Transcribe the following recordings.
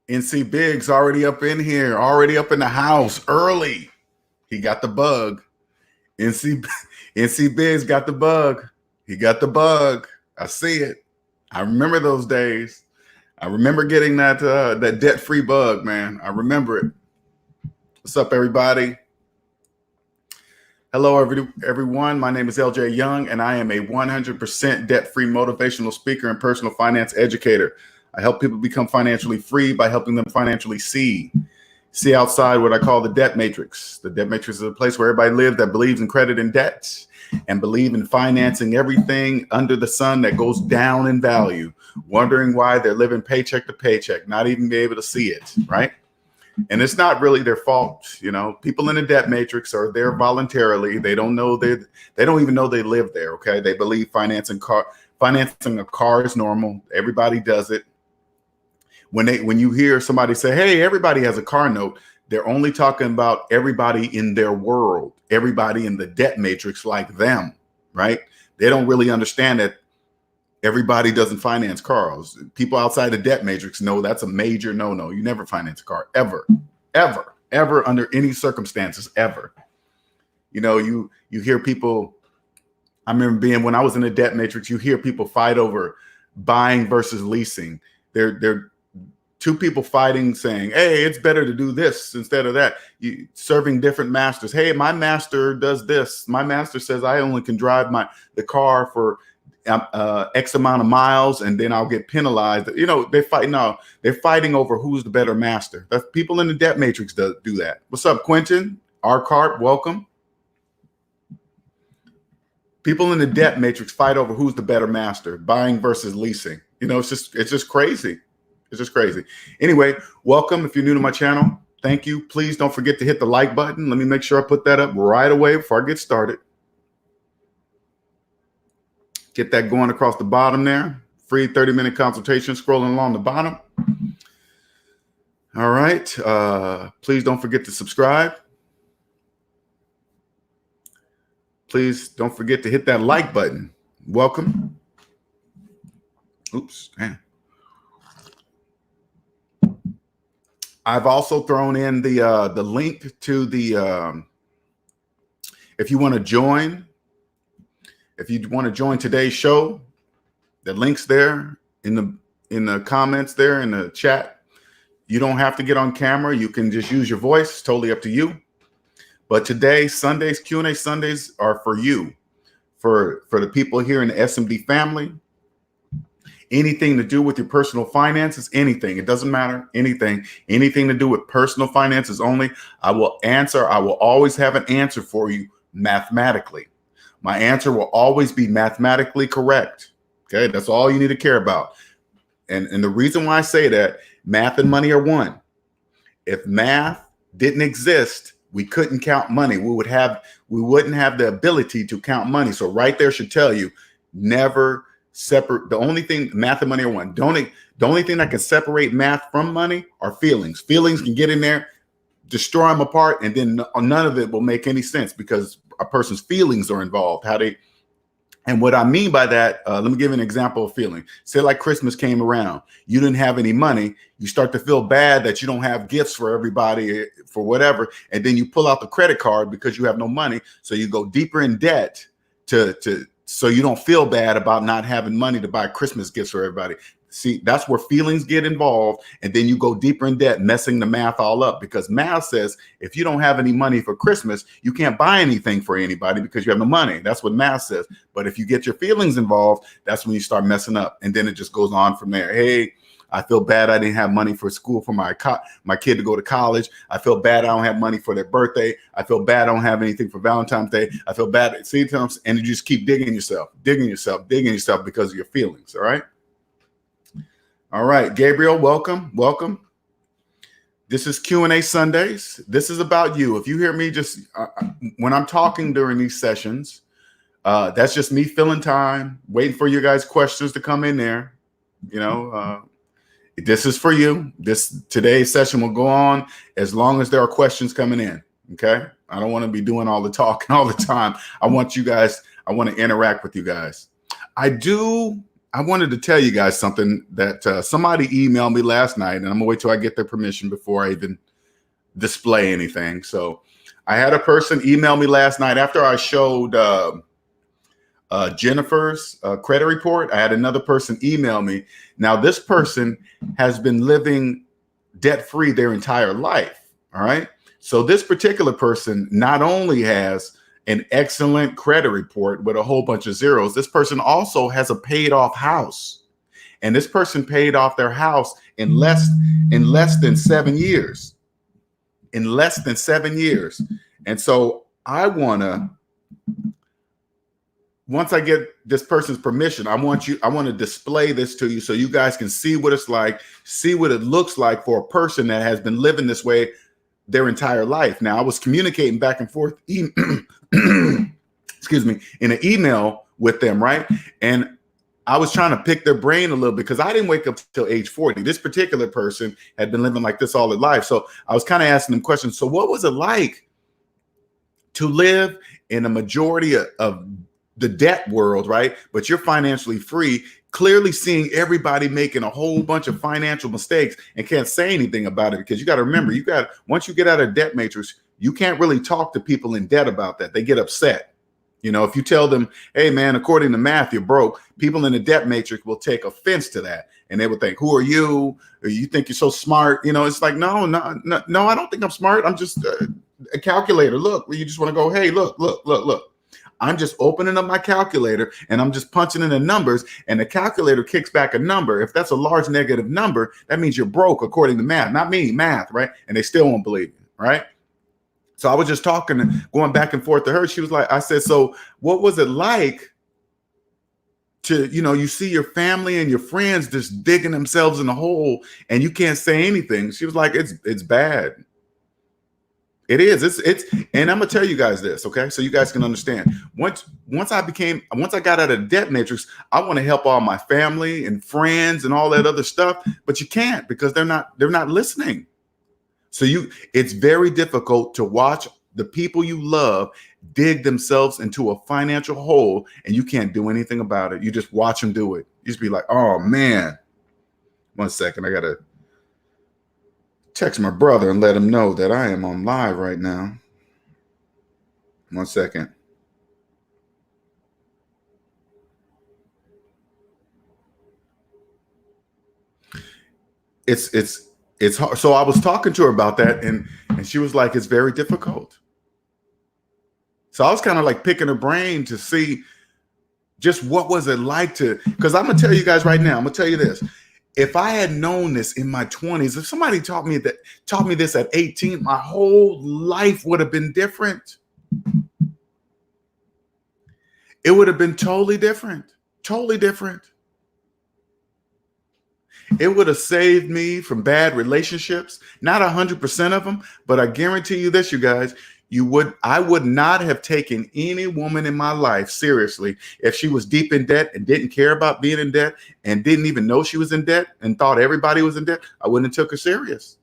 NC Biggs already up in here, already up in the house early. He got the bug. NC NC Biggs got the bug. He got the bug. I see it. I remember those days. I remember getting that debt-free bug, man. I remember it. What's up, everybody? Hello, everyone. My name is LJ Young, and I am a 100% debt-free motivational speaker and personal finance educator. I help people become financially free by helping them financially see outside what I call the debt matrix. The debt matrix is a place where everybody lives that believes in credit and debt and believe in financing everything under the sun that goes down in value, wondering why they're living paycheck to paycheck, not even be able to see it, right? And it's not really their fault. You know, people in the debt matrix are there voluntarily. They don't know they don't even know they live there. Okay. They believe financing a car is normal. Everybody does it. When you hear somebody say, hey, everybody has a car note, they're only talking about everybody in their world, everybody in the debt matrix like them, right? They don't really understand that everybody doesn't finance cars. People outside the debt matrix know that's a major no-no. You never finance a car, ever, ever, ever, under any circumstances, ever. You know, you hear people, I remember when I was in the debt matrix, you hear people fight over buying versus leasing. They're two people fighting, saying, hey, it's better to do this instead of that. Serving different masters. Hey, my master does this. My master says I only can drive the car for X amount of miles, and then I'll get penalized. You know, they're fighting over who's the better master. That's people in the debt matrix do that. What's up, Quentin? Arcart, welcome. People in the debt matrix fight over who's the better master, buying versus leasing. You know, it's just crazy. It's just crazy. Anyway, welcome. If you're new to my channel, thank you. Please don't forget to hit the like button. Let me make sure I put that up right away before I get started. Get that going across the bottom there. Free 30-minute consultation scrolling along the bottom. All right. Please don't forget to subscribe. Please don't forget to hit that like button. Welcome. Oops. Man. I've also thrown in the link to the if you want to join today's show, the link's there in the comments there in the chat. You don't have to get on camera. You can just use your voice. It's totally up to you. But today, Sundays, Q&A Sundays are for you, for the people here in the SMD family. Anything to do with your personal finances, anything. It doesn't matter. Anything to do with personal finances only. I will answer. I will always have an answer for you mathematically. My answer will always be mathematically correct. Okay, that's all you need to care about. And the reason why I say that, math and money are one. If math didn't exist, we couldn't count money. We wouldn't have the ability to count money. So right there should tell you, never separate. The only thing, math and money are one. The only thing that can separate math from money are feelings. Feelings can get in there, destroy them apart, and then none of it will make any sense because a person's feelings are involved. And what I mean by that, let me give you an example of feeling. Say like Christmas came around, you didn't have any money, you start to feel bad that you don't have gifts for everybody for whatever, and then you pull out the credit card because you have no money, so you go deeper in debt so you don't feel bad about not having money to buy Christmas gifts for everybody. See, that's where feelings get involved. And then you go deeper in debt, messing the math all up, because math says if you don't have any money for Christmas, you can't buy anything for anybody because you have no money. That's what math says. But if you get your feelings involved, that's when you start messing up. And then it just goes on from there. Hey, I feel bad I didn't have money for school for my kid to go to college. I feel bad I don't have money for their birthday. I feel bad I don't have anything for Valentine's Day. I feel bad. See, and you just keep digging yourself because of your feelings. All right. All right, Gabriel, welcome. This is Q&A Sundays. This is about you. If you hear me just when I'm talking during these sessions, that's just me filling time, waiting for you guys' questions to come in there. You know, this is for you. Today's session will go on as long as there are questions coming in. Okay. I don't want to be doing all the talking all the time. I want to interact with you guys. I do I wanted to tell you guys something that somebody emailed me last night, and I'm gonna wait till I get their permission before I even display anything. So I had a person email me last night after I showed Jennifer's credit report. I had another person email me. Now, this person has been living debt-free their entire life. All right. So this particular person not only has an excellent credit report with a whole bunch of zeros, this person also has a paid off house. And this person paid off their house in less than 7 years. In less than 7 years. And so I want to, once I get this person's permission, I want to display this to you so you guys can see what it's like, see what it looks like for a person that has been living this way their entire life. Now, I was communicating back and forth, excuse me, in an email with them, right? And I was trying to pick their brain a little bit because I didn't wake up till age 40. This particular person had been living like this all their life. So I was kind of asking them questions. So what was it like to live in a majority of the debt world, right? But you're financially free, clearly seeing everybody making a whole bunch of financial mistakes and can't say anything about it, because you got to remember, once you get out of debt matrix, you can't really talk to people in debt about that. They get upset. You know, if you tell them, hey man, according to math, you're broke, people in the debt matrix will take offense to that. And they would think, who are you? Or you think you're so smart? You know, it's like, no, I don't think I'm smart. I'm just a calculator. Look, you just want to go, hey, look. I'm just opening up my calculator and I'm just punching in the numbers, and the calculator kicks back a number. If that's a large negative number, that means you're broke according to math, not me, math, right? And they still won't believe you, right? So I was just talking and going back and forth to her. She was like, I said, so what was it like to, you see your family and your friends just digging themselves in a hole and you can't say anything? She was like, it's bad. It is. It's, and I'm gonna tell you guys this, okay? So you guys can understand. Once I got out of the debt matrix, I want to help all my family and friends and all that other stuff, but you can't, because they're not listening. So it's very difficult to watch the people you love dig themselves into a financial hole and you can't do anything about it. You just watch them do it. You just be like, oh man. 1 second, I gotta text my brother and let him know that I am on live right now. 1 second. It's hard. So I was talking to her about that, and she was like, it's very difficult. So I was kind of like picking her brain to see just what was it like to, because I'm gonna tell you guys right now, I'm gonna tell you this. If I had known this in my 20s, if somebody taught me this at 18, my whole life would have been different. It would have been totally different. Totally different. It would have saved me from bad relationships. Not 100% of them, but I guarantee you this, you guys, I would not have taken any woman in my life seriously if she was deep in debt and didn't care about being in debt and didn't even know she was in debt and thought everybody was in debt. I wouldn't have took her serious.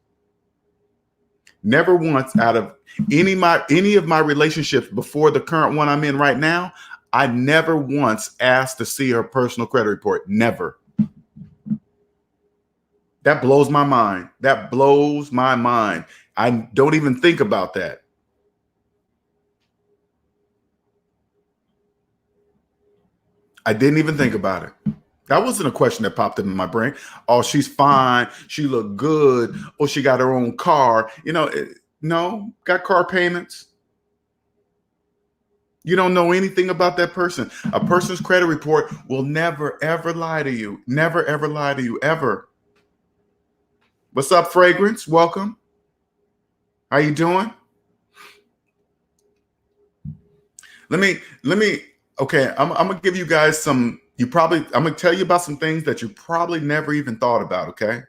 Never once out of any of my relationships before the current one I'm in right now, I never once asked to see her personal credit report. Never. That blows my mind. That blows my mind. I don't even think about that. I didn't even think about it. That wasn't a question that popped up in my brain. Oh, she's fine. She looked good. Oh, she got her own car. No, got car payments. You don't know anything about that person. A person's credit report will never, ever lie to you. Never, ever lie to you, ever. What's up, Fragrance? Welcome. How you doing? Let me, okay, I'm gonna give you guys I'm gonna tell you about some things that you probably never even thought about, okay?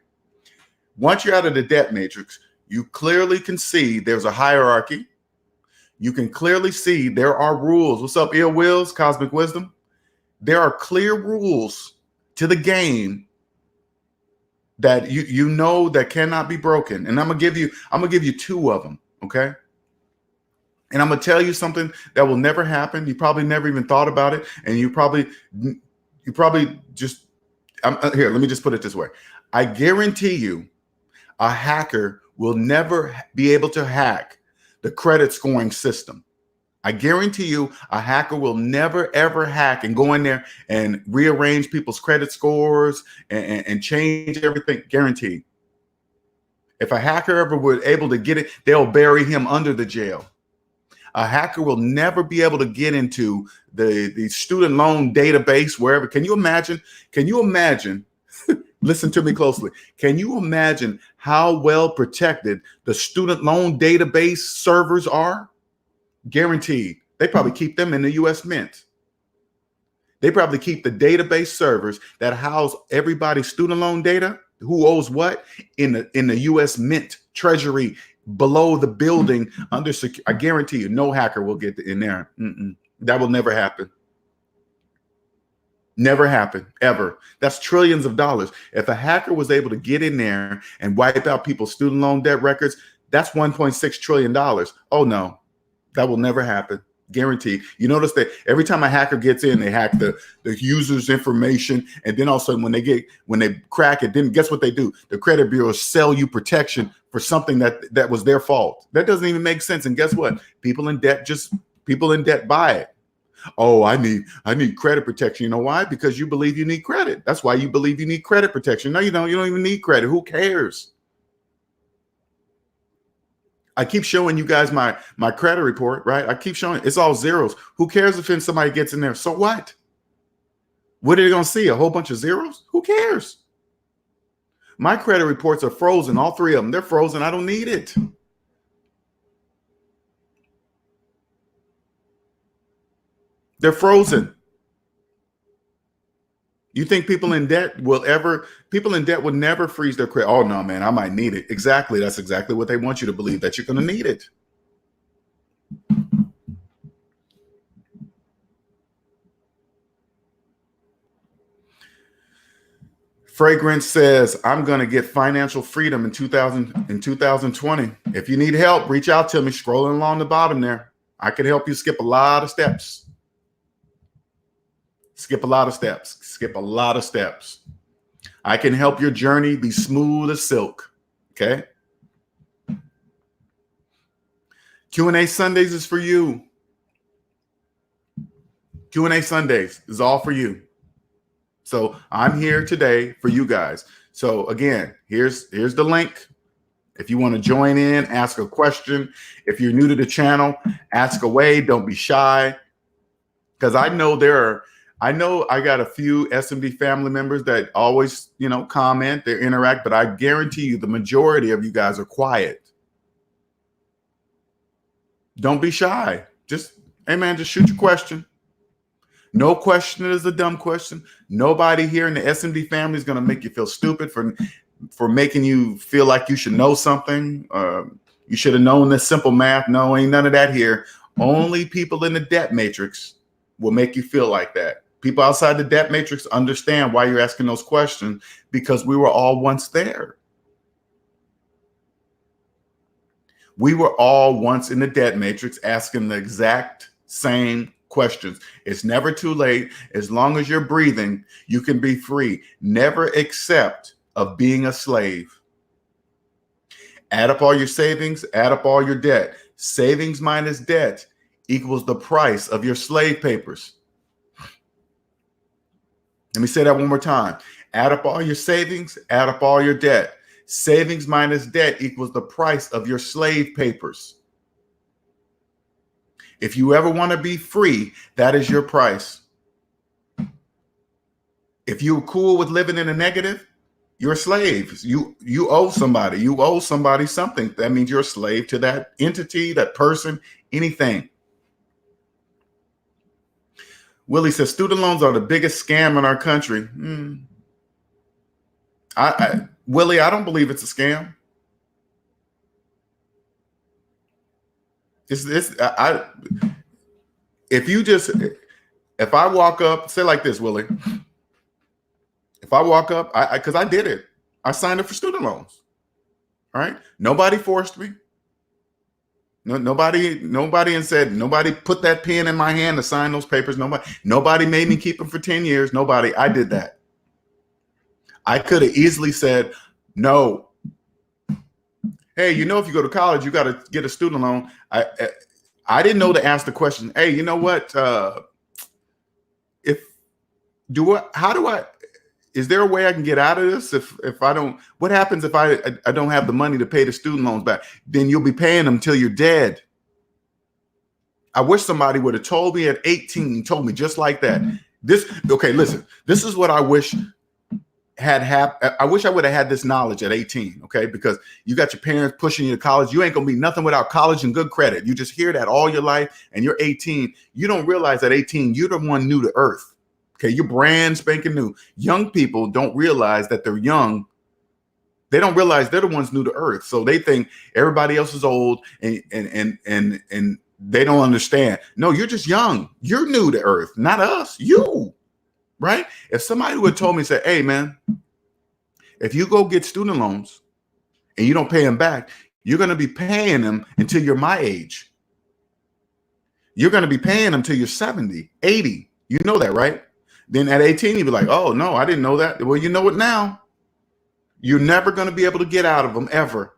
Once you're out of the debt matrix, you clearly can see there's a hierarchy. You can clearly see there are rules. What's up, Ill Wills, Cosmic Wisdom? There are clear rules to the game that you know that cannot be broken. And I'm gonna give you 2 of them, okay? And I'm gonna tell you something that will never happen. You probably never even thought about it, and you probably just Here, let me just put it this way. I guarantee you a hacker will never be able to hack the credit scoring system. I guarantee you a hacker will never, ever hack and go in there and rearrange people's credit scores and change everything. Guaranteed. If a hacker ever were able to get it, they'll bury him under the jail. A hacker will never be able to get into the student loan database wherever. Can you imagine? Can you imagine? Listen to me closely. Can you imagine how well protected the student loan database servers are? Guaranteed. They probably keep them in the US Mint. They probably keep the database servers that house everybody's student loan data, who owes what, in the US Mint Treasury below the building under security. I guarantee you no hacker will get in there. That will never happen. Never happen, ever. That's trillions of dollars. If a hacker was able to get in there and wipe out people's student loan debt records, that's $1.6 trillion. Oh no, that will never happen. Guaranteed. You notice that every time a hacker gets in, they hack the user's information, and then all of a sudden when they crack it, then guess what they do? The credit bureaus sell you protection for something that was their fault. That doesn't even make sense. And guess what? People in debt buy it. Oh, I need credit protection. You know why? Because you believe you need credit. That's why you believe you need credit protection. No, you don't. You don't even need credit. Who cares? I keep showing you guys my credit report, right? I keep showing it's all zeros. Who cares if somebody gets in there? So what? What are they going to see? A whole bunch of zeros? Who cares? My credit reports are frozen. All three of them. They're frozen. I don't need it. They're frozen. You think people in debt will never freeze their credit? Oh no, man, I might need it. Exactly. That's exactly what they want you to believe, that you're going to need it. Fragrance says, I'm going to get financial freedom in 2020. If you need help, reach out to me. Scrolling along the bottom there. I can help you skip a lot of steps. Skip a lot of steps. Skip a lot of steps. I can help your journey be smooth as silk. Okay. Q&A Sundays is for you. Q&A Sundays is all for you. So I'm here today for you guys. So again, here's the link. If you want to join in, ask a question. If you're new to the channel, ask away. Don't be shy. Because I know I got a few SMD family members that always, comment, they interact, but I guarantee you the majority of you guys are quiet. Don't be shy. Just, hey man, just shoot your question. No question is a dumb question. Nobody here in the SMD family is going to make you feel stupid for making you feel like you should know something. You should have known this simple math. No, ain't none of that here. Only people in the debt matrix will make you feel like that. People outside the debt matrix understand why you're asking those questions, because we were all once there. We were all once in the debt matrix asking the exact same questions. It's never too late. As long as you're breathing, you can be free. Never accept of being a slave. Add up all your savings, add up all your debt. Savings minus debt equals the price of your slave papers. Let me say that one more time. Add up all your savings, add up all your debt. Savings minus debt equals the price of your slave papers. If you ever want to be free, that is your price. If you're cool with living in a negative, you're a slave. You owe somebody. You owe somebody something. That means you're a slave to that entity, that person, anything. Willie says student loans are the biggest scam in our country. Willie, I don't believe it's a scam. If I walk up, say like this, Willie. If I walk up, because I did it. I signed up for student loans. All right. Nobody forced me. Nobody put that pen in my hand to sign those papers. Nobody made me keep them for 10 years. Nobody. I did that. I could have easily said, no. Hey, if you go to college, you got to get a student loan. I didn't know to ask the question. Hey, you know what? How do I? Is there a way I can get out of this? If I don't, what happens if I don't have the money to pay the student loans back? Then you'll be paying them till you're dead. I wish somebody would have told me at 18, told me just like that. Listen, this is what I wish had happened. I wish I would have had this knowledge at 18, okay? Because you got your parents pushing you to college. You ain't gonna be nothing without college and good credit. You just hear that all your life, and you're 18. You don't realize at 18, you're the one new to earth. Okay, you're brand spanking new. Young people don't realize that they're young. They don't realize they're the ones new to earth. So they think everybody else is old and they don't understand. No, you're just young. You're new to earth, not us. You, right? If somebody would have told me, say, hey, man, if you go get student loans and you don't pay them back, you're going to be paying them until you're my age. You're going to be paying them till you're 70, 80. You know that, right? Then at 18, you'd be like, oh, no, I didn't know that. Well, you know it now. You're never going to be able to get out of them ever.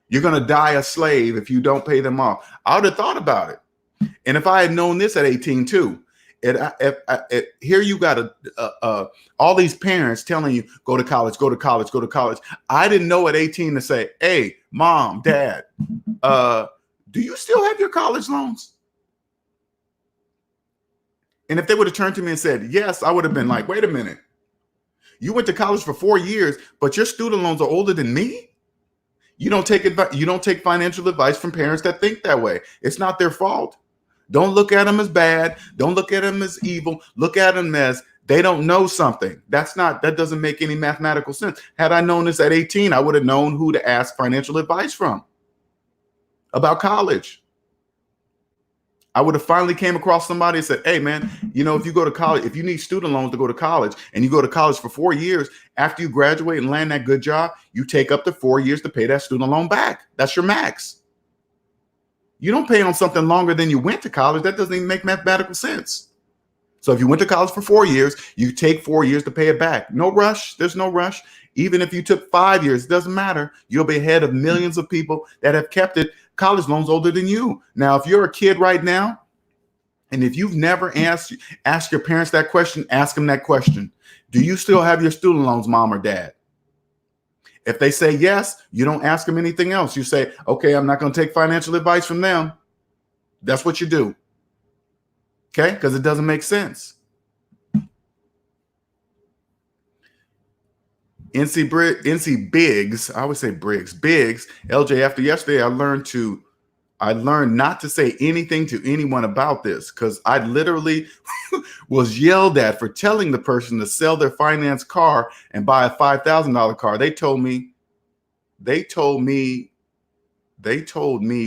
You're going to die a slave if you don't pay them off. I would have thought about it. And if I had known this at 18 too, here you got all these parents telling you, go to college, go to college, go to college. I didn't know at 18 to say, hey, mom, dad, do you still have your college loans? And if they would have turned to me and said, yes, I would have been like, wait a minute. You went to college for 4 years, but your student loans are older than me? You don't take financial advice from parents that think that way. It's not their fault. Don't look at them as bad. Don't look at them as evil. Look at them as they don't know something. That doesn't make any mathematical sense. Had I known this at 18, I would have known who to ask financial advice from about college. I would have finally came across somebody and said, hey, man, if you go to college, if you need student loans to go to college and you go to college for 4 years, after you graduate and land that good job, you take up to 4 years to pay that student loan back. That's your max. You don't pay on something longer than you went to college. That doesn't even make mathematical sense. So if you went to college for 4 years, you take 4 years to pay it back. No rush. There's no rush. Even if you took 5 years, it doesn't matter. You'll be ahead of millions of people that have kept it college loans older than you. Now, if you're a kid right now, and if you've never asked your parents that question, ask them that question. Do you still have your student loans, mom or dad? If they say yes, you don't ask them anything else. You say, okay, I'm not going to take financial advice from them. That's what you do. Okay? Because it doesn't make sense. NC Biggs, I always say Biggs, LJ, after yesterday, I learned not to say anything to anyone about this because I literally was yelled at for telling the person to sell their finance car and buy a $5,000 car. They told me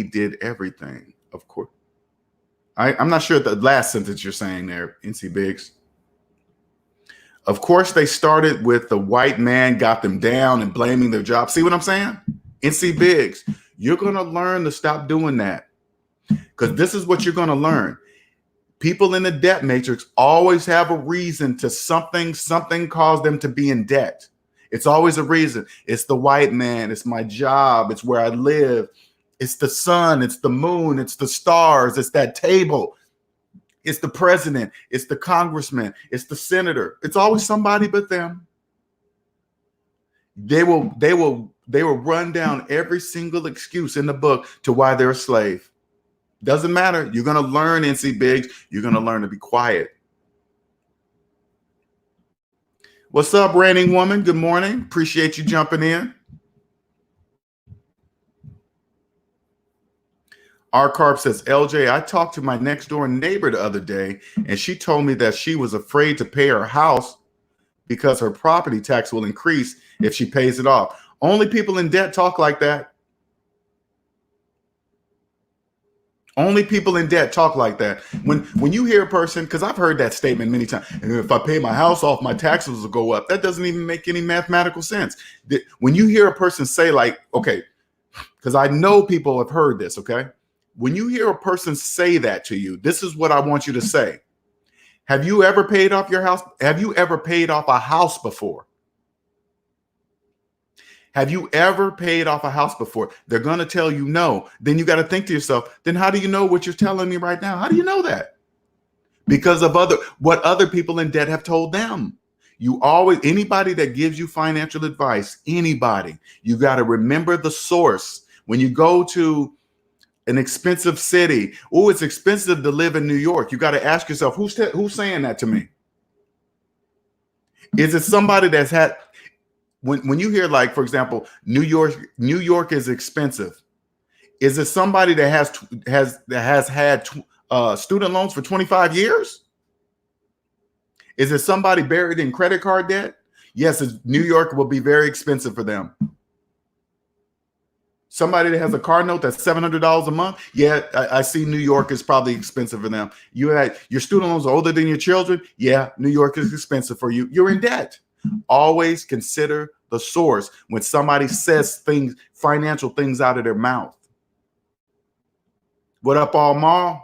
did everything. Of course. I'm not sure the last sentence you're saying there, NC Biggs. Of course, they started with the white man got them down and blaming their job. See what I'm saying? NC Biggs, you're going to learn to stop doing that because this is what you're going to learn. People in the debt matrix always have a reason to something caused them to be in debt. It's always a reason. It's the white man. It's my job. It's where I live. It's the sun. It's the moon. It's the stars. It's that table. It's the president. It's the congressman. It's the senator. It's always somebody but them. They will run down every single excuse in the book to why they're a slave. Doesn't matter. You're going to learn, NC Biggs. You're going to learn to be quiet. What's up, reigning woman? Good morning. Appreciate you jumping in. R. Carp says, LJ, I talked to my next door neighbor the other day, and she told me that she was afraid to pay her house because her property tax will increase if she pays it off. Only people in debt talk like that. Only people in debt talk like that. When you hear a person, because I've heard that statement many times, if I pay my house off, my taxes will go up. That doesn't even make any mathematical sense. When you hear a person say like, okay, because I know people have heard this, okay? When you hear a person say that to you, this is what I want you to say. Have you ever paid off your house? Have you ever paid off a house before? Have you ever paid off a house before? They're going to tell you no. Then you got to think to yourself, then how do you know what you're telling me right now? How do you know that? Because of what other people in debt have told them. You always, anybody that gives you financial advice, anybody, you got to remember the source. When you go to an expensive city, oh, it's expensive to live in New York, you got to ask yourself, who's saying that to me? Is it somebody that's had, when you hear, like, for example, New York is expensive, is it somebody that has had student loans for 25 years? Is it somebody buried in credit card debt? Yes, New York will be very expensive for them. Somebody that has a car note that's $700 a month, yeah, I see New York is probably expensive for them. You had your student loans are older than your children, yeah, New York is expensive for you. You're in debt. Always consider the source when somebody says things, financial things out of their mouth. What up, Almal?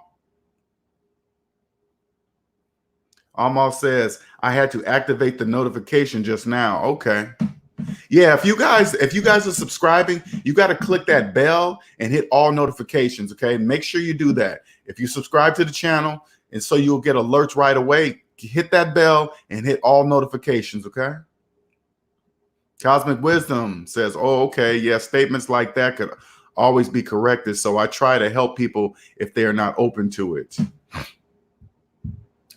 Almal says, I had to activate the notification just now. Okay. Yeah, if you guys are subscribing, you got to click that bell and hit all notifications, okay? Make sure you do that. If you subscribe to the channel, and so you'll get alerts right away, hit that bell and hit all notifications, okay? Cosmic Wisdom says, oh, okay, yeah, statements like that could always be corrected, so I try to help people if they are not open to it. I'm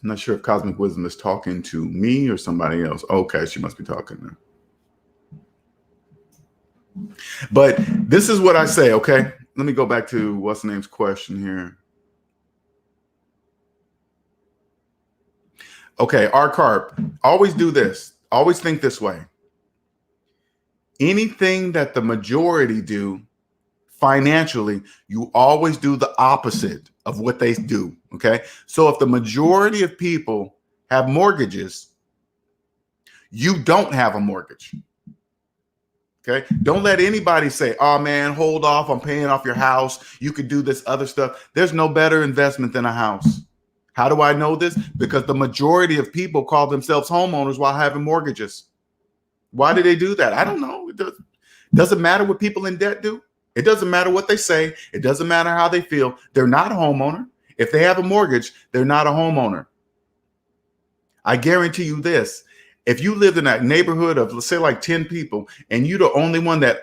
not sure if Cosmic Wisdom is talking to me or somebody else. Okay, she must be talking to. But this is what I say, okay? Let me go back to what's the name's question here. Okay, R-Carp, always do this. Always think this way. Anything that the majority do financially, you always do the opposite of what they do, okay? So if the majority of people have mortgages, you don't have a mortgage. Okay. Don't let anybody say, oh man, hold off, I'm paying off your house, you could do this other stuff. There's no better investment than a house. How do I know this? Because the majority of people call themselves homeowners while having mortgages. Why do they do that? I don't know. It doesn't matter what people in debt do. It doesn't matter what they say. It doesn't matter how they feel. They're not a homeowner. If they have a mortgage, they're not a homeowner. I guarantee you this. If you lived in that neighborhood of, let's say, like 10 people, and you're the only one that,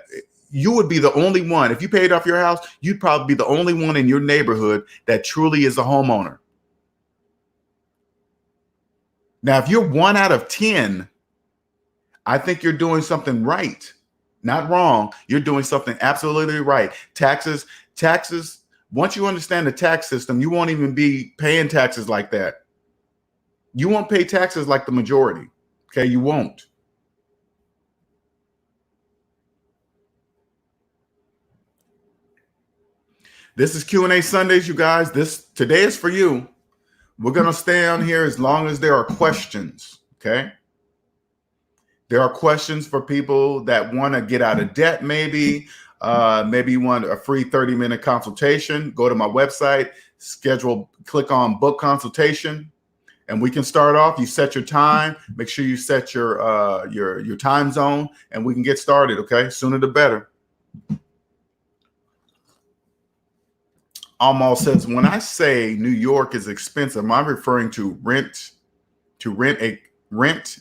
you would be the only one. If you paid off your house, you'd probably be the only one in your neighborhood that truly is a homeowner. Now, if you're 1 out of 10, I think you're doing something right, not wrong. You're doing something absolutely right. Taxes, once you understand the tax system, you won't even be paying taxes like that. You won't pay taxes like the majority. Okay, you won't. This is Q&A Sundays, you guys. Today is for you. We're going to stay on here as long as there are questions, okay? There are questions for people that want to get out of debt, maybe. Maybe you want a free 30-minute consultation. Go to my website, click on book consultation. And we can start off. You set your time. Make sure you set your time zone, and we can get started. Okay, sooner the better. Almal says, when I say New York is expensive, I'm referring to rent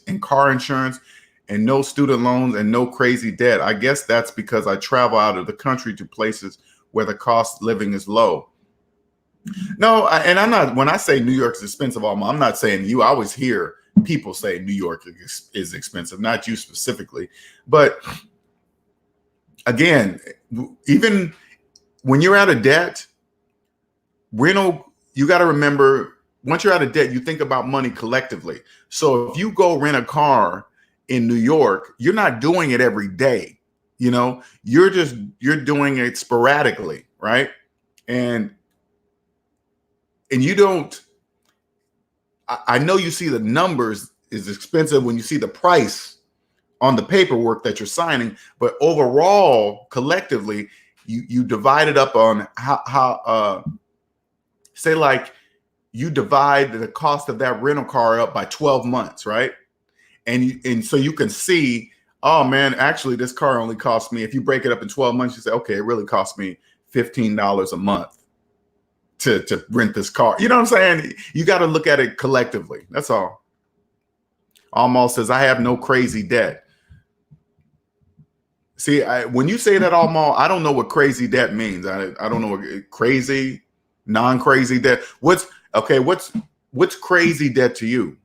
and car insurance, and no student loans and no crazy debt. I guess that's because I travel out of the country to places where the cost of living is low. No, and I'm not, when I say New York is expensive, I'm not saying you. I always hear people say New York is expensive, not you specifically. But again, even when you're out of debt, you got to remember, once you're out of debt, you think about money collectively. So if you go rent a car in New York, you're not doing it every day. You know, you're doing it sporadically, right? And you don't, I know you see the numbers is expensive when you see the price on the paperwork that you're signing, but overall, collectively, you divide it up on how say like you divide the cost of that rental car up by 12 months, right? And so you can see Oh man, actually, this car only cost me, if you break it up in 12 months, you say, okay, it really cost me $15 a month to rent this car. You know what I'm saying? You got to look at it collectively. That's all. Almost says, I have no crazy debt. See, when you say that, Almal, I don't know what crazy debt means. I don't know what crazy, non-crazy debt. What's crazy debt to you?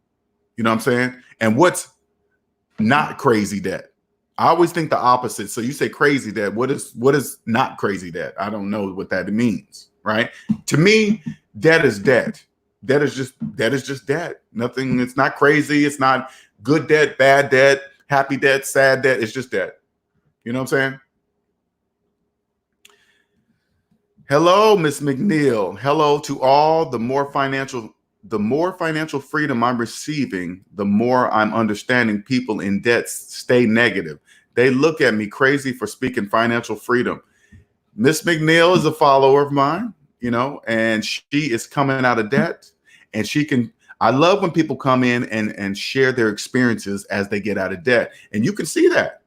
You know what I'm saying? And what's not crazy debt? I always think the opposite. So you say crazy debt. What is not crazy debt? I don't know what that means, right? To me, debt is debt. Debt is just debt. Nothing. It's not crazy. It's not good debt, bad debt, happy debt, sad debt. It's just debt. You know what I'm saying? Hello, Miss McNeil. Hello to all. The more financial freedom I'm receiving, the more I'm understanding people in debt stay negative. They look at me crazy for speaking financial freedom. Miss McNeil is a follower of mine, you know, and she is coming out of debt, and I love when people come in and share their experiences as they get out of debt. And you can see that.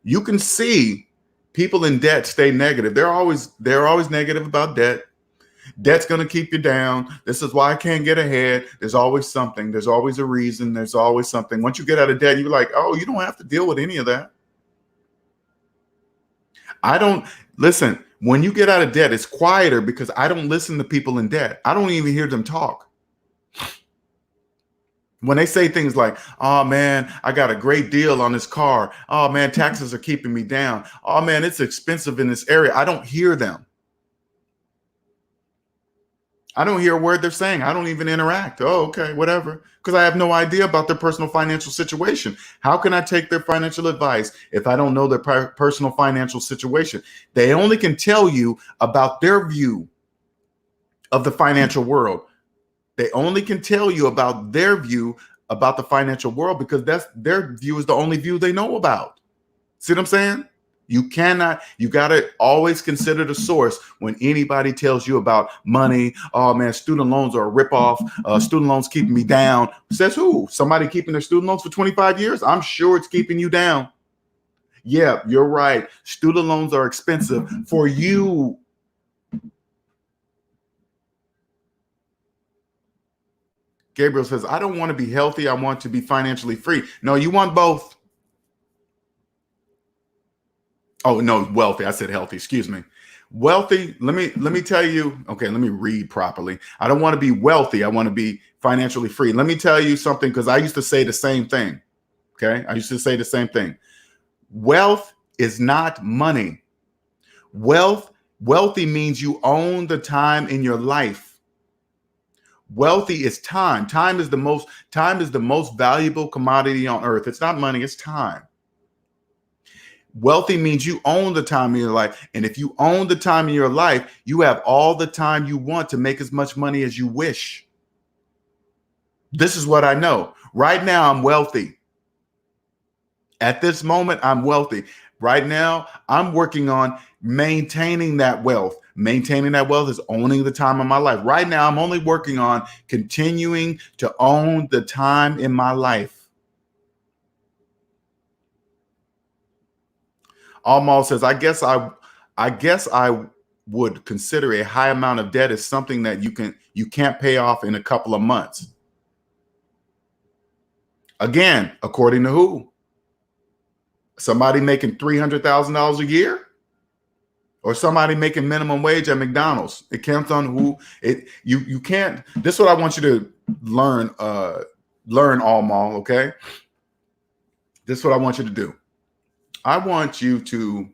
You can see people in debt stay negative. They're always negative about debt. Debt's going to keep you down. This is why I can't get ahead. There's always something. There's always a reason. There's always something. Once you get out of debt, you're like, oh, you don't have to deal with any of that. Listen, when you get out of debt, it's quieter because I don't listen to people in debt. I don't even hear them talk. When they say things like, oh man, I got a great deal on this car. Oh man, taxes are keeping me down. Oh man, it's expensive in this area. I don't hear them. I don't hear a word they're saying. I don't even interact. Oh, okay, whatever. Because I have no idea about their personal financial situation. How can I take their financial advice if I don't know their personal financial situation? They only can tell you about their view of the financial world. They only can tell you about their view about the financial world because their view is the only view they know about. See what I'm saying? You got to always consider the source when anybody tells you about money. Oh man, student loans are a ripoff. Student loans keeping me down. Says who? Somebody keeping their student loans for 25 years? I'm sure it's keeping you down. Yeah, you're right. Student loans are expensive for you. Gabriel says, I don't want to be healthy. I want to be financially free. No, you want both. Oh, no, wealthy. I said healthy. Excuse me. Wealthy. Let me tell you. Okay, let me read properly. I don't want to be wealthy. I want to be financially free. Let me tell you something because I used to say the same thing. Okay, I used to say the same thing. Wealth is not money. Wealthy means you own the time in your life. Wealthy is time. Time is the most valuable commodity on earth. It's not money, it's time. Wealthy means you own the time in your life. And if you own the time in your life, you have all the time you want to make as much money as you wish. This is what I know. Right now, I'm wealthy. At this moment, I'm wealthy. Right now, I'm working on maintaining that wealth. Maintaining that wealth is owning the time of my life. Right now, I'm only working on continuing to own the time in my life. Almost says, I guess I would consider a high amount of debt as something that you can't pay off in a couple of months. Again, according to who? Somebody making $300,000 a year? Or somebody making minimum wage at McDonald's. It counts on who you can't. This is what I want you to learn, Almal, okay? This is what I want you to do. I want you to,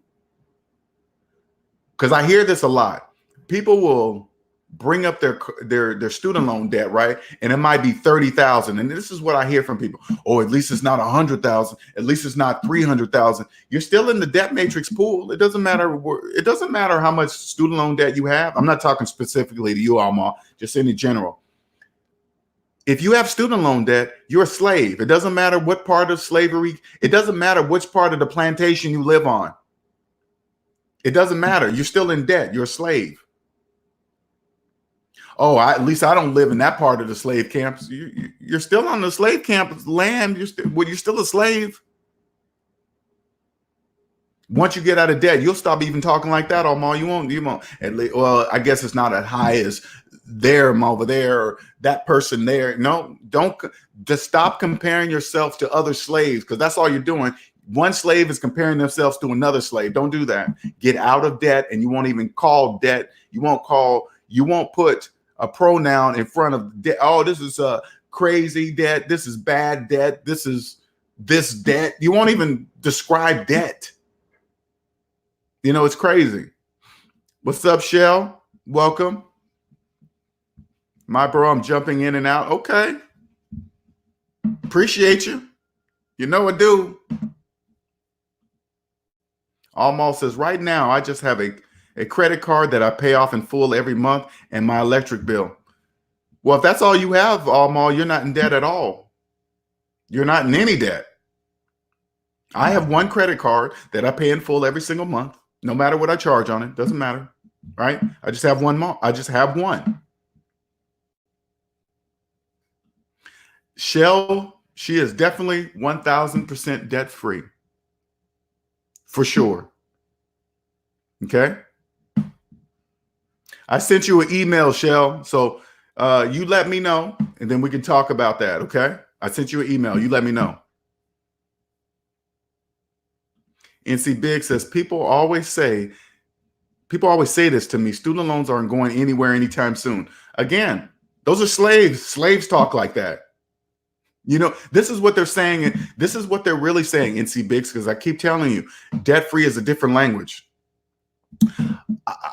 because I hear this a lot. People will bring up their student loan debt, right? And it might be 30,000. And this is what I hear from people. Oh, at least it's not 100,000. At least it's not 300,000. You're still in the debt matrix pool. It doesn't matter. It doesn't matter how much student loan debt you have. I'm not talking specifically to you, Alma, just in general. If you have student loan debt, you're a slave. It doesn't matter what part of slavery. It doesn't matter which part of the plantation you live on. It doesn't matter. You're still in debt. You're a slave. Oh, at least I don't live in that part of the slave camps. You're still on the slave camp land. You're still a slave. Once you get out of debt, you'll stop even talking like that, Omar. You won't. At least, well, I guess it's not as high as them over there or that person there. No, don't. Just stop comparing yourself to other slaves, because that's all you're doing. One slave is comparing themselves to another slave. Don't do that. Get out of debt, and you won't even call debt. You won't put a pronoun in front of debt. Oh, this is a crazy debt. This is bad debt. This is this debt. You won't even describe debt. You know, it's crazy. What's up, Shell? Welcome. My bro, I'm jumping in and out. Okay. Appreciate you. You know I do. Almost says, right now, I just have a credit card that I pay off in full every month and my electric bill. Well, if that's all you have, Almal, you're not in debt at all. You're not in any debt. I have one credit card that I pay in full every single month, no matter what I charge on it. Doesn't matter, right? I just have one. I just have one. Shell, she is definitely 1,000% debt free. For sure. Okay. I sent you an email, Shell. So you let me know, and then we can talk about that. Okay. I sent you an email. You let me know. NC Big says, people always say this to me. Student loans aren't going anywhere anytime soon. Again, those are slaves. Slaves talk like that. You know, this is what they're saying. And this is what they're really saying, NC Biggs, because I keep telling you, debt free is a different language.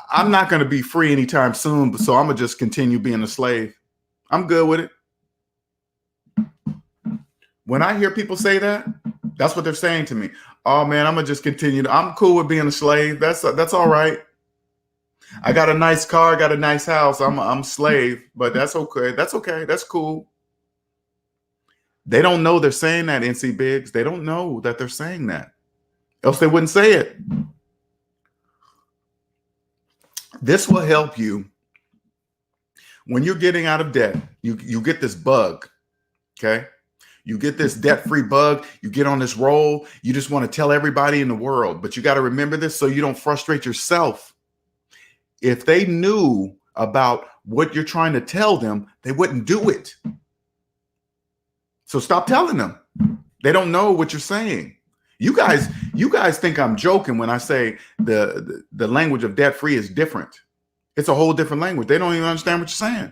I'm not going to be free anytime soon, so I'm going to just continue being a slave. I'm good with it. When I hear people say that, that's what they're saying to me. Oh, man, I'm going to just continue. I'm cool with being a slave. That's all right. I got a nice car, got a nice house. I'm a slave, but that's okay. That's okay. That's cool. They don't know they're saying that, NC Biggs. They don't know that they're saying that. Else they wouldn't say it. This will help you when you're getting out of debt. You get this bug, okay? You get this debt-free bug. You get on this roll. You just want to tell everybody in the world. But you got to remember this so you don't frustrate yourself. If they knew about what you're trying to tell them, they wouldn't do it. So stop telling them. They don't know what you're saying. You guys think I'm joking when I say the language of debt free is different. It's a whole different language. They don't even understand what you're saying.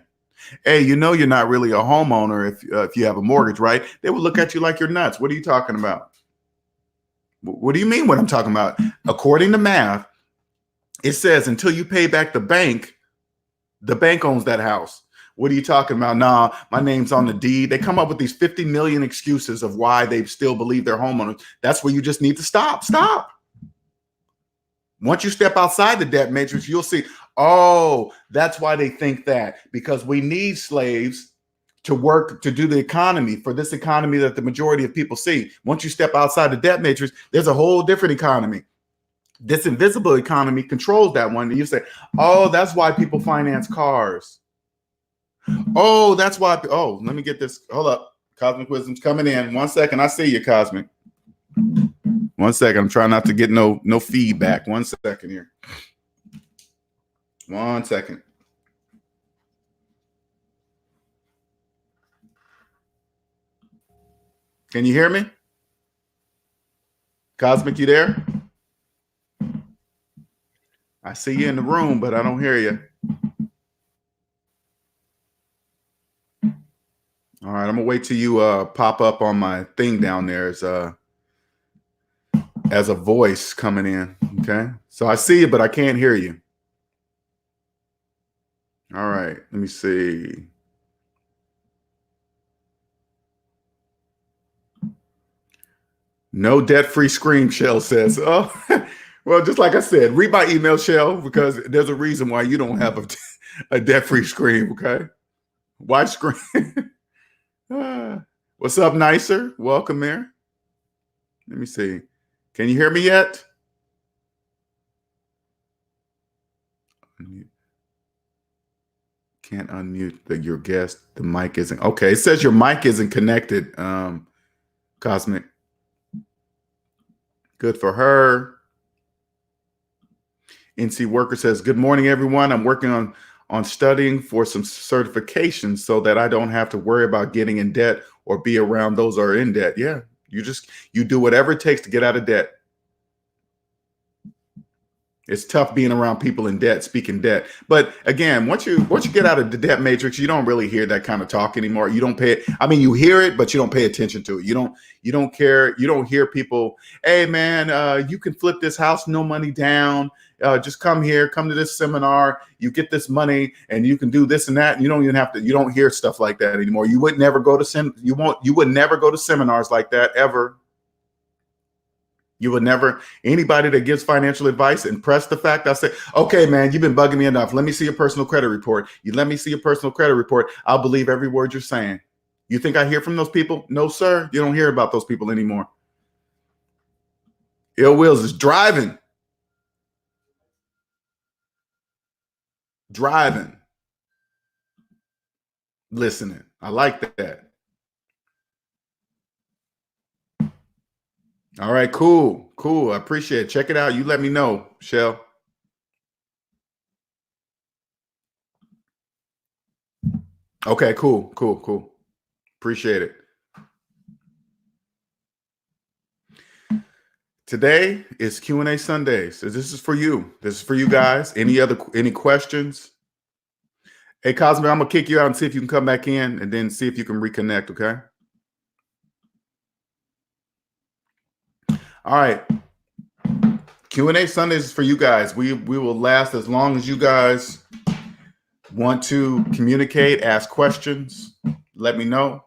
Hey, you know you're not really a homeowner if you have a mortgage, right? They would look at you like you're nuts. What are you talking about? What do you mean what I'm talking about? According to math, it says until you pay back the bank owns that house. What are you talking about? Nah, my name's on the deed. They come up with these 50 million excuses of why they still believe they're homeowners. That's where you just need to stop. Stop. Once you step outside the debt matrix, you'll see, oh, that's why they think that, because we need slaves to work to do the economy, for this economy that the majority of people see. Once you step outside the debt matrix, there's a whole different economy. This invisible economy controls that one. And you say, oh, that's why people finance cars. Oh, that's why. Oh, let me get this. Hold up. Cosmic Wisdom's coming in. 1 second. I see you, Cosmic. 1 second. I'm trying not to get no feedback. 1 second here. 1 second. Can you hear me? Cosmic, you there? I see you in the room, but I don't hear you. All right, I'm gonna wait till you pop up on my thing down there as a voice coming in. Okay, so I see you, but I can't hear you. All right, let me see. No debt-free scream, Shell says. Oh, well, just like I said, read my email, Shell, because there's a reason why you don't have a debt-free scream. Okay, why scream? What's up, Nicer? Welcome there. Let me see. Can you hear me yet? Can't unmute your guest. The mic isn't. Okay, it says your mic isn't connected, Cosmic. Good for her. NC Worker says, good morning, everyone. I'm working on studying for some certifications so that I don't have to worry about getting in debt or be around those who are in debt. Yeah, you do whatever it takes to get out of debt. It's tough being around people in debt, speaking debt. But again, once you get out of the debt matrix, you don't really hear that kind of talk anymore. You don't pay it. I mean, you hear it, but you don't pay attention to it. You don't care. You don't hear people, hey man, you can flip this house, no money down. Just come here, come to this seminar. You get this money, and you can do this and that. And you don't even have to. You don't hear stuff like that anymore. You would never go to You would never go to seminars like that ever. You would never, anybody that gives financial advice and press the fact, I say, okay, man, you've been bugging me enough. Let me see your personal credit report. You let me see your personal credit report. I'll believe every word you're saying. You think I hear from those people? No, sir. You don't hear about those people anymore. Ill Wills is driving. Listening. I like that. All right, cool. I appreciate it. Check it out. You let me know, Shell. Okay, cool. Appreciate it. Today is Q&A Sundays. So this is for you. This is for you guys. Any questions? Hey, Cosmo, I'm going to kick you out and see if you can come back in and then see if you can reconnect, okay? All right. Q&A Sundays is for you guys. We will last as long as you guys want to communicate, ask questions, let me know.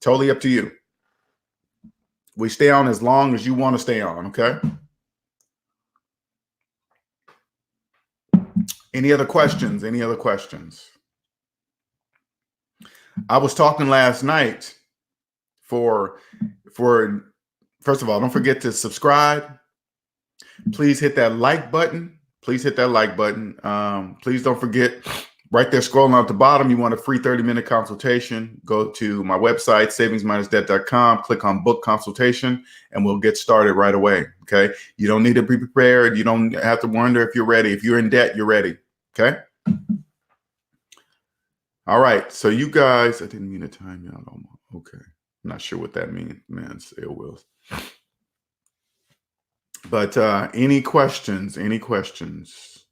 Totally up to you. We stay on as long as you want to stay on, okay? Any other questions? I was talking last night for first of all, don't forget to subscribe. Please hit that like button. Please don't forget, right there scrolling at the bottom, you want a free 30-minute consultation. Go to my website, savingsminusdebt.com, click on book consultation, and we'll get started right away, okay? You don't need to be prepared. You don't have to wonder if you're ready. If you're in debt, you're ready, okay? All right, so you guys, I didn't mean to time you out. Okay, I'm not sure what that means, man. It's Ill Wills. But any questions? Any questions?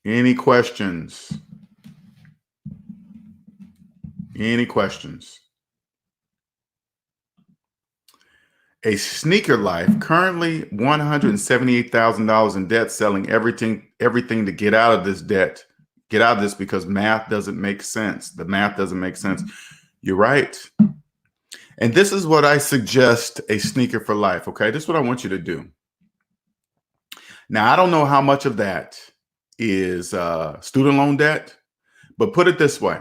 Any questions? Any questions? A Sneaker Life, currently $178,000 in debt, selling everything to get out of this debt. Get out of this because math doesn't make sense. The math doesn't make sense. You're right. And this is what I suggest a Sneaker for Life, okay? This is what I want you to do. Now, I don't know how much of that is student loan debt, but put it this way.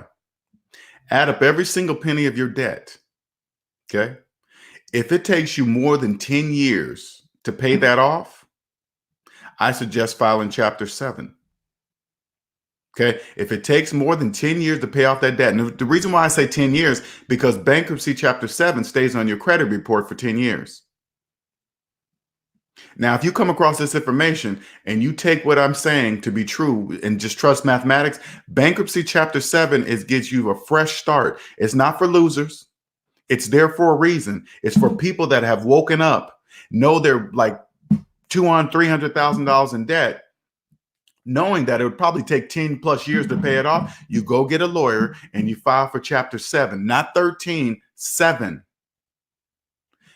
Add up every single penny of your debt, okay? If it takes you more than 10 years to pay that off, I suggest filing Chapter 7. Okay, if it takes more than 10 years to pay off that debt, and the reason why I say 10 years, because bankruptcy Chapter 7 stays on your credit report for 10 years. Now, if you come across this information and you take what I'm saying to be true and just trust mathematics, bankruptcy Chapter 7 gives you a fresh start. It's not for losers. It's there for a reason. It's for people that have woken up, know they're like $200,000, $300,000 in debt, knowing that it would probably take 10 plus years to pay it off. You go get a lawyer and you file for Chapter 7, not 13, 7.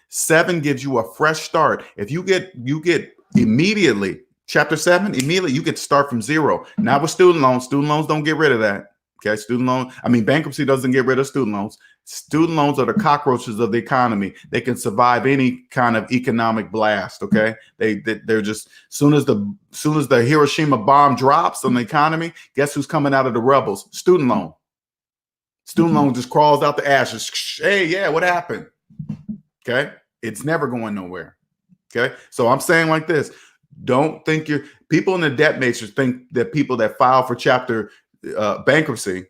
7 gives you a fresh start. If you get immediately Chapter 7, immediately you get to start from zero. Not with student loans. Student loans don't get rid of that. Okay, bankruptcy doesn't get rid of student loans. Student loans are the cockroaches of the economy. They can survive any kind of economic blast. Okay, they're just soon as the Hiroshima bomb drops on the economy, guess who's coming out of the rubbles? Student loan. Student loan just crawls out the ashes. Hey, yeah, what happened? Okay, it's never going nowhere. Okay, so I'm saying like this: don't think people in the debt matrix think that people that file for chapter bankruptcy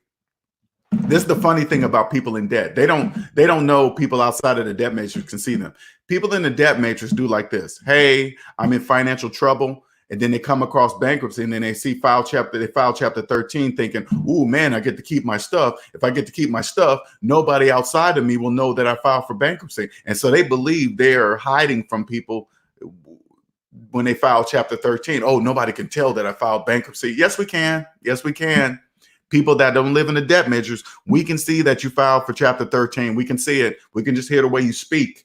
This is the funny thing about people in debt. They don't know people outside of the debt matrix can see them. People in the debt matrix do like this. Hey, I'm in financial trouble. And then they come across bankruptcy and then they file chapter 13 thinking, ooh, man, I get to keep my stuff. If I get to keep my stuff, nobody outside of me will know that I filed for bankruptcy. And so they believe they're hiding from people when they file chapter 13. Oh, nobody can tell that I filed bankruptcy. Yes, we can. Yes, we can. People that don't live in the debt matrix, we can see that you filed for chapter 13. We can see it. We can just hear the way you speak.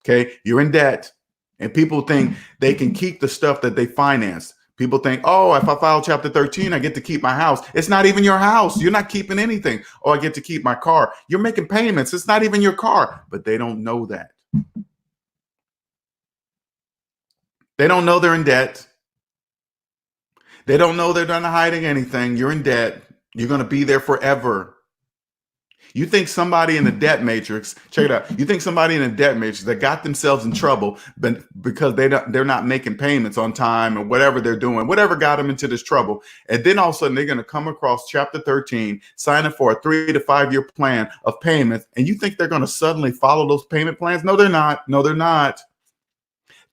Okay, you're in debt. And people think they can keep the stuff that they financed. People think, oh, if I file chapter 13, I get to keep my house. It's not even your house. You're not keeping anything. Oh, I get to keep my car. You're making payments. It's not even your car. But they don't know that. They don't know they're in debt. They don't know they're not hiding anything. You're in debt. You're going to be there forever. You think somebody in the debt matrix, check it out. You think somebody in the debt matrix that got themselves in trouble because they're not making payments on time or whatever they're doing, whatever got them into this trouble. And then all of a sudden they're going to come across chapter 13, signing for a 3 to 5 year plan of payments. And you think they're going to suddenly follow those payment plans? No, they're not. No, they're not.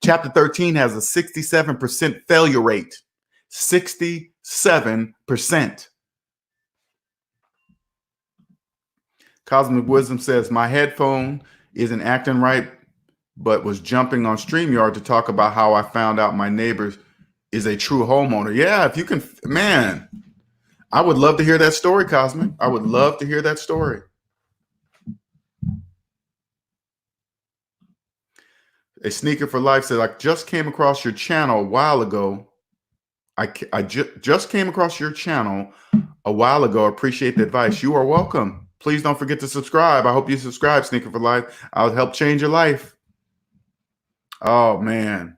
Chapter 13 has a 67% failure rate. 67%. Cosmic Wisdom says, my headphone isn't acting right, but was jumping on StreamYard to talk about how I found out my neighbor is a true homeowner. Yeah, if you can, man, I would love to hear that story, Cosmic. I would love to hear that story. A Sneaker for Life says, I just came across your channel a while ago. I just came across your channel a while ago. Appreciate the advice. You are welcome. Please don't forget to subscribe. I hope you subscribe, Sneaker for Life. I'll help change your life. Oh, man.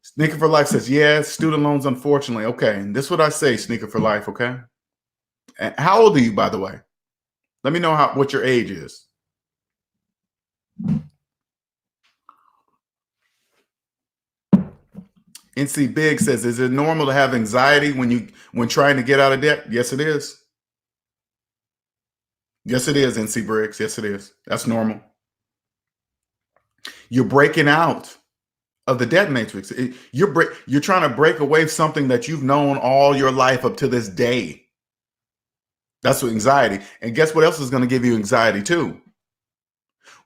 Sneaker for Life says, yeah, student loans, unfortunately. Okay, and this is what I say, Sneaker for Life, okay? And how old are you, by the way? Let me know what your age is. NC Big says, is it normal to have anxiety when trying to get out of debt? Yes, it is. Yes, it is, NC Briggs. Yes, it is. That's normal. You're breaking out of the debt matrix. You're trying to break away something that you've known all your life up to this day. That's what anxiety. And guess what else is going to give you anxiety too?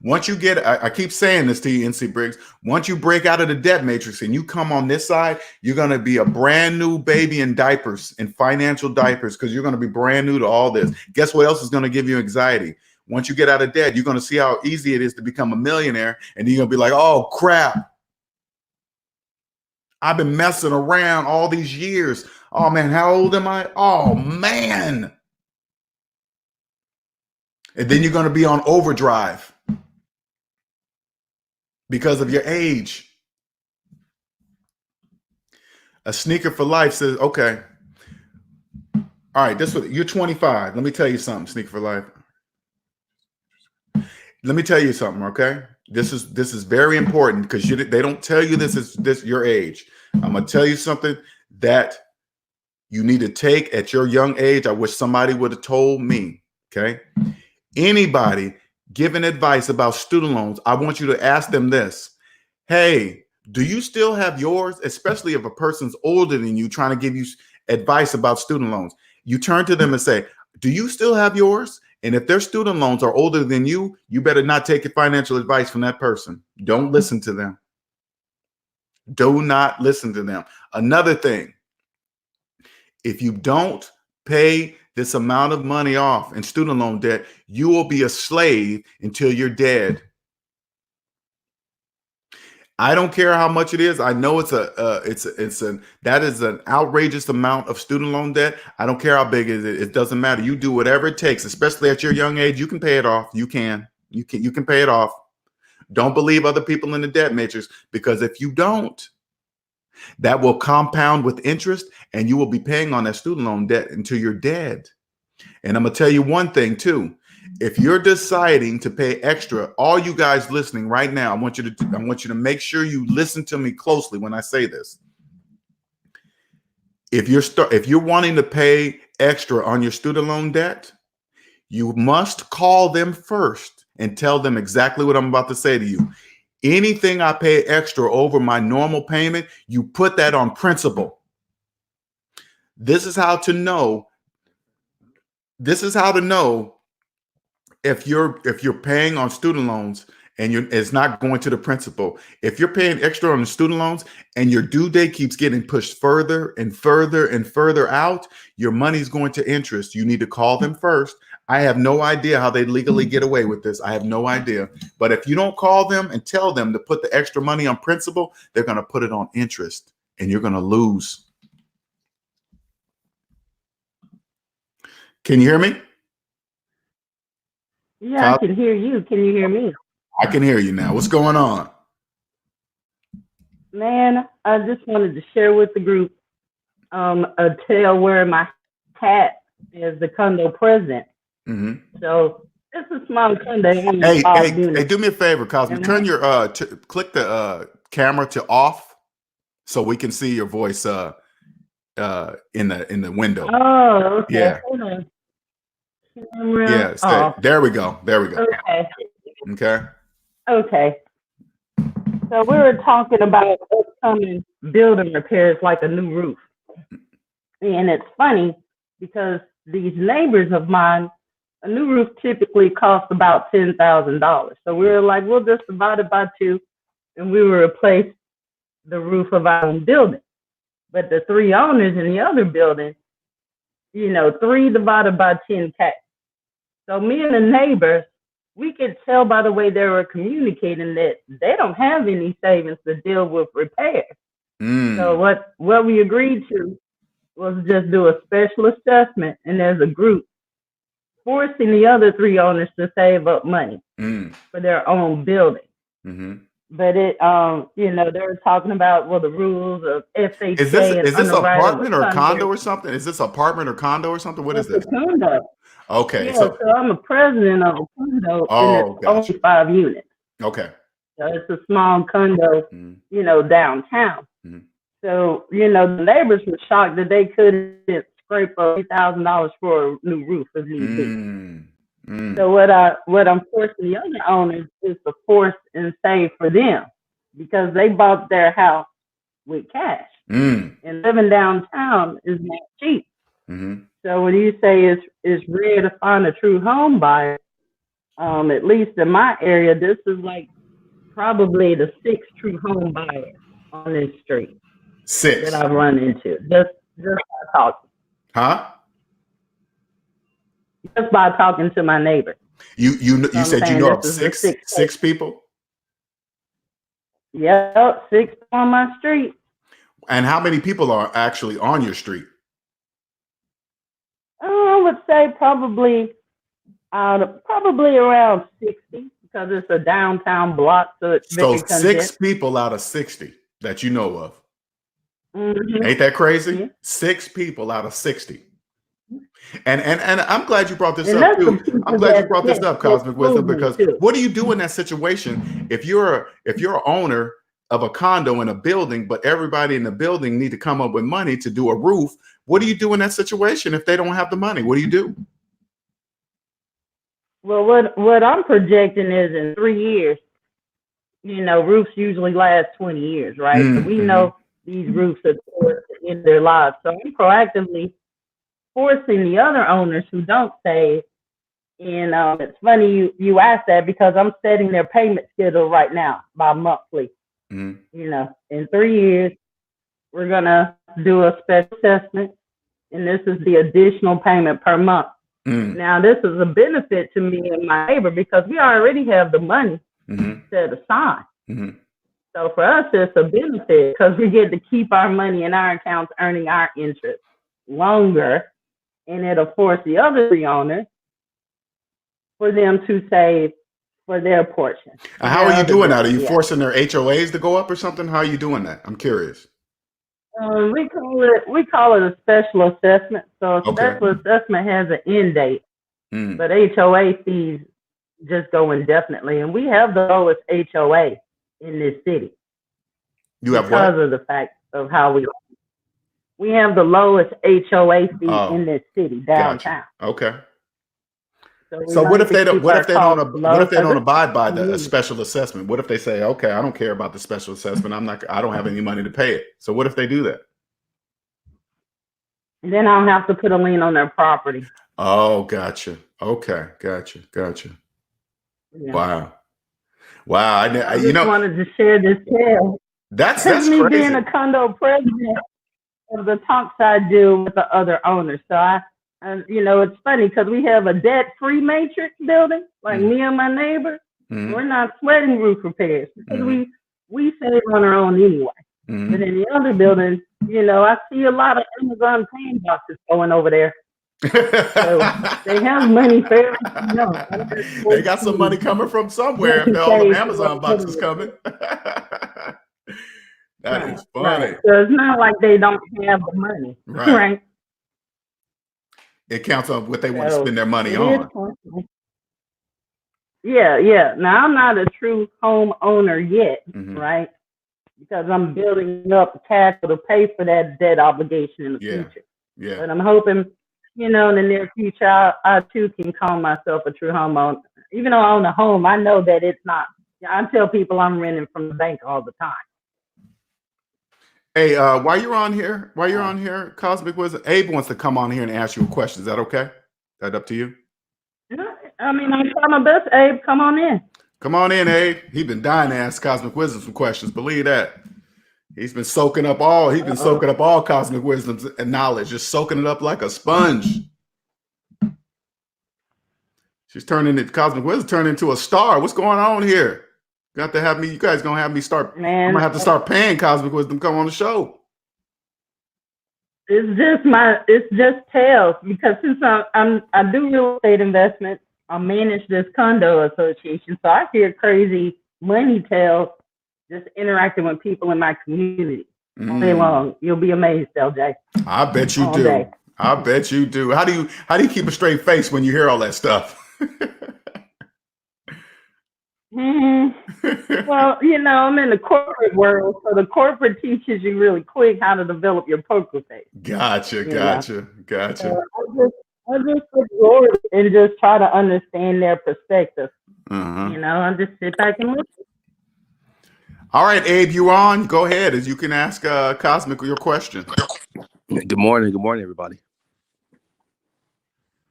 Once you get, I keep saying this to you, NC Briggs, once you break out of the debt matrix and you come on this side, you're going to be a brand new baby in diapers, in financial diapers, because you're going to be brand new to all this. Guess what else is going to give you anxiety? Once you get out of debt, you're going to see how easy it is to become a millionaire. And you're going to be like, oh, crap. I've been messing around all these years. Oh, man, how old am I? Oh, man. And then you're going to be on overdrive because of your age. A Sneaker for Life says, okay. All right, you're 25. Let me tell you something, Sneaker for Life. Let me tell you something, okay? This is very important because they don't tell you this your age. I'm gonna tell you something that you need to take at your young age. I wish somebody would have told me. Okay. Anybody giving advice about student loans, I want you to ask them this. Hey, do you still have yours? Especially if a person's older than you trying to give you advice about student loans. You turn to them and say, do you still have yours? And if their student loans are older than you, you better not take financial advice from that person. Don't listen to them. Do not listen to them. Another thing, if you don't pay this amount of money off in student loan debt, you will be a slave until you're dead. I don't care how much it is. I know that is an outrageous amount of student loan debt. I don't care how big it is. It doesn't matter. You do whatever it takes, especially at your young age. You can pay it off. You can pay it off. Don't believe other people in the debt matrix, because if you don't, that will compound with interest and you will be paying on that student loan debt until you're dead. And I'm going to tell you one thing too. If you're deciding to pay extra, all you guys listening right now, I want you to make sure you listen to me closely when I say this. if you're wanting to pay extra on your student loan debt, you must call them first and tell them exactly what I'm about to say to you. Anything I pay extra over my normal payment, you put that on principal. This is how to know. This is how to know if you're paying on student loans and it's not going to the principal. If you're paying extra on the student loans and your due date keeps getting pushed further and further and further out, your money's going to interest. You need to call them first. I have no idea how they legally get away with this. I have no idea. But if you don't call them and tell them to put the extra money on principal, they're going to put it on interest and you're going to lose. Can you hear me? Yeah, I can hear you. Can you hear me? I can hear you now. What's going on? Man, I just wanted to share with the group a tale where my hat is the condo president. Mm-hmm. So it's a small condo. Hey, do me a favor, Cosby. Turn your click the camera to off so we can see your voice in the window. Oh, okay. Yeah. Hold on. Yeah. There we go. Okay. Okay. Okay. So we were talking about upcoming building repairs like a new roof. And it's funny because these neighbors of mine, a new roof typically costs about $10,000. So we were like, we'll just divide it by 2 and we will replace the roof of our own building. But the 3 owners in the other building, 3 divided by 10K. So me and the neighbors, we could tell by the way they were communicating that they don't have any savings to deal with repairs. So what we agreed to was just do a special assessment, and there's a group forcing the other 3 owners to save up money for their own building. Mm-hmm. But it, they were talking about the rules of FHA. Is this apartment or condo or something? Is this apartment or condo or something? What is this? A condo. Okay. Yeah, so I'm a president of a condo, and it's only 5 units. Okay. So it's a small condo, downtown. Mm-hmm. So, the neighbors were shocked that they couldn't scrape up $8,000 for a new roof if need be. So what I'm forcing the other owners is to force and save for them because they bought their house with cash. And living downtown is not cheap. Mm-hmm. So when you say it's rare to find a true home buyer, at least in my area, this is like probably the 6th true home buyer on this street. 6 that I've run into just by talking. Huh? Just by talking to my neighbor. You said you know of 6 people? Yep, 6 on my street. And how many people are actually on your street? I would say probably around 60 because it's a downtown block, so it's very congested. 6 people out of 60 that you know of. Mm-hmm. Ain't that crazy? Yeah. 6 people out of 60. And I'm glad you brought this up too. I'm glad you brought this up, Cosmic Wisdom, because what do you do in that situation if you're an owner of a condo in a building, but everybody in the building need to come up with money to do a roof? What do you do in that situation if they don't have the money? What do you do? Well, what I'm projecting is in 3 years, roofs usually last 20 years, right? So we know these roofs are in their lives. So I'm proactively forcing the other owners who don't save. And it's funny you asked that because I'm setting their payment schedule right now by monthly. In 3 years, we're going to do a special assessment, and this is the additional payment per month. Now, this is a benefit to me and my neighbor because we already have the money set aside. So for us, it's a benefit because we get to keep our money in our accounts, earning our interest longer, and it'll force the other 3 owners for them to save for their portion. How are you doing that? Are you forcing their HOAs to go up or something? How are you doing that? I'm curious. We call it a special assessment. So a special assessment has an end date, but HOA fees just go indefinitely, and we have the lowest HOA in this city. You have because of the fact of how we. we have the lowest HOA fee Oh, in this city, gotcha. downtown. Okay. So we So what like if to they don't? keep What our if they don't? costs What low if they don't because abide by the it's special assessment? What if they say, okay, I don't care about the special assessment. I'm not. I don't have any money to pay it. So what if they do that? then I don't have to put a lien on their property. Oh, gotcha. Okay, gotcha. Yeah. Wow. Wow. I just wanted to share this tale. That's Me being crazy. a condo president of the talks I do with the other owners. So it's funny because we have a debt-free matrix building, like me and my neighbor. We're not sweating roof repairs because we save on our own anyway. But in the other buildings, I see a lot of Amazon paying boxes going over there. So they have money fair. They got some money coming from somewhere if all the Amazon boxes coming. That is funny. Right. So it's not like they don't have the money. Right. It counts on what they want to spend their money on. Yeah. Now I'm not a true homeowner yet, right? Because I'm building up capital to pay for that debt obligation in the future. Yeah. But I'm hoping, in the near future, I too can call myself a true homeowner. Even though I own a home, I know that it's not. I tell people I'm renting from the bank all the time. Hey, while you're on here, Cosmic Wisdom, Abe wants to come on here and ask you a question. Is that okay? That up to you? I mean, I try my best, Abe. Come on in. Come on in, Abe. He's been dying to ask Cosmic Wisdom some questions. Believe that. He's been soaking up all Cosmic Wisdom's and knowledge, just soaking it up like a sponge. Cosmic Wisdom turned into a star. What's going on here? You guys gonna have me start. Man, I'm gonna have to start paying Cosmic Wisdom to come on the show. It's just tales because since I do real estate investments, I manage this condo association, so I hear crazy money tales just interacting with people in my community all day long. You'll be amazed, LJ. I bet you do. Day. I bet you do. How do you keep a straight face when you hear all that stuff? Well, I'm in the corporate world, so the corporate teaches you really quick how to develop your poker face. Gotcha. So I just absorb it and just try to understand their perspective. I just sit back and listen. All right, Abe, you're on. Go ahead, as you can ask Cosmic your question. Good morning, everybody.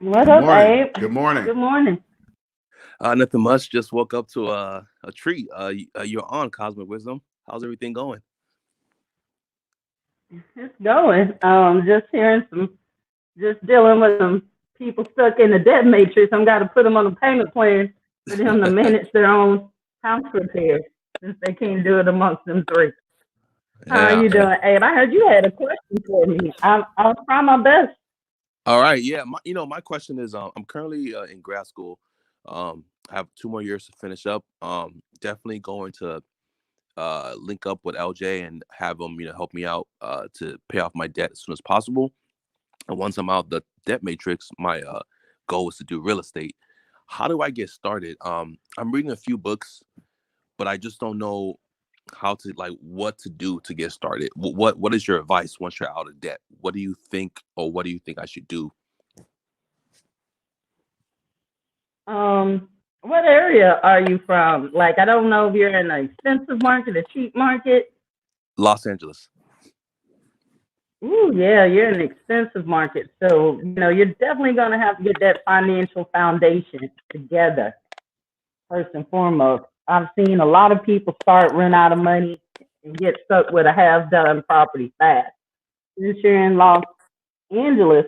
What up, Abe? Good morning. Good morning. Nothing much. Just woke up to a treat. You're on Cosmic Wisdom. How's everything going? It's going. Just dealing with some people stuck in the debt matrix. I'm got to put them on a payment plan for them to manage their own house repairs since they can't do it amongst them three. How are you doing, Abe? I heard you had a question for me. I'll try my best. All right. Yeah. My question is, I'm currently in grad school. I have 2 more years to finish up. Definitely going to link up with LJ and have him, help me out to pay off my debt as soon as possible. And once I'm out the debt matrix, my goal is to do real estate. How do I get started? I'm reading a few books, but I just don't know what to do to get started. What is your advice once you're out of debt? What do you think I should do? What area are you from? Like, I don't know if you're in an expensive market, a cheap market. Los Angeles. Ooh, yeah, you're in an expensive market. So, you're definitely going to have to get that financial foundation together, first and foremost. I've seen a lot of people run out of money and get stuck with a half-done property fast. Since you're in Los Angeles,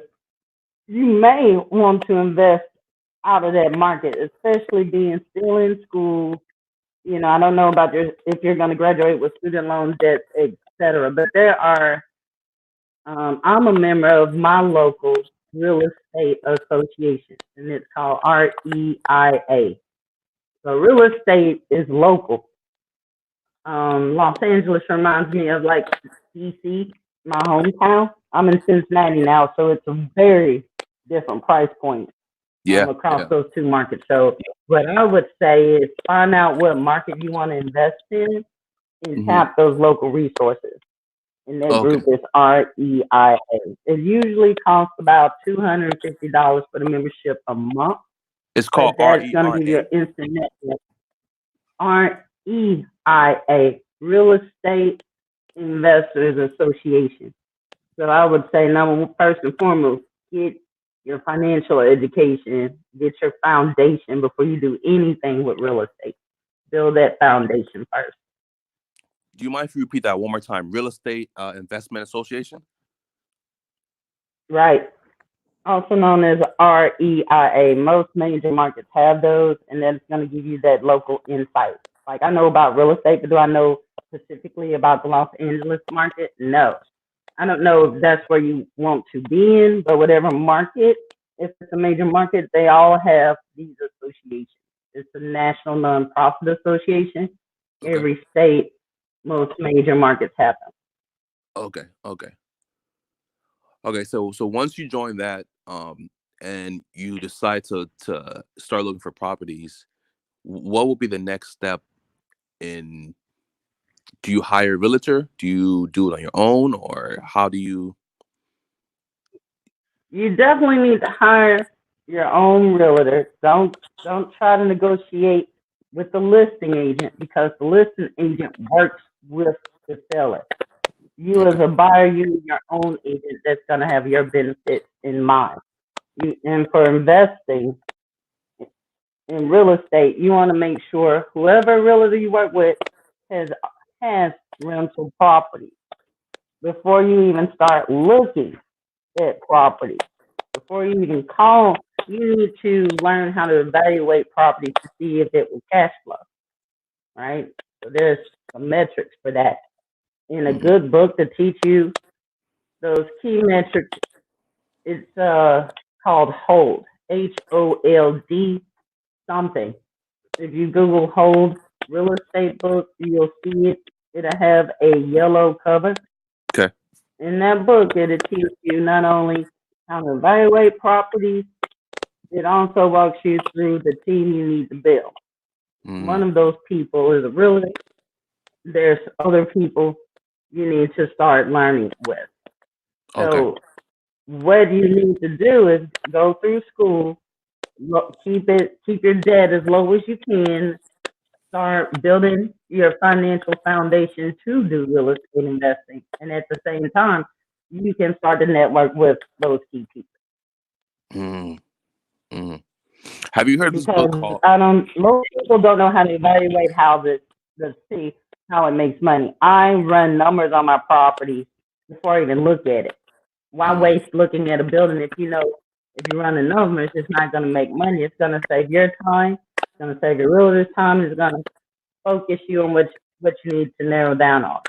you may want to invest out of that market, especially being still in school. I don't know about if you're going to graduate with student loan debt, etc. But there are, I'm a member of my local real estate association, and it's called REIA. So real estate is local. Los Angeles reminds me of like DC, my hometown. I'm in Cincinnati now, so it's a very different price point. Across those two markets. So what I would say is find out what market you want to invest in and tap those local resources. and that Okay. group is REIA. It usually costs about $250 for the membership a month, It's but called that's going to give you RERA. an instant network. REIA, Real Estate Investors Association. So I would say, first and foremost, get your financial education, get your foundation before you do anything with real estate. Build that foundation first. Do you mind if you repeat that one more time? Real Estate Investment Association? Right. Also known as REIA. Most major markets have those, and that's going to give you that local insight. Like, I know about real estate, but do I know specifically about the Los Angeles market? No. I don't know if that's where you want to be in, but whatever market, if it's a major market, they all have these associations. It's a national nonprofit association. Okay. Every state, most major markets have them. Okay. So once you join that, and you decide to start looking for properties, what will be the next step in? Do you hire a realtor? Do you do it on your own, or how do you? You definitely need to hire your own realtor. Don't try to negotiate with the listing agent, because the listing agent works with the seller. You as Okay. a buyer, you need your own agent that's going to have your benefits in mind. And for investing in real estate, you want to make sure whoever realtor you work with has rental property before you even start looking at property. Before you even call, you need to learn how to evaluate property to see if it will cash flow, right? So there's some metrics for that. In a good book to teach you those key metrics, it's called Hold, HOLD something. If you Google Hold real estate book, you'll see it. It'll have a yellow cover. Okay. In that book, it'll teach you not only how to evaluate properties, it also walks you through the team you need to build. One of those people is a realtor. There's other people you need to start learning with. So what you need to do is go through school, keep your debt as low as you can, start building your financial foundation to do real estate investing, and at the same time, you can start to network with those key people. Have you heard this book called? Most people don't know how to evaluate houses to see how it makes money. I run numbers on my property before I even look at it. Why waste looking at a building if you run the numbers, it's not going to make money. It's going to save your time. It's going to save your realtor's time. It's going to focus you on what you need to narrow down on.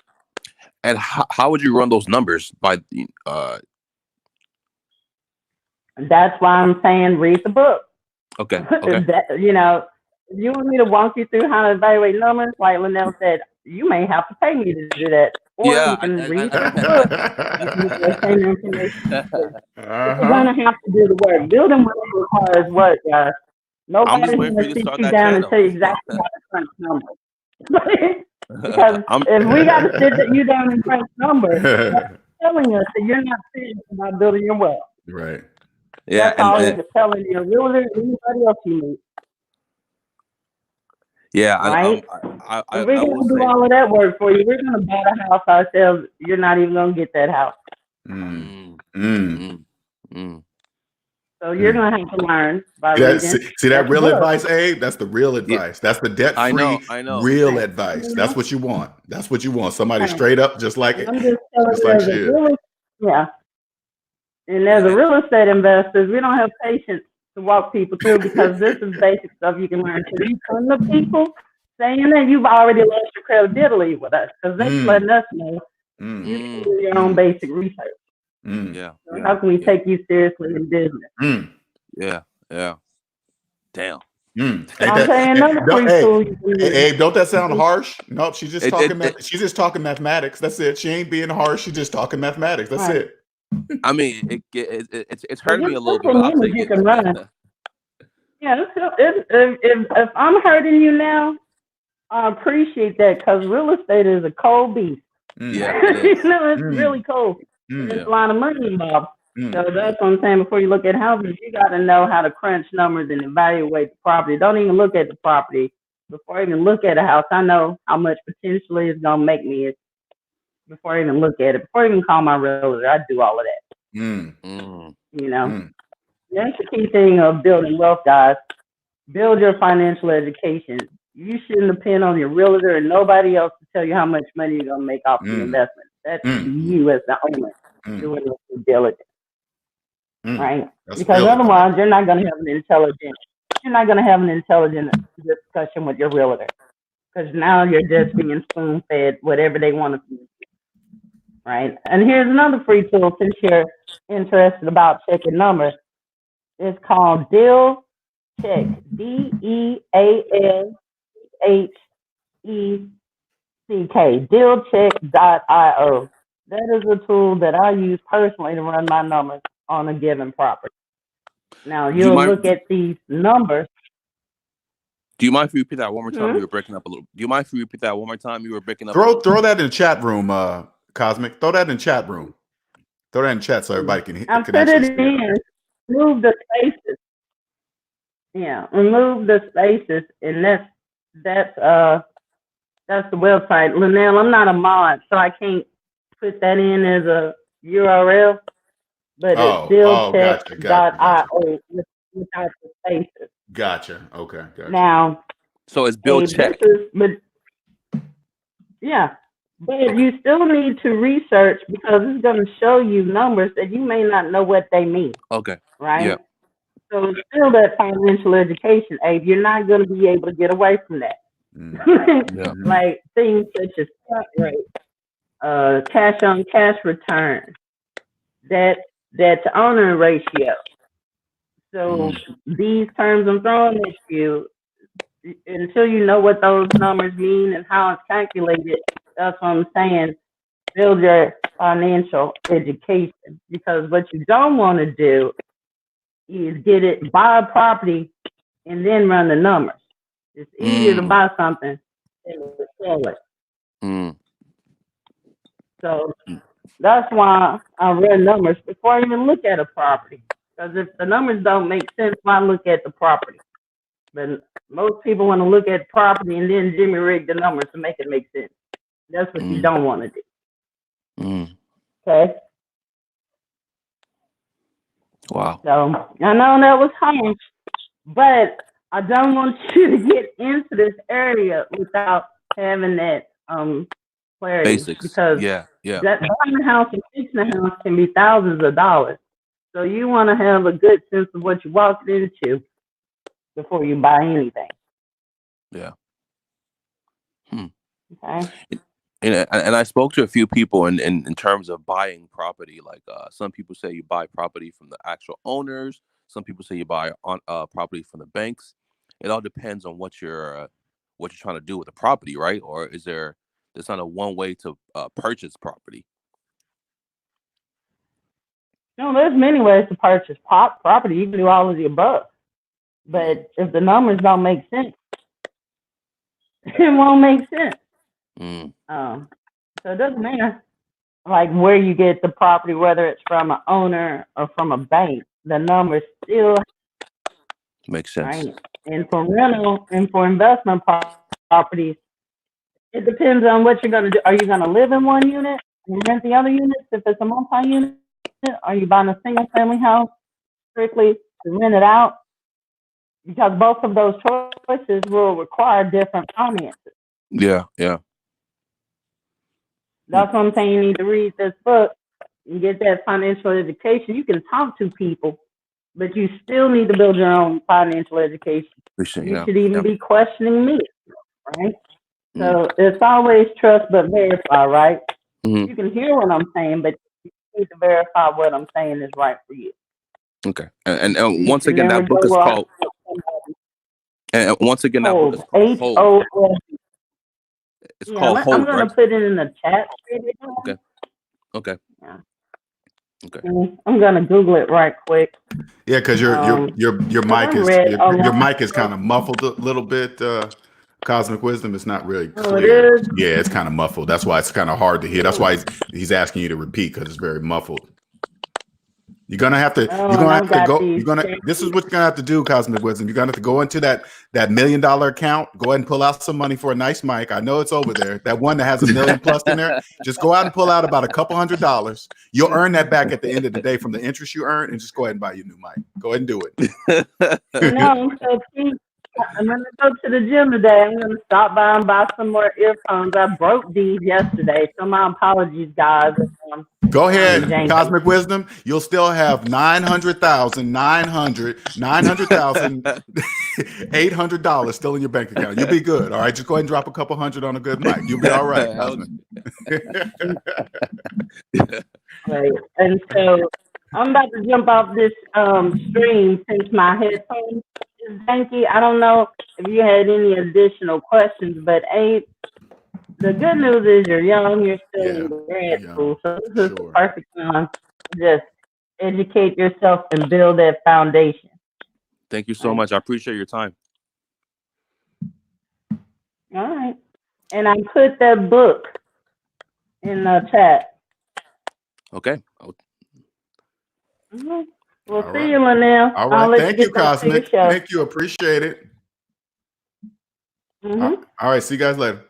And how would you run those numbers? That's why I'm saying read the book. Okay. If you want me to walk you through how to evaluate numbers, like Linnell said, you may have to pay me to do that. Or you can read the book. You're going to have to do the work. Building work requires work, guys. Nobody's going to sit you down and tell you exactly how to crunch numbers. Because if we got to sit you down and crunch numbers, that's telling us that you're not serious about building your wealth. Right. Yeah. That's all you're telling your realtor and anybody else you meet. Yeah. Right? I we're going to do all of that work for you. We're going to buy the house ourselves. You're not even going to get that house. So you're going to have to learn by reading. See that real advice, Abe? That's the real advice. That's the debt-free, I know. real advice. That's what you want. That's what you want. Somebody straight up, just like it. I'm just telling you, yeah. And as a real estate investors, we don't have patience to walk people through, because this is basic stuff you can learn. So you come to people saying that, you've already lost your credibility with us, because they're letting us know you can do your own basic research. Yeah. So how can we take you seriously in business? Yeah. Damn. Hey, Abe, don't that sound harsh? Nope, she's just talking mathematics. That's it. She ain't being harsh. She's just talking mathematics. That's it. I mean, it's hurting me a little bit. I'll take it. Yeah, if I'm hurting you now, I appreciate that, because real estate is a cold beast. Yeah, it is. It's Mm. really cool. Mm. There's a lot of money involved. Mm. So that's what I'm saying. Before you look at houses, you got to know how to crunch numbers and evaluate the property. Don't even look at the property before I even look at a house. I know how much potentially it's gonna make me before I even look at it. Before I even call my realtor, I do all of that. Mm. Mm. You know, Mm. that's the key thing of building wealth, guys. Build your financial education. You shouldn't depend on your realtor and nobody else to tell you how much money you're gonna make off the Mm. investment. That's Mm. you as the owner Mm. doing your due diligence. Mm. Right? That's Because really otherwise, you're not going to have an intelligent discussion with your realtor. Because now you're just being spoon fed whatever they want to feed you. Right? And here's another free tool since you're interested about checking numbers. It's called Deal Check. DEALCHECK. DealCheck.io. That is a tool that I use personally to run my numbers on a given property. Now Do you you'll mind? look at these numbers. Do you mind if you repeat that one more time? Mhm. You were breaking up a little. Do you mind if you repeat that one more time? You were breaking up. throw that in the chat room, Cosmic. Throw that in the chat room. Throw that in chat so everybody can I can put actually it see it. in. Remove the spaces. Yeah, remove the spaces, and that's the website. Linnell, I'm not a mod, so I can't put that in as a URL. But it's DealCheck.io without the spaces. Gotcha. Okay. Gotcha. Now, So it's Bill Abe, Check. But you still need to research because it's going to show you numbers that you may not know what they mean, Okay. right? Yeah. So still that financial education, Abe, you're not going to be able to get away from that. Yeah. Like things such as cut rate, cash on cash return, debt to owner ratio. So these terms I'm throwing at you, until you know what those numbers mean and how it's calculated, that's what I'm saying. Build your financial education, because what you don't want to do is buy a property and then run the numbers. It's easier to buy something than to sell it. Mm. So that's why I run numbers before I even look at a property. Because if the numbers don't make sense, why look at the property? But most people want to look at property and then jimmy rig the numbers to make it make sense. That's what you don't want to do. Okay? Wow. So I know that was harsh, but I don't want you to get into this area without having that clarity. Basics. Because Yeah. that buying a house and fixing a house can be thousands of dollars. So you want to have a good sense of what you walked into before you buy anything. Yeah. Okay. And I spoke to a few people in terms of buying property. Like some people say you buy property from the actual owners. Some people say you buy on property from the banks. It all depends on what you're trying to do with the property, right? Or is there's not a one way to purchase property? No, there's many ways to purchase property. You can do all of the above. But if the numbers don't make sense, it won't make sense. So it doesn't matter like where you get the property, whether it's from an owner or from a bank. The numbers still makes sense. Right? And for rental and for investment properties, it depends on what you're going to do. Are you going to live in one unit and rent the other units if it's a multi-unit? Are you buying a single family house strictly to rent it out? Because both of those choices will require different finances. Yeah. That's what I'm saying. You need to read this book and get that financial education. You can talk to people, but you still need to build your own financial education. You should even be questioning me, right? So it's always trust but verify, right? You can hear what I'm saying, but you need to verify what I'm saying is right for you. Okay. And once again, that book is called. And once again, that book is called Hold. It's called Hold. I'm going to put it in the chat. Okay. Yeah. Okay. I'm going to Google it right quick. Yeah, because your mic is kind of muffled a little bit, Cosmic Wisdom, it's not really Oh, it clear. is? Yeah, it's kind of muffled. That's why it's kind of hard to hear. That's why he's asking you to repeat, because it's very muffled. You're gonna have to. Oh, You're gonna and have I've to got go. these. You're gonna. This is what you're gonna have to do, Cosmic Wisdom. You're gonna have to go into that $1 million account. Go ahead and pull out some money for a nice mic. I know it's over there. That one that has $1 million plus in there. Just go out and pull out about a couple $100. You'll earn that back at the end of the day from the interest you earn, and just go ahead and buy your new mic. Go ahead and do it. No, so see, I'm gonna go to the gym today. I'm gonna stop by and buy some more earphones. I broke these yesterday, so my apologies, guys. Go ahead, janky. Cosmic Wisdom. You'll still have $800 still in your bank account. You'll be good. All right, just go ahead and drop a couple hundred on a good mic. You'll be all right, Cosmic. Right. And so I'm about to jump off this stream since my headphones is janky. I don't know if you had any additional questions, but the good news is you're young, you're still in grad school, so this is the perfect time to just educate yourself and build that foundation. Thank you so much. I appreciate your time. All right. And I put that book in the chat. Okay. Mm-hmm. We'll All see right. you, Linnell. All right. Thank you, Cosmic. Thank you. Appreciate it. Mm-hmm. All right. See you guys later.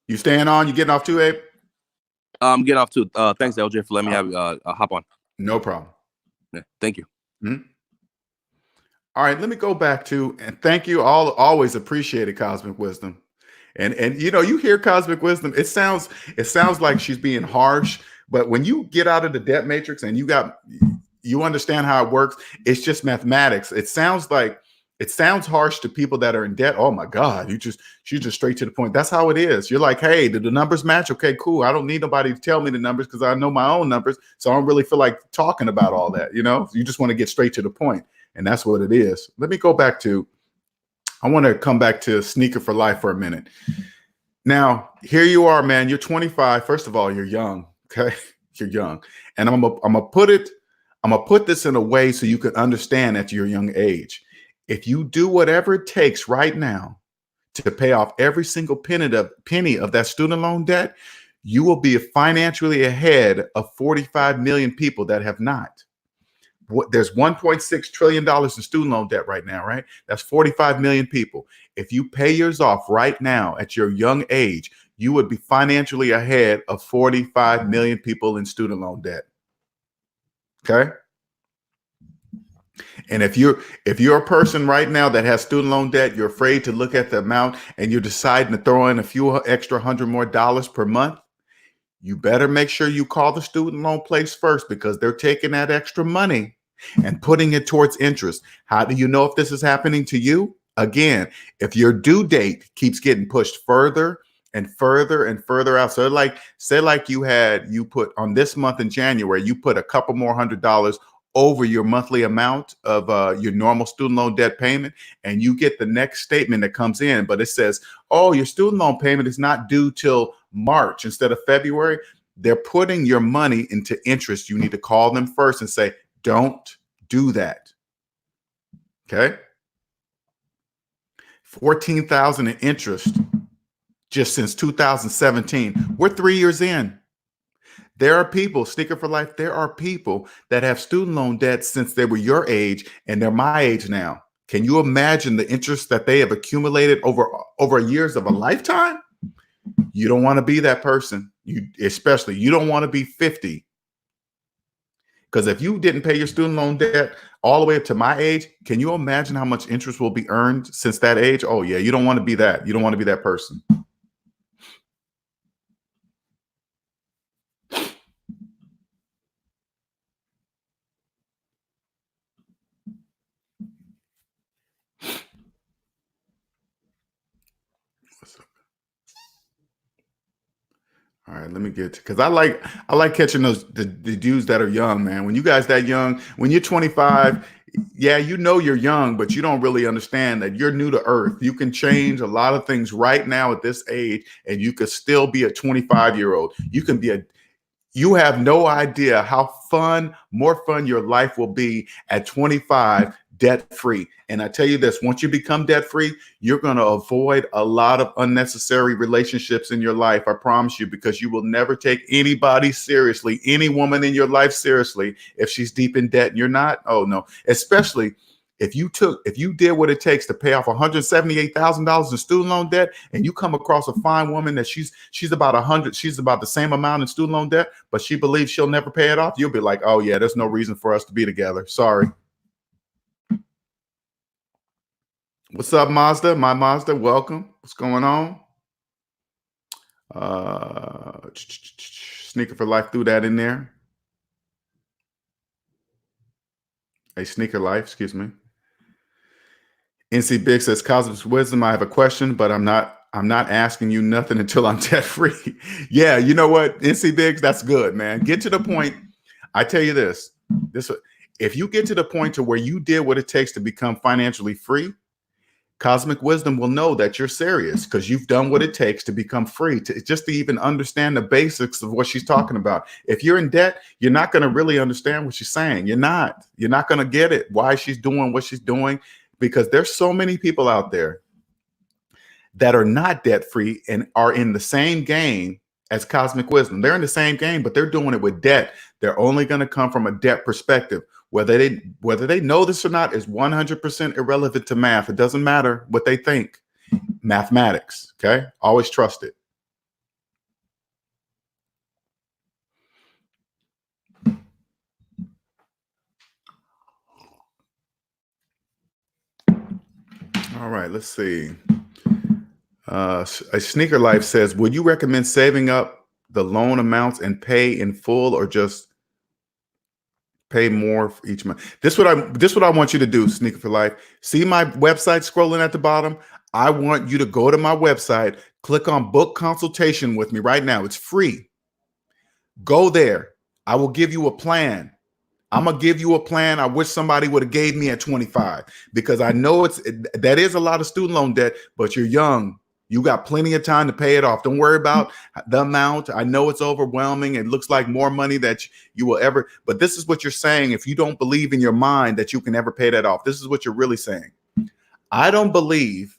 You staying on? You getting off too, Abe? I'm getting off too. Thanks, LJ, for letting me have hop on. No problem. Yeah, thank you. Mm-hmm. All right. Let me go back to, and thank you all. Always appreciate it, Cosmic Wisdom. And you know, you hear Cosmic Wisdom, it sounds like she's being harsh, but when you get out of the debt matrix and you understand how it works, it's just mathematics. It sounds harsh to people that are in debt. Oh my God, she's just straight to the point. That's how it is. You're like, hey, did the numbers match? Okay, cool. I don't need nobody to tell me the numbers because I know my own numbers. So I don't really feel like talking about all that. You know, you just want to get straight to the point. And that's what it is. Let me go back to, I want to come back to Sneaker for Life for a minute. Now, here you are, man. You're 25. First of all, you're young. Okay. You're young. And I'm gonna put this in a way so you can understand at your young age. If you do whatever it takes right now to pay off every single penny of that student loan debt, you will be financially ahead of 45 million people that have not. There's $1.6 trillion in student loan debt right now, right? That's 45 million people. If you pay yours off right now at your young age, you would be financially ahead of 45 million people in student loan debt. Okay. And if you're a person right now that has student loan debt, you're afraid to look at the amount and you're deciding to throw in a few extra $100 more per month, you better make sure you call the student loan place first, because they're taking that extra money and putting it towards interest. How do you know if this is happening to you? Again, if your due date keeps getting pushed further and further and further out. So say you put on this month in January, you put a couple more $100 over your monthly amount of your normal student loan debt payment, and you get the next statement that comes in, but it says, oh, your student loan payment is not due till March instead of February. They're putting your money into interest. You need to call them first and say, don't do that. Okay. 14,000 in interest just since 2017. We're 3 years in. There are people, Sneaker for Life, there are people that have student loan debt since they were your age and they're my age now. Can you imagine the interest that they have accumulated over years of a lifetime? You don't want to be that person. You don't want to be 50. Because if you didn't pay your student loan debt all the way up to my age, can you imagine how much interest will be earned since that age? Oh yeah, you don't want to be that. You don't want to be that person. All right, let me get to, because I like catching the dudes that are young, man. When you guys that young, when you're 25, yeah, you know you're young, but you don't really understand that you're new to earth. You can change a lot of things right now at this age, and you could still be a 25-year-old. You have no idea how more fun your life will be at 25 debt free. And I tell you this, once you become debt free, you're going to avoid a lot of unnecessary relationships in your life. I promise you, because you will never take anybody seriously, any woman in your life seriously, if she's deep in debt and you're not. Oh no, especially if you did what it takes to pay off $178,000 in student loan debt, and you come across a fine woman that she's about the same amount in student loan debt, but she believes she'll never pay it off, you'll be like, oh yeah, there's no reason for us to be together. Sorry. What's up, Mazda? My Mazda, welcome. What's going on? Sneaker for Life threw that in there. A Sneaker Life, excuse me. NC Big says, Cosmic Wisdom, I have a question, but I'm not asking you nothing until I'm debt free. Yeah, you know what, NC Biggs, that's good, man. Get to the point. I tell you this, if you get to the point to where you did what it takes to become financially free, Cosmic Wisdom will know that you're serious because you've done what it takes to become free, just to even understand the basics of what she's talking about. If you're in debt, you're not going to really understand what she's saying. You're not going to get it, why she's doing what she's doing, because there's so many people out there that are not debt free and are in the same game as Cosmic Wisdom. They're in the same game, but they're doing it with debt. They're only going to come from a debt perspective. Whether they know this or not is 100% irrelevant to math. It doesn't matter what they think. Mathematics, okay? Always trust it. All right, let's see. A Sneaker Life says, would you recommend saving up the loan amounts and pay in full, or just pay more for each month? This what I want you to do, Sneaker for Life. See my website scrolling at the bottom? I want you to go to my website, click on book consultation with me right now. It's free. Go there. I will give you a plan. I'm gonna give you a plan I wish somebody would have gave me at 25, because I know that is a lot of student loan debt, but you're young. You got plenty of time to pay it off. Don't worry about the amount. I know it's overwhelming. It looks like more money that you will ever, but this is what you're saying. If you don't believe in your mind that you can ever pay that off, this is what you're really saying. I don't believe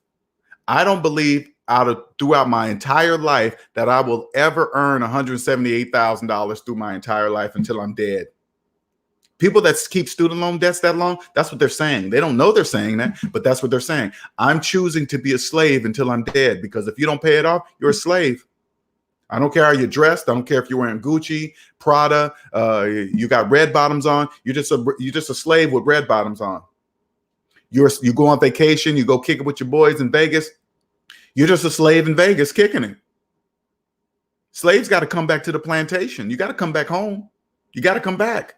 throughout my entire life that I will ever earn $178,000 through my entire life until I'm dead. People that keep student loan debts that long, that's what they're saying. They don't know they're saying that, but that's what they're saying. I'm choosing to be a slave until I'm dead, because if you don't pay it off, you're a slave. I don't care how you're dressed. I don't care if you're wearing Gucci, Prada, you got red bottoms on. You're just a slave with red bottoms on. You go on vacation, you go kick it with your boys in Vegas. You're just a slave in Vegas kicking it. Slaves got to come back to the plantation. You got to come back home. You got to come back.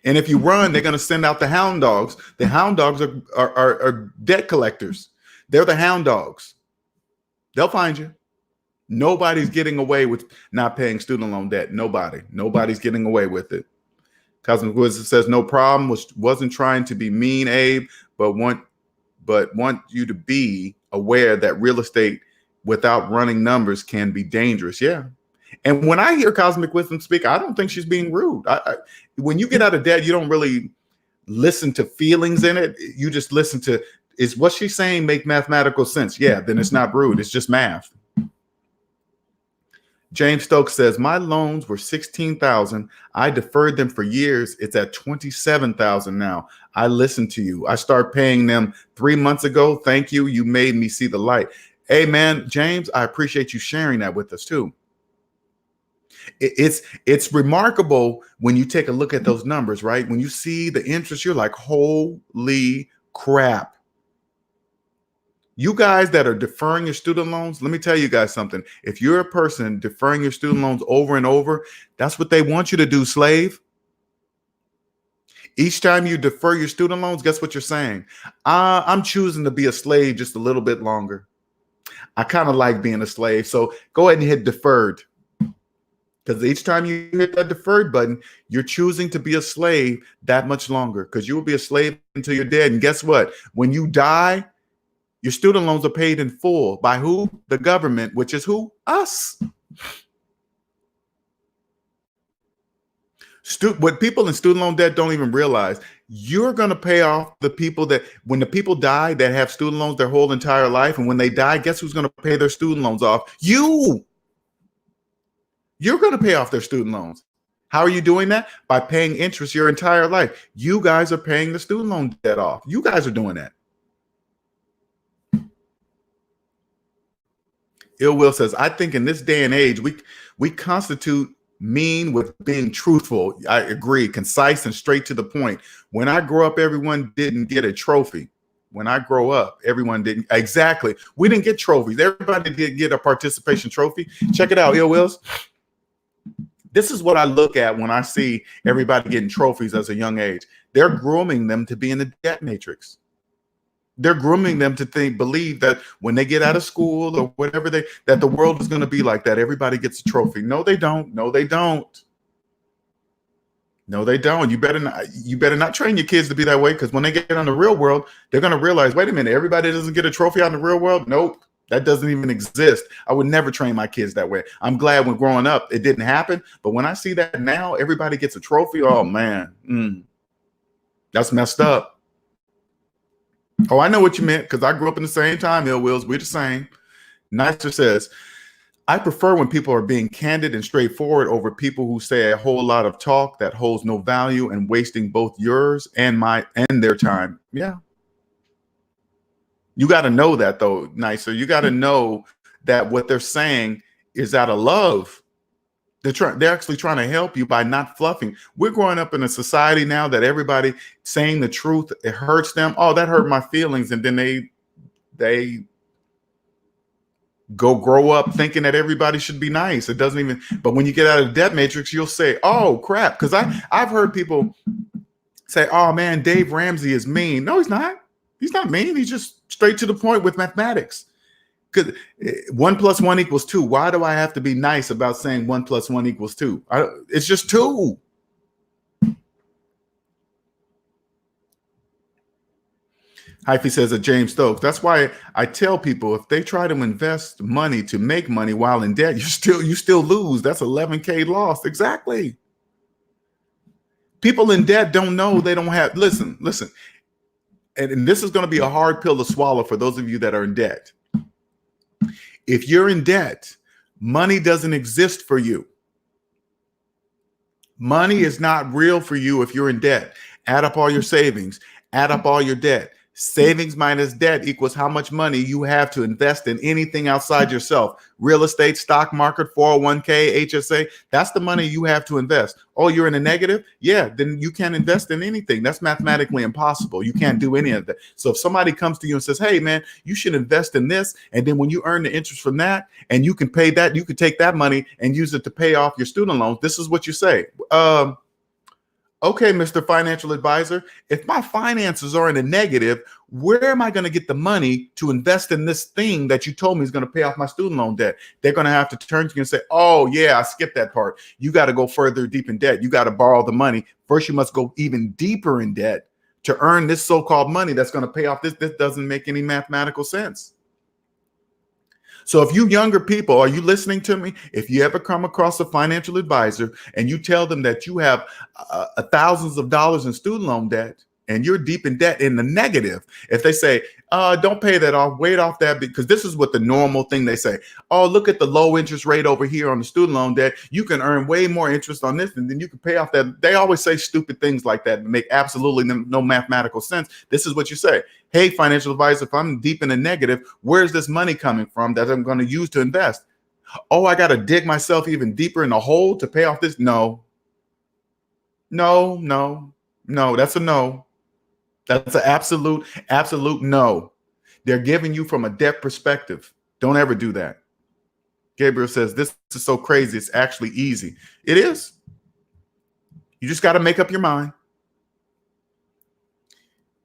And if you run, they're going to send out the hound dogs. The hound dogs are debt collectors. They're the hound dogs. They'll find you. Nobody's getting away with not paying student loan debt. Nobody's getting away with it. Cosmic Wisdom says, no problem. Wasn't trying to be mean, Abe, but want you to be aware that real estate without running numbers can be dangerous. Yeah. And when I hear Cosmic Wisdom speak, I don't think she's being rude. When you get out of debt, you don't really listen to feelings in it. You just listen to, is what she's saying make mathematical sense? Yeah, then it's not rude. It's just math. James Stokes says, my loans were $16,000. I deferred them for years. It's at $27,000 now. I listened to you. I started paying them 3 months ago. Thank you. You made me see the light. Hey, man, James, I appreciate you sharing that with us too. It's remarkable when you take a look at those numbers, right? When you see the interest, you're like, holy crap. You guys that are deferring your student loans, let me tell you guys something. If you're a person deferring your student loans over and over, that's what they want you to do, slave. Each time you defer your student loans, guess what you're saying? I'm choosing to be a slave just a little bit longer. I kind of like being a slave. So go ahead and hit deferred. Because each time you hit that deferred button, you're choosing to be a slave that much longer, because you will be a slave until you're dead. And guess what? When you die, your student loans are paid in full by who? The government, which is who? Us. What people in student loan debt don't even realize, you're going to pay off the people that, when the people die that have student loans their whole entire life, and when they die, guess who's going to pay their student loans off? You're going to pay off their student loans. How are you doing that? By paying interest your entire life. You guys are paying the student loan debt off. You guys are doing that. Ill Will says, I think in this day and age, we constitute mean with being truthful. I agree. Concise and straight to the point. When I grew up, everyone didn't get a trophy. When I grow up, everyone didn't. Exactly. We didn't get trophies. Everybody did get a participation trophy. Check it out, Ill Wills. This is what I look at when I see everybody getting trophies as a young age. They're grooming them to be in the debt matrix. They're grooming them to believe that when they get out of school or whatever, that the world is going to be like that. Everybody gets a trophy. No, they don't. No, they don't. No, they don't. You better not train your kids to be that way, because when they get on the real world, they're going to realize, wait a minute, everybody doesn't get a trophy out in the real world. Nope. That doesn't even exist. I would never train my kids that way. I'm glad when growing up, it didn't happen. But when I see that now, everybody gets a trophy. Oh man, that's messed up. Oh, I know what you meant, because I grew up in the same time, Ill Wills. We're the same. Nicer says, I prefer when people are being candid and straightforward over people who say a whole lot of talk that holds no value and wasting both yours and their time. Yeah. You got to know that, though, Nicer. You got to know that what they're saying is out of love. They're actually trying to help you by not fluffing. We're growing up in a society now that everybody saying the truth, it hurts them. Oh, that hurt my feelings. And then they grow up thinking that everybody should be nice. It doesn't even, but when you get out of the debt matrix, you'll say, oh crap. Because I've heard people say, oh man, Dave Ramsey is mean. No, he's not. He's not mean. He's just straight to the point with mathematics. Because 1 + 1 = 2. Why do I have to be nice about saying 1 + 1 = 2? It's just 2. Hyphy says at James Stokes, that's why I tell people, if they try to invest money to make money while in debt, you still lose. That's $11K lost. Exactly. People in debt don't know they don't have. Listen. And this is going to be a hard pill to swallow for those of you that are in debt. If you're in debt, money doesn't exist for you. Money is not real for you if you're in debt. Add up all your savings, add up all your debt. Savings minus debt equals how much money you have to invest in anything outside yourself. Real estate, stock market, 401k, HSA. That's the money you have to invest. Oh, you're in a negative? Yeah, then you can't invest in anything. That's mathematically impossible. You can't do any of that. So if somebody comes to you and says, hey, man, you should invest in this. And then when you earn the interest from that and you can pay that, you can take that money and use it to pay off your student loans. This is what you say. Okay, Mr. Financial Advisor, if my finances are in a negative, where am I going to get the money to invest in this thing that you told me is going to pay off my student loan debt? They're going to have to turn to you and say, oh, yeah, I skipped that part. You got to go further deep in debt. You got to borrow the money. First, you must go even deeper in debt to earn this so-called money that's going to pay off this. This doesn't make any mathematical sense. So if you younger people, are you listening to me? If you ever come across a financial advisor and you tell them that you have thousands of dollars in student loan debt and you're deep in debt in the negative, if they say, don't pay that off, wait off that, because this is what the normal thing they say. Oh, look at the low interest rate over here on the student loan debt. You can earn way more interest on this and then you can pay off that. They always say stupid things like that and make absolutely no mathematical sense. This is what you say. Hey, financial advisor, if I'm deep in a negative, where's this money coming from that I'm going to use to invest? Oh, I got to dig myself even deeper in the hole to pay off this? No. That's a no. That's an absolute no. They're giving you from a debt perspective. Don't ever do that. Gabriel says, this is so crazy. It's actually easy. It is. You just got to make up your mind.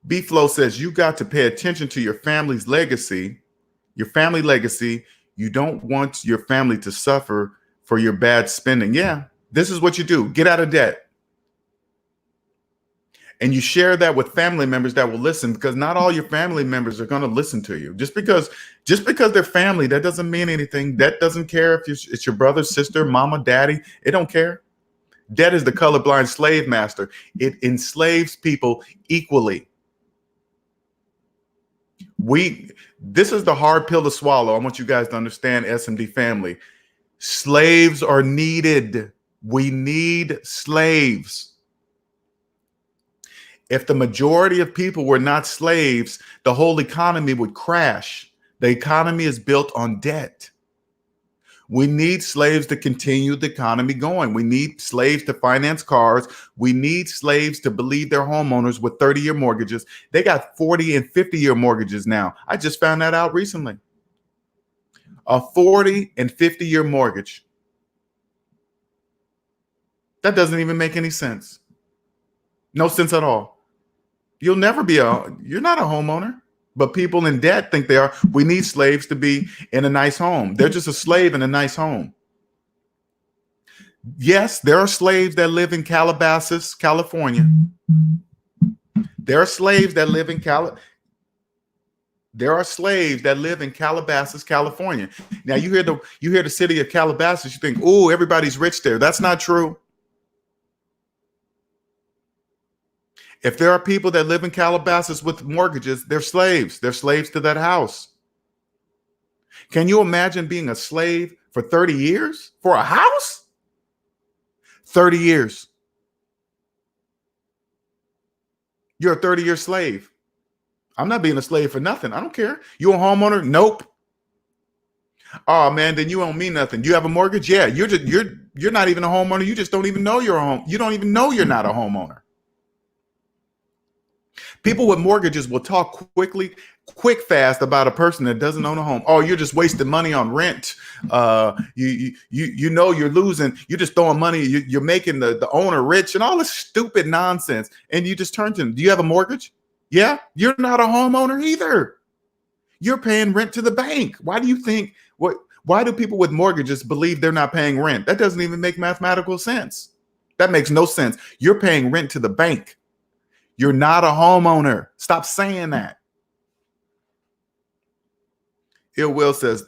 B-Flow says, you got to pay attention to your family's legacy, your family legacy. You don't want your family to suffer for your bad spending. Yeah, this is what you do. Get out of debt. And you share that with family members that will listen, because not all your family members are going to listen to you. Just because they're family, that doesn't mean anything. That doesn't care if it's your brother, sister, mama, daddy. It don't care. Debt is the colorblind slave master. It enslaves people equally. This is the hard pill to swallow. I want you guys to understand, SMD family. Slaves are needed. We need slaves. If the majority of people were not slaves, the whole economy would crash. The economy is built on debt. We need slaves to continue the economy going. We need slaves to finance cars. We need slaves to believe they're homeowners with 30-year mortgages. They got 40 and 50-year mortgages now. I just found that out recently. A 40 and 50-year mortgage. That doesn't even make any sense. No sense at all. You're not a homeowner. But people in debt think they are. We need slaves to be in a nice home. They're just a slave in a nice home. Yes, there are slaves that live in Calabasas, California. There are slaves that live in Calabasas, California. Now you hear the city of Calabasas, you think, oh, everybody's rich there. That's not true. If there are people that live in Calabasas with mortgages, they're slaves. They're slaves to that house. Can you imagine being a slave for 30 years for a house? 30 years. You're a 30-year slave. I'm not being a slave for nothing. I don't care. You a homeowner? Nope. Oh man, then you don't mean nothing. You have a mortgage? Yeah, you're not even a homeowner. You just don't even know you're a home. You don't even know you're not a homeowner. People with mortgages will talk fast about a person that doesn't own a home. Oh, you're just wasting money on rent. You know you're losing. You're just throwing money. You're making the owner rich and all this stupid nonsense. And you just turn to them. Do you have a mortgage? Yeah, you're not a homeowner either. You're paying rent to the bank. Why do you think why do people with mortgages believe they're not paying rent? That doesn't even make mathematical sense. That makes no sense. You're paying rent to the bank. You're not a homeowner. Stop saying that. Ill Will says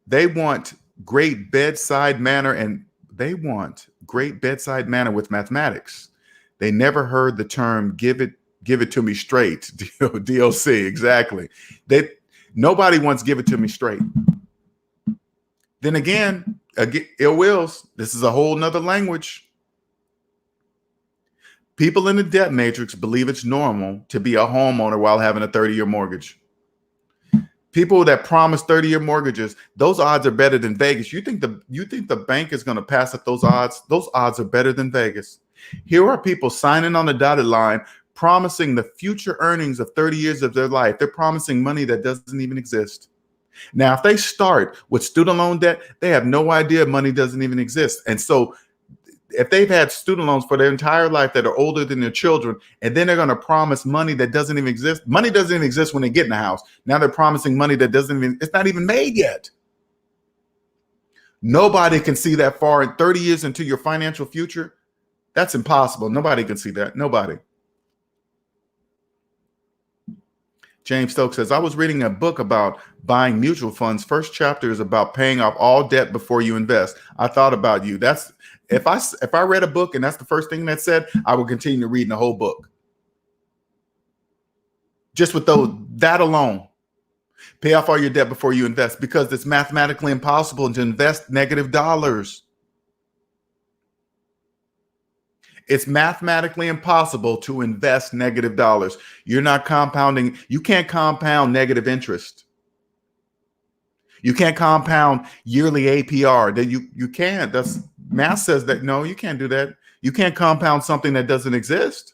they want great bedside manner with mathematics. They never heard the term give it to me straight. DLC, exactly. Nobody wants give it to me straight. Then again, Ill Wills, this is a whole nother language. People in the debt matrix believe it's normal to be a homeowner while having a 30-year mortgage. People that promise 30-year mortgages, those odds are better than Vegas. You think the bank is going to pass up those odds? Those odds are better than Vegas. Here are people signing on the dotted line, promising the future earnings of 30 years of their life. They're promising money that doesn't even exist. Now, if they start with student loan debt, they have no idea money doesn't even exist. And so if they've had student loans for their entire life that are older than their children, and then they're going to promise money that doesn't even exist. Money doesn't even exist when they get in the house. Now they're promising money that it's not even made yet. Nobody can see that far in 30 years into your financial future. That's impossible. Nobody can see that. Nobody. James Stokes says, I was reading a book about buying mutual funds. First chapter is about paying off all debt before you invest. I thought about you. If I read a book and that's the first thing that said, I would continue reading the whole book. Just with that alone. Pay off all your debt before you invest, because it's mathematically impossible to invest negative dollars. It's mathematically impossible to invest negative dollars. You're not compounding. You can't compound negative interest. You can't compound yearly APR. That you can't. That's math says that no, you can't do that. You can't compound something that doesn't exist.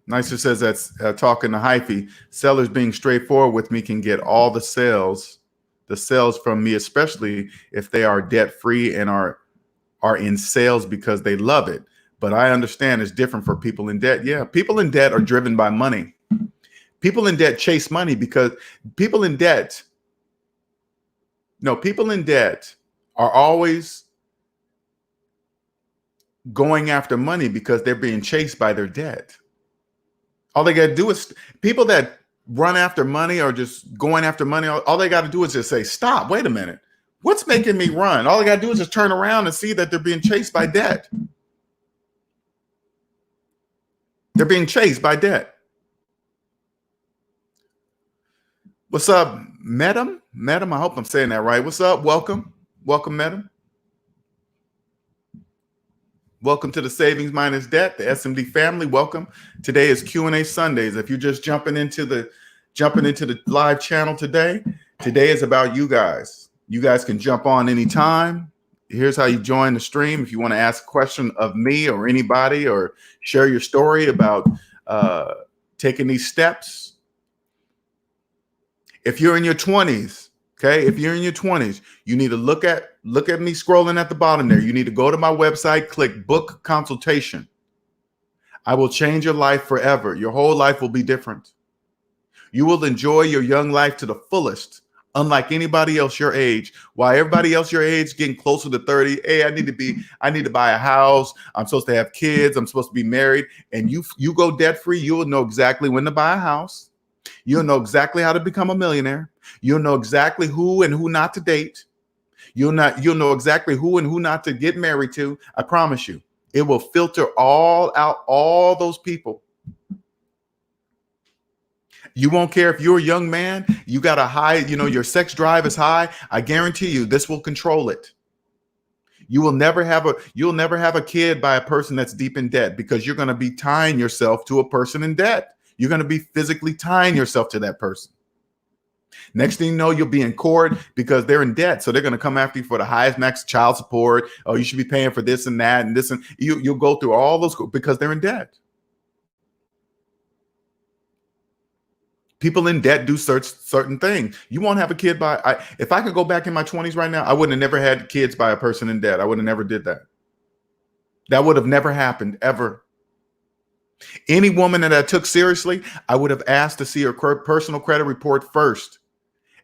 Nicer says that's talking to Hyphy. Sellers being straightforward with me can get all the sales from me, especially if they are debt free and are in sales because they love it. But I understand it's different for people in debt. Yeah, people in debt are driven by money. People in debt chase money because people in debt are always going after money because they're being chased by their debt. All they got to do is people that run after money or just going after money, all they got to do is just say, stop, wait a minute. What's making me run? All they got to do is just turn around and see that they're being chased by debt. They're being chased by debt. What's up, Madam? Madam, I hope I'm saying that right. What's up? Welcome. Welcome, Madam. Welcome to the Savings Minus Debt, the SMD family. Welcome. Today is Q&A Sundays. If you're just jumping into the live channel today is about you guys. You guys can jump on anytime. Here's how you join the stream. If you want to ask a question of me or anybody or share your story about taking these steps. If you're in your 20s, okay, if you're in your 20s, you need to look at me scrolling at the bottom there. You need to go to my website, click book consultation. I will change your life forever. Your whole life will be different. You will enjoy your young life to the fullest, unlike anybody else your age. While everybody else your age getting closer to 30, hey, I need to buy a house. I'm supposed to have kids. I'm supposed to be married. And you go debt free, you will know exactly when to buy a house. You'll know exactly how to become a millionaire. You'll know exactly who and who not to date. You'll know exactly who and who not to get married to. I promise you, it will filter all those people. You won't care if you're a young man, you got a high, your sex drive is high. I guarantee you this will control it. You'll never have a kid by a person that's deep in debt because you're going to be tying yourself to a person in debt. You're going to be physically tying yourself to that person. Next thing you know, you'll be in court because they're in debt. So they're going to come after you for the highest max child support. Oh, you should be paying for this and that and this. And you'll go through all those because they're in debt. People in debt do certain things. You won't have a kid if I could go back in my 20s right now, I would have never had kids by a person in debt. I would have never did that. That would have never happened ever. Any woman that I took seriously, I would have asked to see her personal credit report first.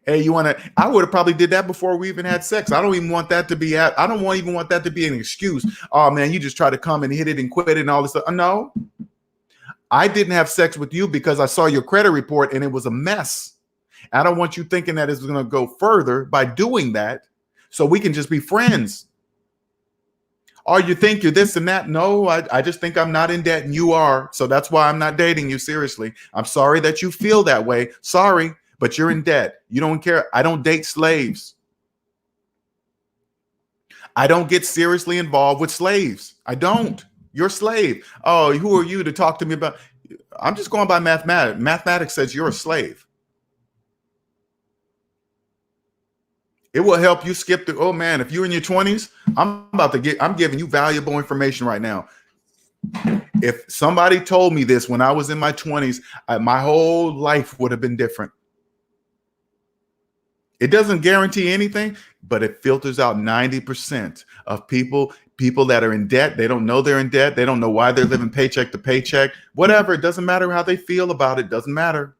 Hey, I would have probably did that before we even had sex. I don't even want that to be an excuse. Oh man, you just try to come and hit it and quit it and all this stuff. No, I didn't have sex with you because I saw your credit report and it was a mess. I don't want you thinking that it's going to go further by doing that. So we can just be friends. Or you think you're this and that. No, I just think I'm not in debt and you are. So that's why I'm not dating you seriously. I'm sorry that you feel that way. Sorry, but you're in debt. You don't care. I don't date slaves. I don't get seriously involved with slaves. I don't. You're a slave. Oh, who are you to talk to me about? I'm just going by mathematics. Mathematics says you're a slave. It will help you skip through. Oh man, if you're in your 20s, I'm giving you valuable information right now. If somebody told me this when I was in my 20s, my whole life would have been different. It doesn't guarantee anything, but it filters out 90% of people that are in debt. They don't know they're in debt. They don't know why they're living paycheck to paycheck. Whatever. It doesn't matter how they feel about it. Doesn't matter.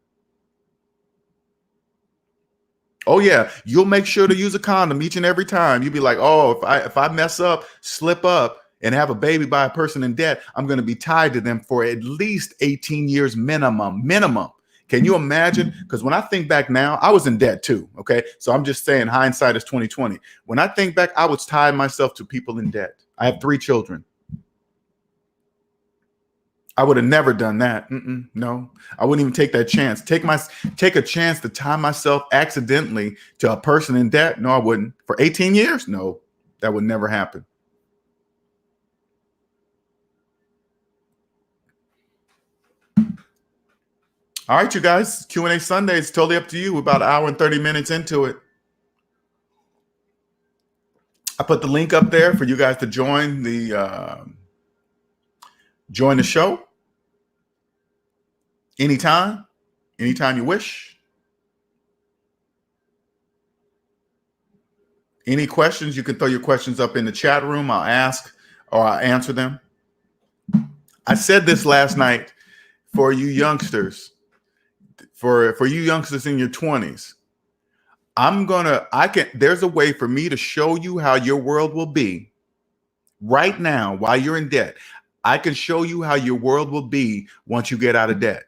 Oh yeah, you'll make sure to use a condom each and every time. You'll be like, oh, if I mess up, slip up, and have a baby by a person in debt, I'm going to be tied to them for at least 18 years minimum. Can you imagine? Because when I think back now, I was in debt too. Okay, so I'm just saying hindsight is 2020. When I think back, I was tying myself to people in debt. I have 3 children. I would have never done that. No, I wouldn't even take that chance. Take a chance to tie myself accidentally to a person in debt. No, I wouldn't. For 18 years? No, that would never happen. All right, you guys, Q&A Sunday is totally up to you. We're about an hour and 30 minutes into it. I put the link up there for you guys to join the show. Anytime you wish. Any questions, you can throw your questions up in the chat room. I'll ask or I'll answer them. I said this last night for you youngsters, for you youngsters in your 20s. There's a way for me to show you how your world will be right now while you're in debt. I can show you how your world will be once you get out of debt.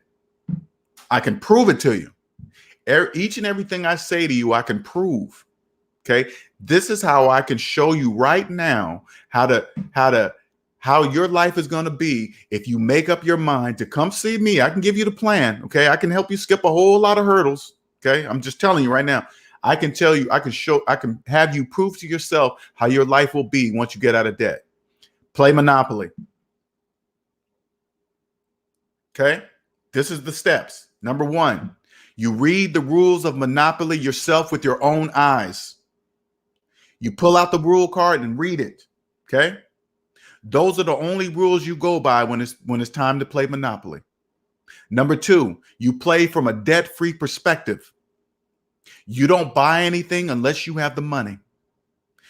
I can prove it to you. Each and everything I say to you, I can prove. Okay. This is how I can show you right now how your life is going to be if you make up your mind to come see me. I can give you the plan. Okay. I can help you skip a whole lot of hurdles. Okay. I'm just telling you right now. I can tell you, I can have you prove to yourself how your life will be once you get out of debt. Play Monopoly. Okay. This is the steps. Number one, you read the rules of Monopoly yourself with your own eyes. You pull out the rule card and read it. Okay. Those are the only rules you go by when it's time to play Monopoly. Number two, you play from a debt-free perspective. You don't buy anything unless you have the money.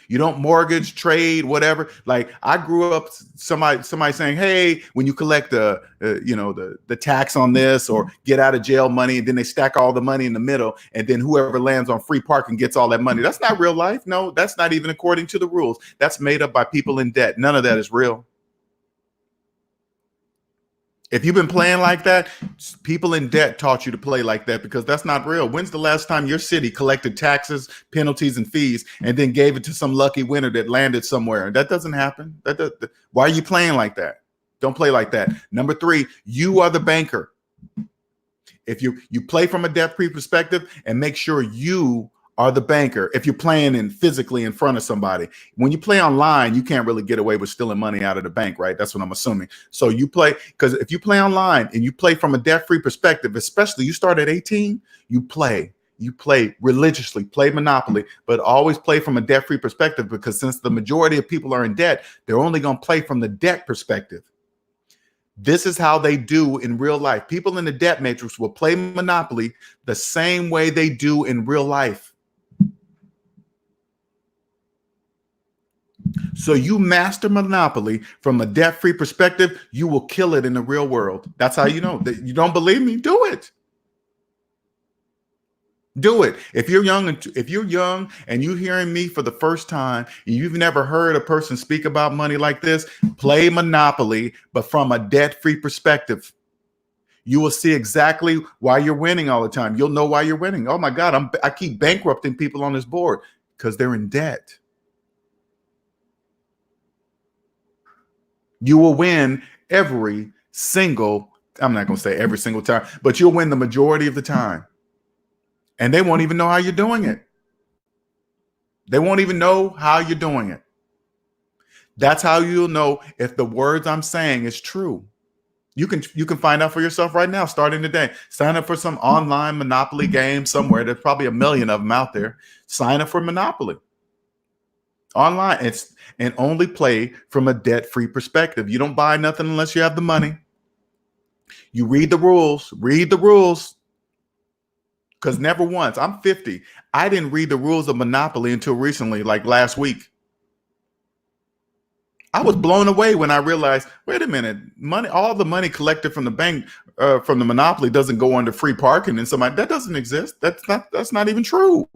You don't mortgage, trade, whatever. Like I grew up, somebody saying, "Hey, when you collect the tax on this or get out of jail money, and then they stack all the money in the middle, and then whoever lands on free parking gets all that money." That's not real life. No, that's not even according to the rules. That's made up by people in debt. None of that is real. If you've been playing like that, people in debt taught you to play like that because that's not real. When's the last time your city collected taxes, penalties, and fees and then gave it to some lucky winner that landed somewhere? That doesn't happen. Why are you playing like that? Don't play like that. Number three, you are the banker. If you play from a debt-free perspective and make sure you are the banker. If you're playing physically in front of somebody, when you play online, you can't really get away with stealing money out of the bank, right? That's what I'm assuming. So you play, because if you play online and you play from a debt-free perspective, especially you start at 18, you play religiously, play Monopoly, but always play from a debt-free perspective, because since the majority of people are in debt, they're only going to play from the debt perspective. This is how they do in real life. People in the debt matrix will play Monopoly the same way they do in real life. So you master Monopoly from a debt-free perspective, you will kill it in the real world. That's how you know. That you don't believe me? Do it. Do it. If you're young and you're hearing me for the first time and you've never heard a person speak about money like this, play Monopoly, but from a debt-free perspective. You will see exactly why you're winning all the time. You'll know why you're winning. Oh my God, I keep bankrupting people on this board because they're in debt. You will win every single, I'm not going to say every single time, but you'll win the majority of the time. And they won't even know how you're doing it. They won't even know how you're doing it. That's how you'll know if the words I'm saying is true. You can find out for yourself right now, starting today. Sign up for some online Monopoly game somewhere. There's probably a million of them out there. Sign up for Monopoly online. And only play from a debt-free perspective. You don't buy nothing unless you have the money. You read the rules. Read the rules. Because never once, I'm 50. I didn't read the rules of Monopoly until recently, like last week. I was blown away when I realized, wait a minute, all the money collected from the bank, from the Monopoly doesn't go under free parking and somebody that doesn't exist. That's not even true.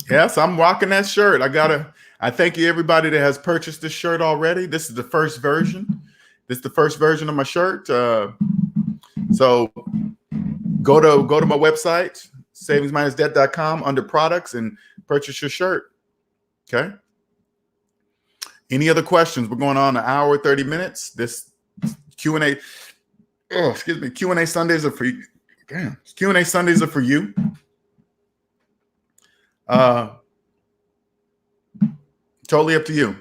Yes, I'm rocking that shirt. I thank you everybody that has purchased this shirt already. This is the first version. This is the first version of my shirt. So go to my website, savingsminusdebt.com, under products, and purchase your shirt. Okay. Any other questions? We're going on an hour, 30 minutes. This Q&A, Q&A Sundays are for you. Damn, Q&A Sundays are for you. Totally up to you.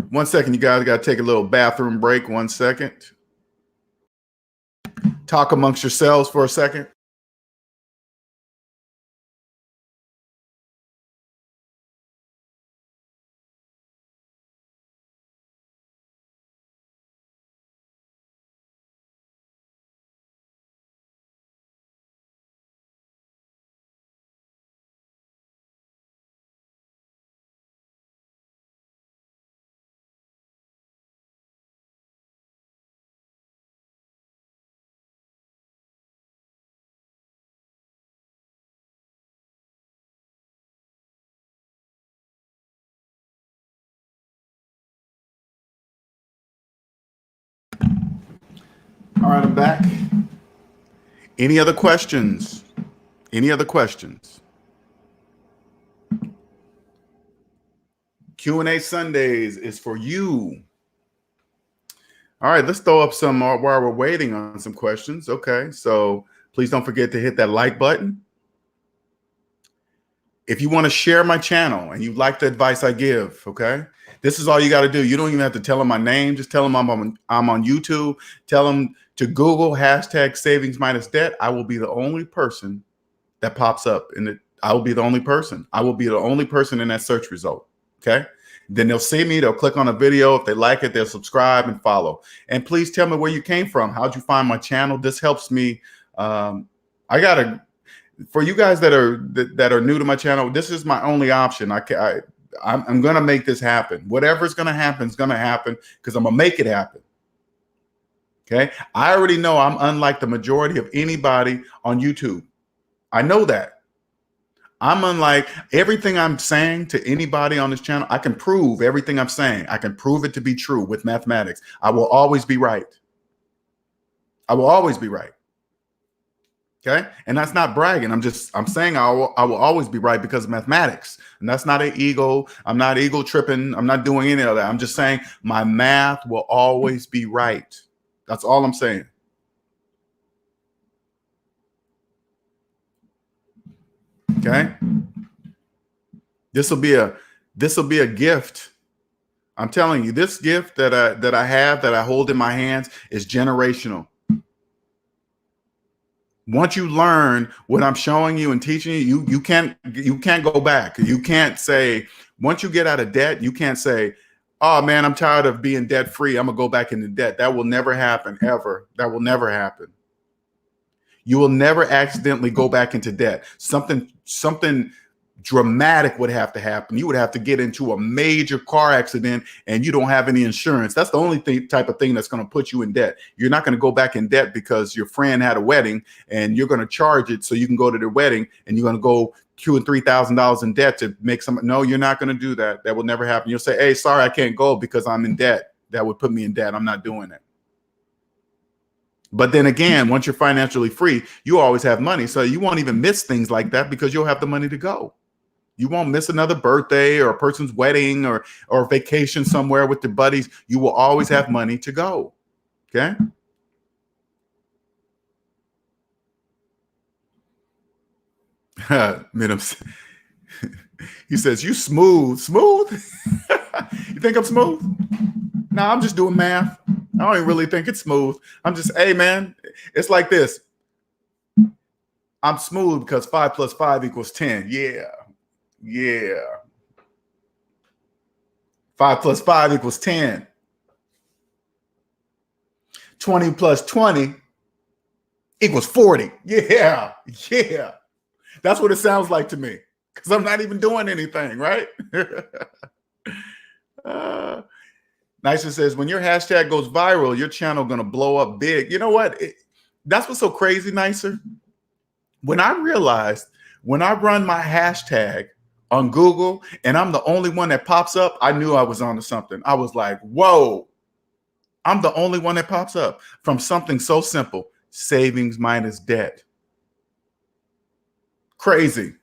1 second, you guys got to take a little bathroom break. 1 second. Talk amongst yourselves for a second. All right, I'm back. Any other questions? Any other questions? Q&A Sundays is for you. All right, let's throw up some while we're waiting on some questions. Okay, so please don't forget to hit that like button. If you want to share my channel and you like the advice I give, okay, this is all you got to do. You don't even have to tell them my name. Just tell them I'm on YouTube. Tell them to Google #savings-debt. I will be the only person that pops up in it. I will be the only person. I will be the only person in that search result. Okay. Then they'll see me. They'll click on a video. If they like it, they'll subscribe and follow. And please tell me where you came from. How'd you find my channel? This helps me. For you guys that are new to my channel, this is my only option. I'm going to make this happen. Whatever's going to happen is going to happen because I'm going to make it happen. Okay. I already know I'm unlike the majority of anybody on YouTube. I know that. I'm unlike everything I'm saying to anybody on this channel. I can prove everything I'm saying. I can prove it to be true with mathematics. I will always be right. I will always be right. Okay. And that's not bragging. I'm saying I will always be right because of mathematics. And that's not an ego. I'm not ego tripping. I'm not doing any of that. I'm just saying my math will always be right. That's all I'm saying. Okay. This will be a gift. I'm telling you, this gift that I hold in my hands is generational. Once you learn what I'm showing you and teaching you, you can't go back. You can't say, once you get out of debt, you can't say, oh man, I'm tired of being debt free. I'm gonna go back into debt. That will never happen, ever. That will never happen. You will never accidentally go back into debt. Something dramatic would have to happen. You would have to get into a major car accident and you don't have any insurance. That's the only type of thing that's going to put you in debt. You're not going to go back in debt because your friend had a wedding and you're going to charge it so you can go to their wedding and you're going to go $2,000 and $3,000 in debt to make some. No, you're not going to do that. That will never happen. You'll say, hey, sorry, I can't go because I'm in debt. That would put me in debt. I'm not doing it. But then again, once you're financially free, you always have money. So you won't even miss things like that because you'll have the money to go. You won't miss another birthday or a person's wedding or vacation somewhere with your buddies. You will always have money to go. Okay. He says, you smooth. You think I'm smooth? No, I'm just doing math. I don't even really think it's smooth. I'm just, hey man, it's like this. I'm smooth because 5 + 5 = 10. Yeah. 5 + 5 = 10. 20 + 20 = 40. Yeah. That's what it sounds like to me because I'm not even doing anything, right? Nicer says, when your hashtag goes viral, your channel going to blow up big. You know what? That's what's so crazy, Nicer. When I realized when I run my hashtag on Google and I'm the only one that pops up, I knew I was onto something. I was like, whoa, I'm the only one that pops up from something so simple, savings minus debt. Crazy.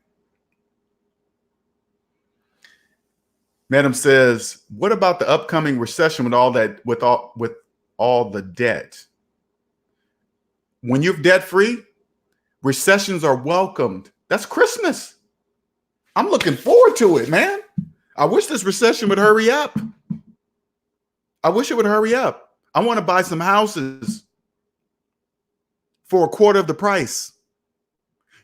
Madam says, what about the upcoming recession with all the debt? When you're debt free, recessions are welcomed. That's Christmas. I'm looking forward to it, man. I wish this recession would hurry up. I wish it would hurry up. I want to buy some houses for a quarter of the price.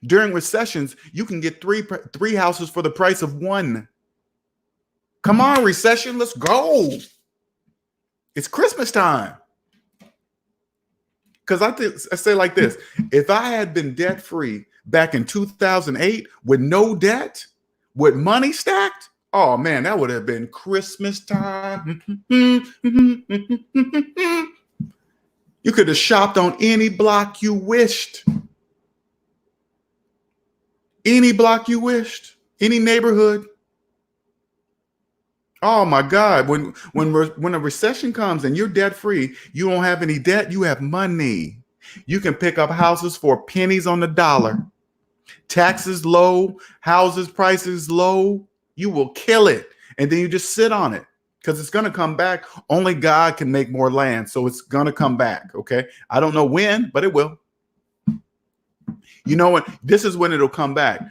During recessions, you can get three houses for the price of one. Come on, recession, let's go. It's Christmas time. Because I say like this, if I had been debt free back in 2008 with no debt, with money stacked, oh man, that would have been Christmas time. You could have shopped on any block you wished. Any block you wished, any neighborhood. Oh my God! When a recession comes and you're debt free, you don't have any debt. You have money. You can pick up houses for pennies on the dollar. Taxes low, houses prices low. You will kill it, and then you just sit on it because it's going to come back. Only God can make more land, so it's going to come back. Okay, I don't know when, but it will. You know what? This is when it'll come back.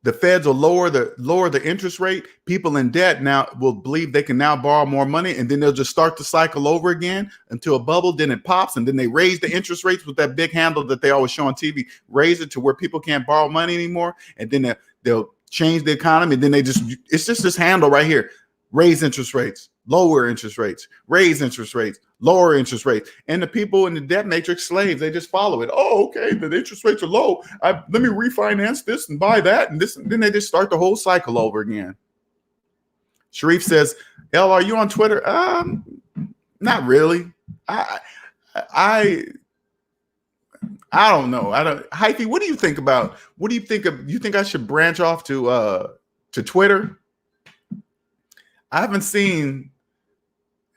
The feds will lower the interest rate. People in debt now will believe they can now borrow more money, and then they'll just start the cycle over again until a bubble. Then it pops, and then they raise the interest rates with that big handle that they always show on TV. Raise it to where people can't borrow money anymore, and then they'll change the economy. And then it's just this handle right here: raise interest rates, lower interest rates, raise interest rates, lower interest rates. And the people in the debt matrix, slaves, they just follow it. Oh, okay, the interest rates are low. Let me refinance this and buy that and this. And then they just start the whole cycle over again. Sharif says, "El, are you on Twitter?" Not really. I don't know. Hyphy, what do you think about? What do you think of? You think I should branch off to Twitter? I haven't seen.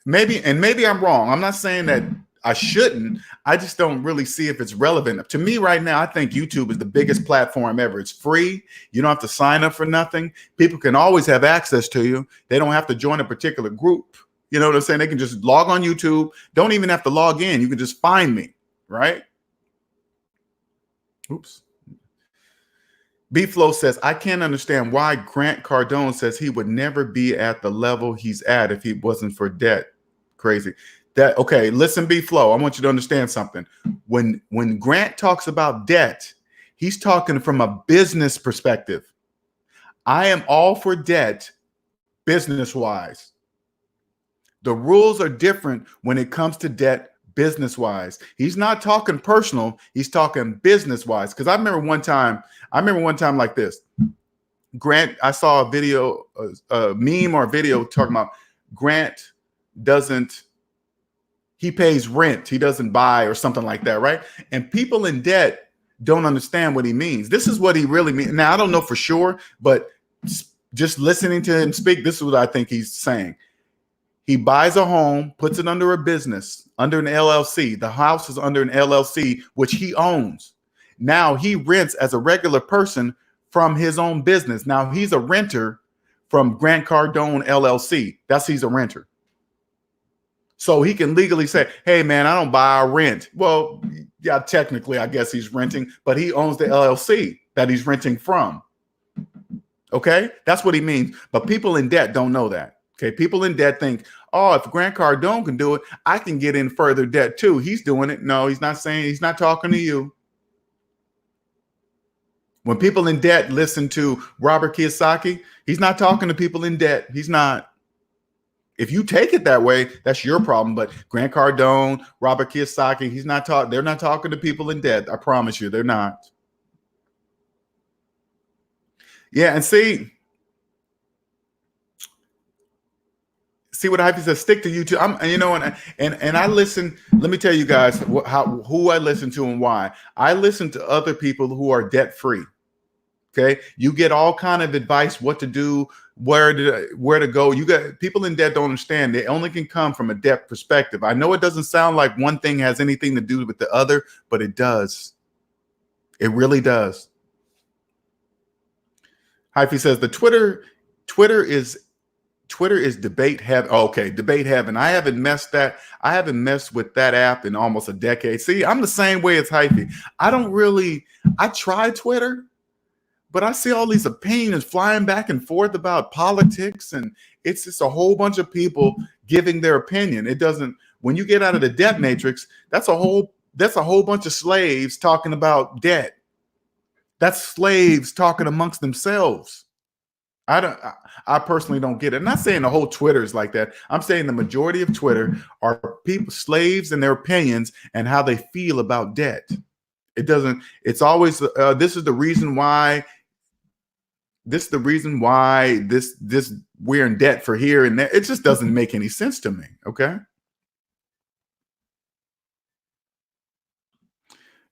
Maybe I'm wrong. I'm not saying that I shouldn't. I just don't really see if it's relevant. To me right now, I think YouTube is the biggest platform ever. It's free. You don't have to sign up for nothing. People can always have access to you. They don't have to join a particular group. You know what I'm saying? They can just log on YouTube. Don't even have to log in. You can just find me, right? Oops. B-Flow says, I can't understand why Grant Cardone says he would never be at the level he's at if he wasn't for debt. Crazy. Okay, listen, B-Flow, I want you to understand something. When Grant talks about debt, he's talking from a business perspective. I am all for debt business-wise. The rules are different when it comes to debt business-wise. He's not talking personal, he's talking business-wise. Because I remember one time like this. Grant, I saw a video, a meme or a video talking about Grant he pays rent, he doesn't buy or something like that, right? And people in debt don't understand what he means. This is what he really means. Now, I don't know for sure, but just listening to him speak, this is what I think he's saying. He buys a home, puts it under a business, under an LLC. The house is under an LLC, which he owns. Now he rents as a regular person from his own business. Now he's a renter from Grant Cardone LLC. He's a renter. So he can legally say, hey, man, I don't buy or rent. Well, yeah, technically, I guess he's renting, but he owns the LLC that he's renting from. Okay, that's what he means. But people in debt don't know that. Okay, people in debt think, oh, if Grant Cardone can do it, I can get in further debt too. He's doing it. No, he's not saying, he's not talking to you. When people in debt listen to Robert Kiyosaki, he's not talking to people in debt. He's not. If you take it that way, that's your problem. But Grant Cardone, Robert Kiyosaki, they're not talking to people in debt. I promise you, they're not. Yeah, and see what Hyphy says, stick to YouTube. And I listen, let me tell you guys who I listen to and why. I listen to other people who are debt free. Okay, you get all kind of advice, what to do, where to go. You got people in debt don't understand. They only can come from a debt perspective. I know it doesn't sound like one thing has anything to do with the other, but it does. It really does. Hyphy says the Twitter is debate heaven. Okay, debate heaven. I haven't messed with that app in almost a decade. See, I'm the same way as Hyphy. I try Twitter, but I see all these opinions flying back and forth about politics, and it's just a whole bunch of people giving their opinion. It doesn't, when you get out of the debt matrix, that's a whole bunch of slaves talking about debt. That's slaves talking amongst themselves. I personally don't get it. I'm not saying the whole Twitter is like that. I'm saying the majority of Twitter are people, slaves in their opinions and how they feel about debt. It's always, this is the reason why we're in debt for here and there. It just doesn't make any sense to me. Okay.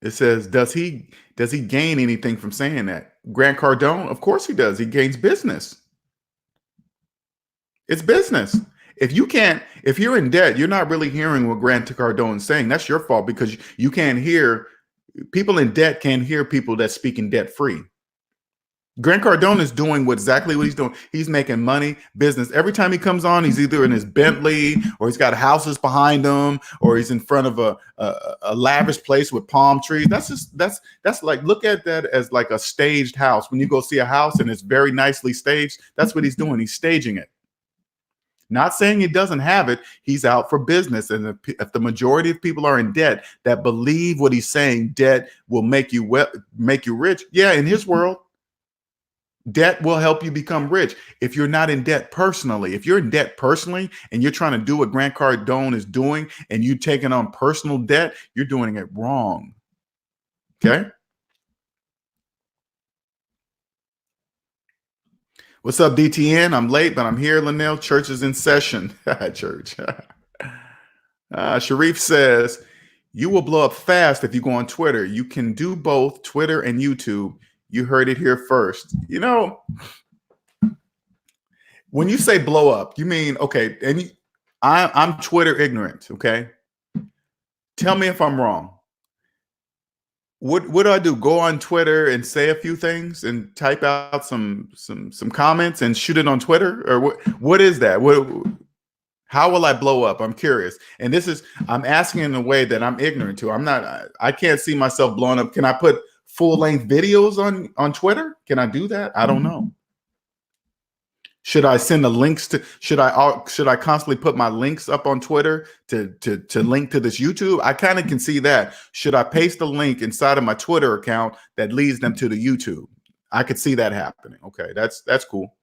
It says, does he gain anything from saying that? Grant Cardone, of course he does. He gains business. It's business. If you're in debt, you're not really hearing what Grant Cardone is saying. That's your fault because you can't hear people in debt can't hear people that speaking debt free. Grant Cardone is doing exactly what he's doing. He's making money, business. Every time he comes on, he's either in his Bentley or he's got houses behind him or he's in front of a lavish place with palm trees. That's like, look at that as like a staged house. When you go see a house and it's very nicely staged, that's what he's doing. He's staging it. Not saying he doesn't have it. He's out for business. And if the majority of people are in debt that believe what he's saying, debt will make you rich. Yeah, in his world, debt will help you become rich. If you're not in debt personally, if you're in debt personally and you're trying to do what Grant Cardone is doing and you taking on personal debt, you're doing it wrong. Okay. What's up, DTN? I'm late, but I'm here, Linnell. Church is in session. Church. Sharif says, you will blow up fast if you go on Twitter. You can do both Twitter and YouTube. You heard it here first. You know, when you say blow up, you mean, okay, and I'm Twitter ignorant, okay? Tell me if I'm wrong. What do I do? Go on Twitter and say a few things and type out some comments and shoot it on Twitter? Or what is that? How will I blow up? I'm curious. And I'm asking in a way that I'm ignorant to. I can't see myself blowing up. Can I put full-length videos on Twitter? Can I do that? I don't know. Should I send the links to? Should I constantly put my links up on Twitter to link to this YouTube? I kind of can see that. Should I paste the link inside of my Twitter account that leads them to the YouTube? I could see that happening. Okay, that's cool.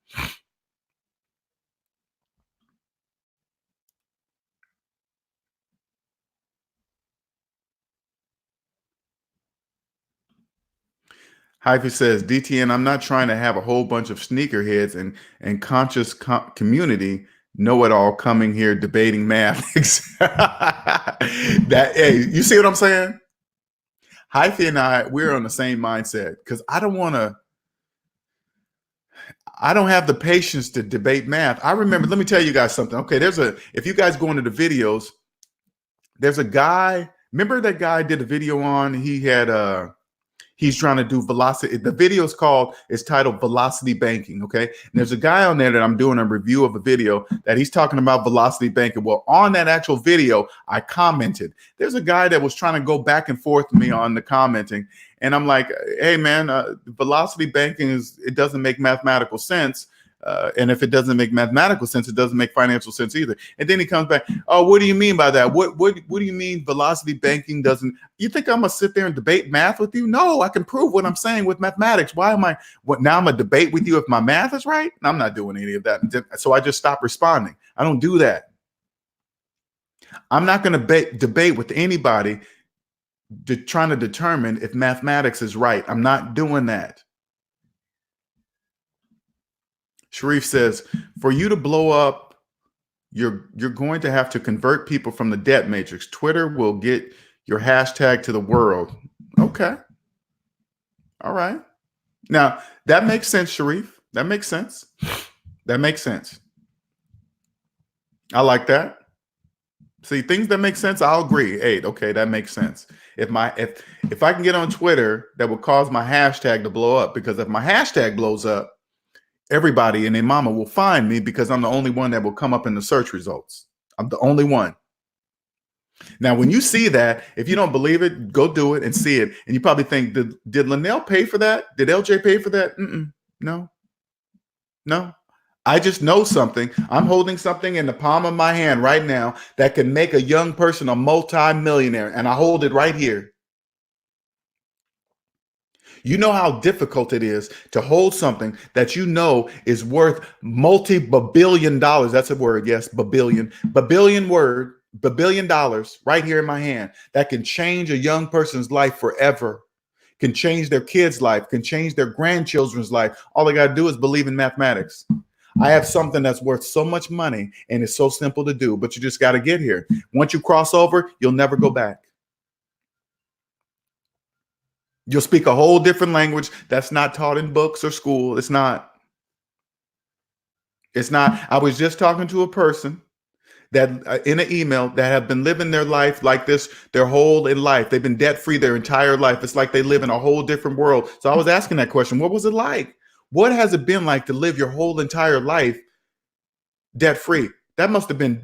Hyphy says, DTN, I'm not trying to have a whole bunch of sneakerheads and conscious community know-it-all coming here debating math. Hey, you see what I'm saying? Hyphy and we're on the same mindset because I don't have the patience to debate math. I remember, let me tell you guys something. Okay, if you guys go into the videos, there's a guy, remember that guy I did a video on? He's trying to do velocity. The video is titled Velocity Banking. Okay. And there's a guy on there that I'm doing a review of a video that he's talking about velocity banking. Well, on that actual video, I commented. There's a guy that was trying to go back and forth with me on the commenting. And I'm like, hey, man, velocity banking it doesn't make mathematical sense. And if it doesn't make mathematical sense, it doesn't make financial sense either. And then he comes back, oh, what do you mean by that? What do you mean velocity banking doesn't? You think I'm gonna sit there and debate math with you? No, I can prove what I'm saying with mathematics. Now I'm gonna debate with you if my math is right? I'm not doing any of that. So I just stop responding. I don't do that. I'm not gonna debate with anybody trying to determine if mathematics is right. I'm not doing that. Sharif says, for you to blow up, you're going to have to convert people from the debt matrix. Twitter will get your hashtag to the world. Okay. All right. Now, that makes sense, Sharif. That makes sense. That makes sense. I like that. See, things that make sense, I'll agree. Hey, okay, that makes sense. If I can get on Twitter, that will cause my hashtag to blow up, because if my hashtag blows up, everybody and their mama will find me because I'm the only one that will come up in the search results. I'm the only one. Now, when you see that, if you don't believe it, go do it and see it. And you probably think, did Linnell pay for that? Did LJ pay for that? No. I just know something. I'm holding something in the palm of my hand right now that can make a young person a multi-millionaire. And I hold it right here. You know how difficult it is to hold something that you know is worth multi-billion dollars. That's a word. Yes. Billion dollars right here in my hand that can change a young person's life forever, can change their kid's life, can change their grandchildren's life. All they got to do is believe in mathematics. I have something that's worth so much money and it's so simple to do, but you just got to get here. Once you cross over, you'll never go back. You'll speak a whole different language that's not taught in books or school. It's not. It's not. I was just talking to a person that in an email that have been living their life like this their whole in life. They've been debt free their entire life. It's like they live in a whole different world. So I was asking that question. What was it like? What has it been like to live your whole entire life debt free? That must have been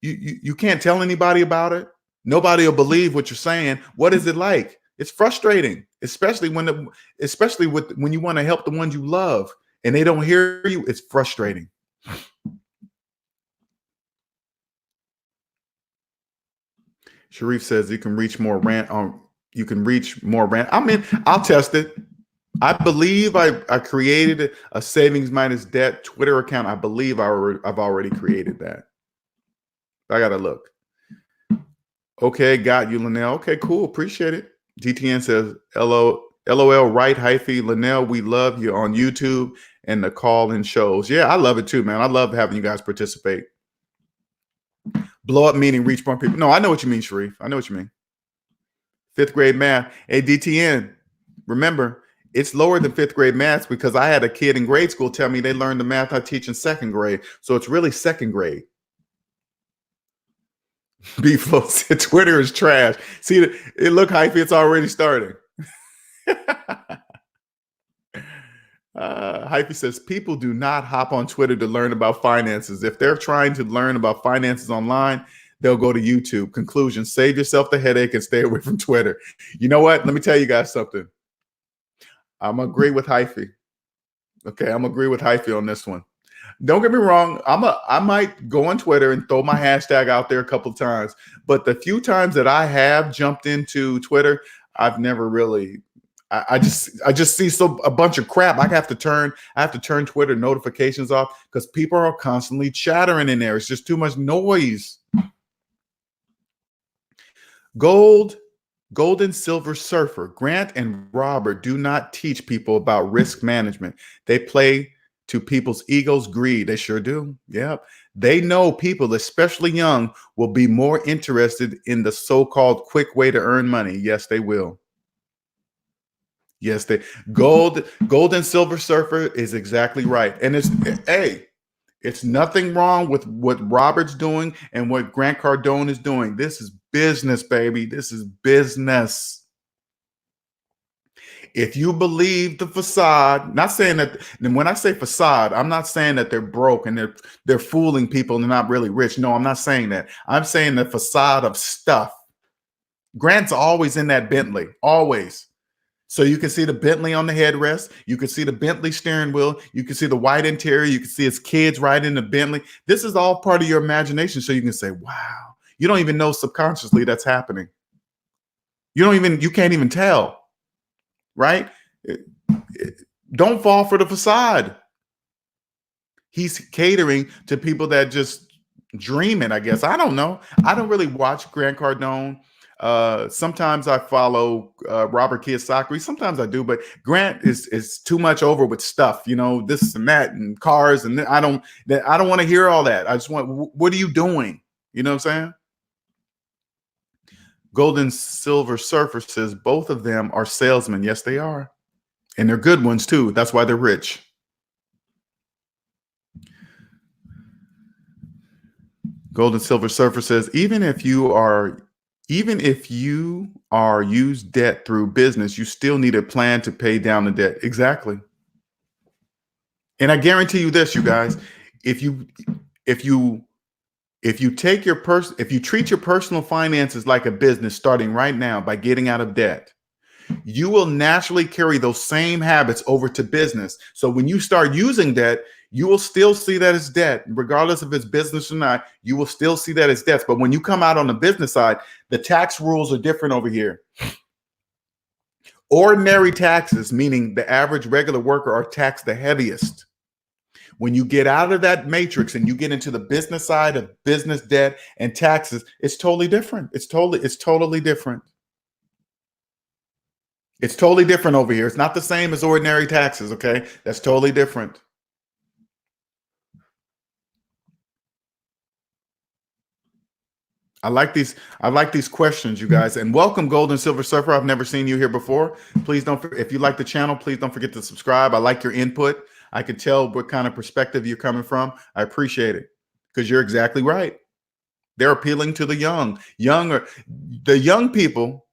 you can't tell anybody about it. Nobody will believe what you're saying. What is it like? It's frustrating, especially when you want to help the ones you love and they don't hear you. It's frustrating. Sharif says you can reach more rant. You can reach more rant. I mean, I'll test it. I believe I created a savings minus debt Twitter account. I believe I've already created that. I gotta look. Okay, got you, Linnell. Okay, cool. Appreciate it. GTN says, LOL, right, hyphy. Linnell, we love you on YouTube and the call-in shows. Yeah, I love it too, man. I love having you guys participate. Blow up meaning reach more people. No, I know what you mean, Sharif. I know what you mean. 5th grade math. Hey, DTN, remember, it's lower than 5th grade math because I had a kid in grade school tell me they learned the math I teach in 2nd grade. So it's really 2nd grade. B-Flow said Twitter is trash. See, it look hypey. It's already starting. Hypey says people do not hop on Twitter to learn about finances. If they're trying to learn about finances online, they'll go to YouTube. Conclusion, save yourself the headache and stay away from Twitter. You know what? Let me tell you guys something. I'm agree with Hyphy. Okay, I'm agree with Hyphy on this one. Don't get me wrong. I might go on Twitter and throw my hashtag out there a couple of times, but the few times that I have jumped into Twitter, I've never really. I just see a bunch of crap. I have to turn Twitter notifications off because people are constantly chattering in there. It's just too much noise. Gold and Silver Surfer, Grant and Robert do not teach people about risk management. They play to people's egos, greed. They sure do. Yep. They know people, especially young, will be more interested in the so-called quick way to earn money. Yes, they will. Yes, Gold and Silver Surfer is exactly right. And it's nothing wrong with what Robert's doing and what Grant Cardone is doing. This is business, baby. This is business. If you believe the facade, not saying that, and when I say facade, I'm not saying that they're broke and they're fooling people and they're not really rich. No, I'm not saying that. I'm saying the facade of stuff. Grant's always in that Bentley, always. So you can see the Bentley on the headrest. You can see the Bentley steering wheel. You can see the white interior. You can see his kids riding in the Bentley. This is all part of your imagination. So you can say, wow, you don't even know subconsciously that's happening. You can't even tell, right? Don't fall for the facade. He's catering to people that just dream it, I guess. I don't know. I don't really watch Grant Cardone. Sometimes I follow Robert Kiyosaki. Sometimes I do, but Grant is too much over with stuff, this and that and cars. And I don't want to hear all that. I just want, what are you doing? You know what I'm saying? Gold and Silver Surfer says both of them are salesmen. Yes, they are. And they're good ones too. That's why they're rich. Gold and Silver Surfer says, even if you are used debt through business, you still need a plan to pay down the debt. Exactly. And I guarantee you this, you guys, if you treat your personal finances like a business starting right now by getting out of debt, you will naturally carry those same habits over to business. So when you start using debt, you will still see that as debt, regardless if it's business or not. You will still see that as debts. But when you come out on the business side, the tax rules are different over here. Ordinary taxes, meaning the average regular worker, are taxed the heaviest. When you get out of that matrix and you get into the business side of business debt and taxes, it's totally different. It's totally different. It's totally different over here. It's not the same as ordinary taxes, okay? That's totally different. I like these questions, you guys. And welcome, Gold and Silver Surfer. I've never seen you here before. Please don't, if you like the channel, please don't forget to subscribe. I like your input. I can tell what kind of perspective you're coming from. I appreciate it because you're exactly right. They're appealing to the young, the young people.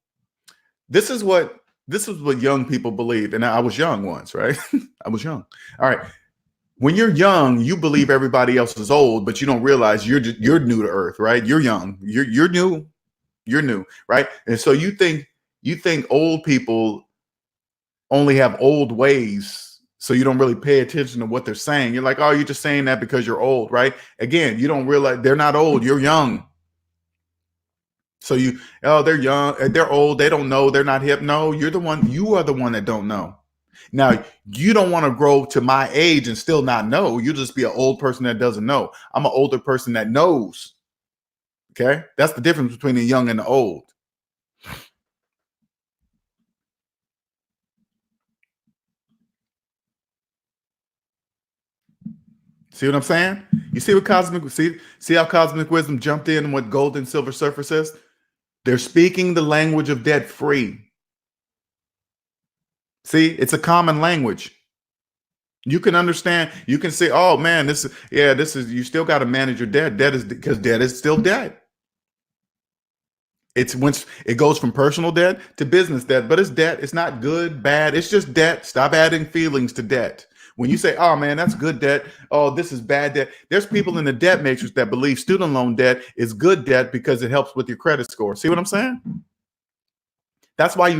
This is what young people believe. And I was young once, right? I was young. All right. When you're young, you believe everybody else is old, but you don't realize you're new to earth, right? You're young. You're new. You're new, right? And so you think old people only have old ways, so you don't really pay attention to what they're saying. You're like, oh, you're just saying that because you're old, right? Again, you don't realize they're not old. You're young. So they're young, they're old, they don't know, they're not hip. No, you are the one that don't know. Now, you don't want to grow to my age and still not know. You just be an old person that doesn't know. I'm an older person that knows. Okay? That's the difference between the young and the old. See what I'm saying? You see what see how cosmic wisdom jumped in and what gold and silver surfer says? They're speaking the language of debt free. See, it's a common language. You can understand. You can say, "Oh man, this is." You still got to manage your debt. Debt is because debt is still debt. It's once it goes from personal debt to business debt, but it's debt. It's not good, bad. It's just debt. Stop adding feelings to debt. When you say, "Oh man, that's good debt," "Oh, this is bad debt," there's people in the debt matrix that believe student loan debt is good debt because it helps with your credit score. See what I'm saying? That's why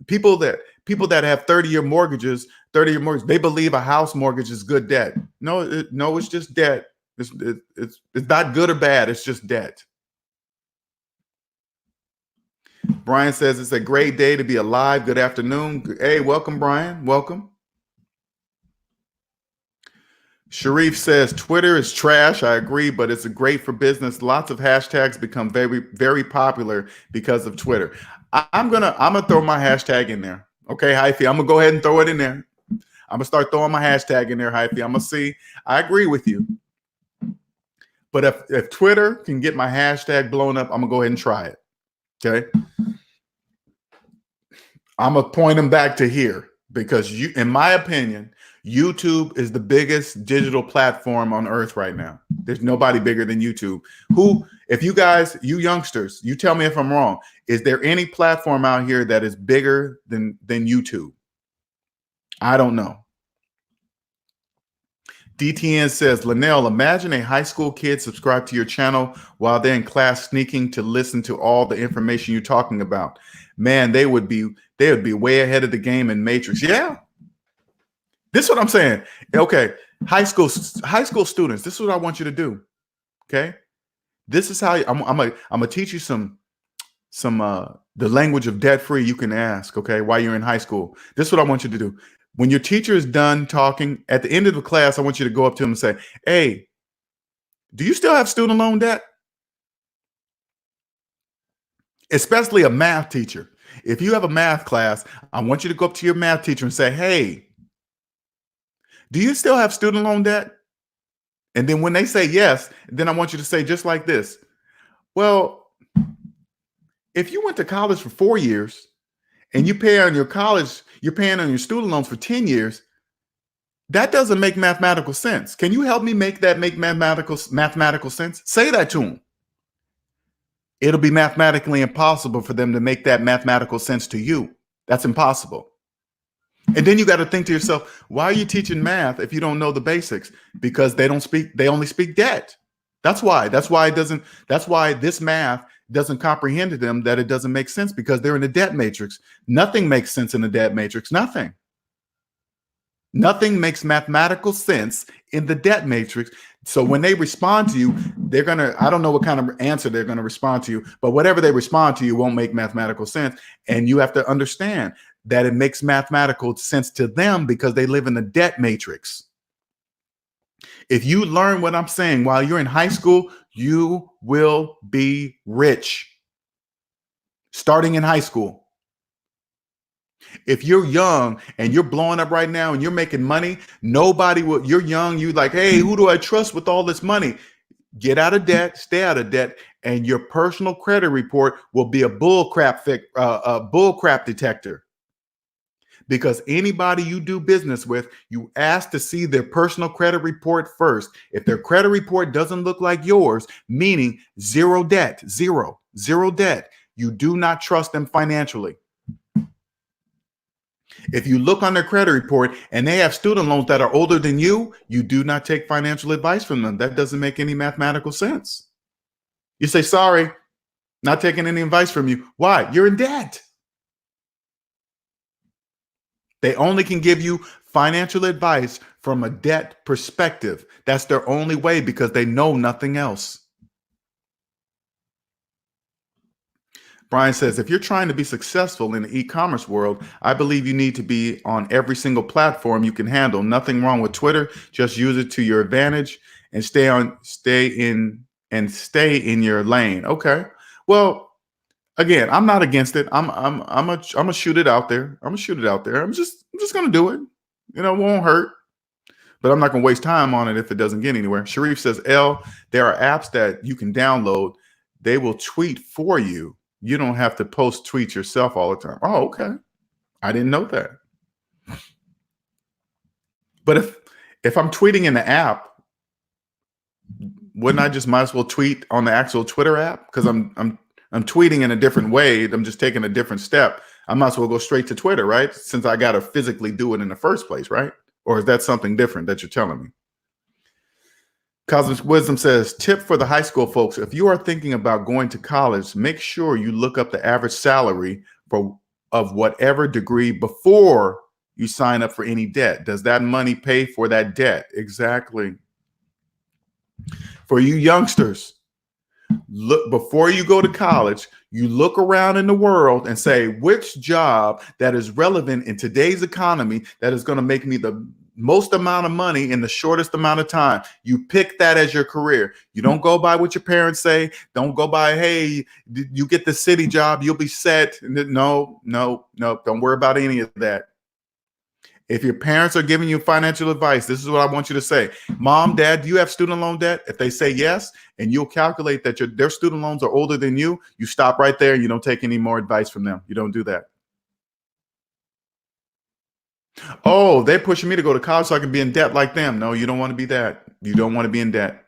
people that have 30-year mortgages, they believe a house mortgage is good debt. No, it's just debt. It's not good or bad. It's just debt. Brian says it's a great day to be alive. Good afternoon. Hey, welcome, Brian. Welcome. Sharif says Twitter is trash. I agree, but it's great for business. Lots of hashtags become very, very popular because of Twitter. I'm gonna throw my hashtag in there. Okay, Hyphy. I'm gonna go ahead and throw it in there. I'm gonna start throwing my hashtag in there, Hyphy. I'm gonna see. I agree with you. But if Twitter can get my hashtag blown up, I'm gonna go ahead and try it. Okay. I'm gonna point them back to here because in my opinion, YouTube is the biggest digital platform on earth right now. There's nobody bigger than YouTube. If you youngsters, you tell me if I'm wrong. Is there any platform out here that is bigger than YouTube? I don't know. DTN says, Linnell, imagine a high school kid subscribe to your channel while they're in class sneaking to listen to all the information you're talking about. Man, they would be way ahead of the game in Matrix. Yeah. This is what I'm saying. Okay, high school students, this is what I want you to do. Okay, this is how I'm gonna teach you some the language of debt free. You can ask. Okay, while you're in high school, this is what I want you to do. When your teacher is done talking at the end of the class, I want you to go up to him and say, "Hey, do you still have student loan debt?" Especially a math teacher. If you have a math class, I want you to go up to your math teacher and say, "Hey, do you still have student loan debt?" And then when they say yes, then I want you to say just like this. Well, if you went to college for 4 years and you pay on your college, you're paying on your student loans for 10 years, that doesn't make mathematical sense. Can you help me make mathematical sense? Say that to them. It'll be mathematically impossible for them to make that mathematical sense to you. That's impossible. And then you got to think to yourself, why are you teaching math if you don't know the basics? Because they only speak debt. That's why this math doesn't comprehend to them, that it doesn't make sense, because they're in a debt matrix. Nothing makes sense in the debt matrix. Nothing makes mathematical sense in the debt matrix. So when they respond to you, I don't know what kind of answer they're going to respond to you, but whatever they respond to you won't make mathematical sense. And you have to understand that it makes mathematical sense to them because they live in the debt matrix. If you learn what I'm saying while you're in high school, you will be rich. Starting in high school. If you're young and you're blowing up right now and you're making money, you're young, you like, hey, who do I trust with all this money? Get out of debt, stay out of debt, and your personal credit report will be a bull crap detector. because anybody you do business with, you ask to see their personal credit report first. If their credit report doesn't look like yours, meaning zero debt, zero debt, you do not trust them financially. If you look on their credit report and they have student loans that are older than you do not take financial advice from them. That doesn't make any mathematical sense. You say, sorry, not taking any advice from you. Why? You're in debt. They only can give you financial advice from a debt perspective. That's their only way because they know nothing else. Brian says, if you're trying to be successful in the e-commerce world, I believe you need to be on every single platform you can handle. Nothing wrong with Twitter. Just use it to your advantage and stay in your lane. Okay. Well, again, I'm not against it. I'm gonna shoot it out there. I'm just gonna do it. It won't hurt. But I'm not gonna waste time on it if it doesn't get anywhere. Sharif says, there are apps that you can download. They will tweet for you. You don't have to post tweets yourself all the time. Oh, okay. I didn't know that. But if I'm tweeting in the app, wouldn't I just might as well tweet on the actual Twitter app? Because I'm tweeting in a different way. I'm just taking a different step. I might as well go straight to Twitter, right? Since I got to physically do it in the first place, right? Or is that something different that you're telling me? Cosmic Wisdom says, tip for the high school folks. If you are thinking about going to college, make sure you look up the average salary of whatever degree before you sign up for any debt. Does that money pay for that debt? Exactly. For you youngsters, look before you go to college, you look around in the world and say, which job that is relevant in today's economy that is going to make me the most amount of money in the shortest amount of time. You pick that as your career. You don't go by what your parents say. Don't go by, hey, you get the city job, you'll be set. No. Don't worry about any of that. If your parents are giving you financial advice, this is what I want you to say. Mom, Dad, do you have student loan debt? If they say yes, and you'll calculate that their student loans are older than you stop right there and you don't take any more advice from them. You don't do that. Oh, they're pushing me to go to college so I can be in debt like them. No, you don't want to be that. You don't want to be in debt.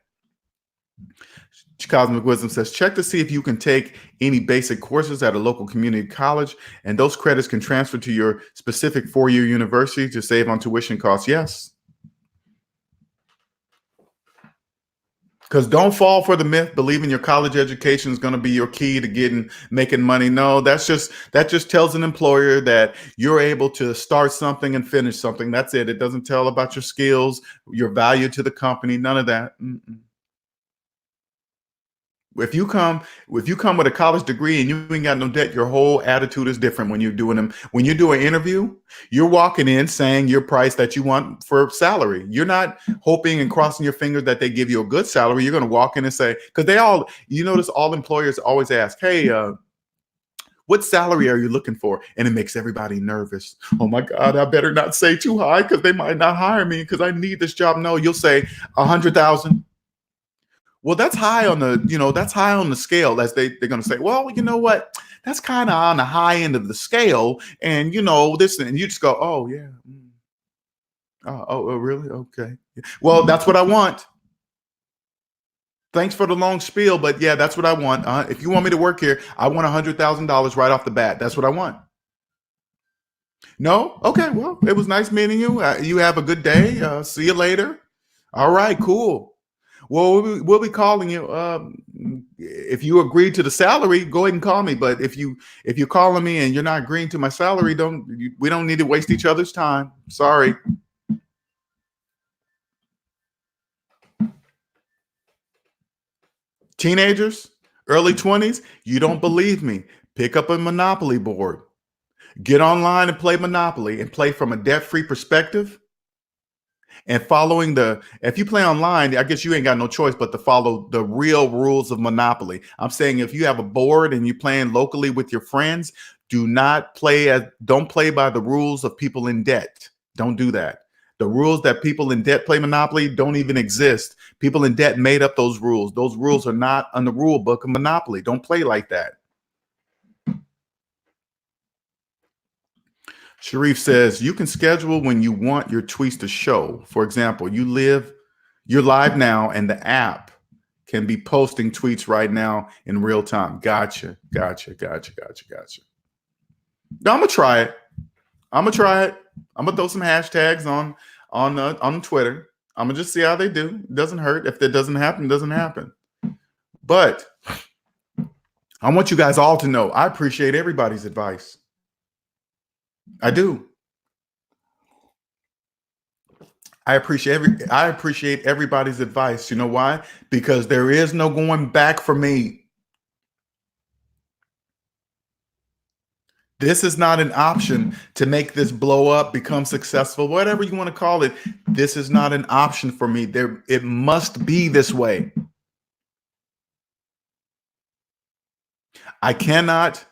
Cosmic Wisdom says, check to see if you can take any basic courses at a local community college, and those credits can transfer to your specific four-year university to save on tuition costs. Yes. Because don't fall for the myth, believing your college education is going to be your key to making money. No, that just tells an employer that you're able to start something and finish something. That's it. It doesn't tell about your skills, your value to the company, none of that. If you come with a college degree and you ain't got no debt, your whole attitude is different when you're doing them. When you do an interview, you're walking in saying your price that you want for salary. You're not hoping and crossing your fingers that they give you a good salary. You're going to walk in and say, because you notice all employers always ask, hey, what salary are you looking for? And it makes everybody nervous. Oh my God, I better not say too high because they might not hire me because I need this job. No, you'll say 100,000. Well, that's high on the scale. As they're going to say, well, you know what? That's kind of on the high end of the scale. And this, and you just go, oh yeah. Oh, really? Okay. Well, that's what I want. Thanks for the long spiel, but yeah, that's what I want. If you want me to work here, I want $100,000 right off the bat. That's what I want. No? Okay. Well, it was nice meeting you. You have a good day. See you later. All right, cool. Well, we'll be calling you. If you agree to the salary, go ahead and call me. But if you're calling me and you're not agreeing to my salary, we don't need to waste each other's time. Sorry. Teenagers, early 20s, you don't believe me. Pick up a Monopoly board. Get online and play Monopoly and play from a debt-free perspective. And if you play online, I guess you ain't got no choice but to follow the real rules of Monopoly. I'm saying if you have a board and you're playing locally with your friends, don't play by the rules of people in debt. Don't do that. The rules that people in debt play Monopoly don't even exist. People in debt made up those rules. Those rules are not on the rule book of Monopoly. Don't play like that. Sharif says you can schedule when you want your tweets to show. For example, you're live now, and the app can be posting tweets right now in real time. Gotcha. Now, I'm gonna try it. I'm gonna throw some hashtags on Twitter. I'm gonna just see how they do. It doesn't hurt. If it doesn't happen, it doesn't happen. But I want you guys all to know I appreciate everybody's advice. I do. I appreciate everybody's advice. You know why? Because there is no going back for me. This is not an option to make this blow up, become successful, whatever you want to call it. This is not an option for me. It must be this way. I cannot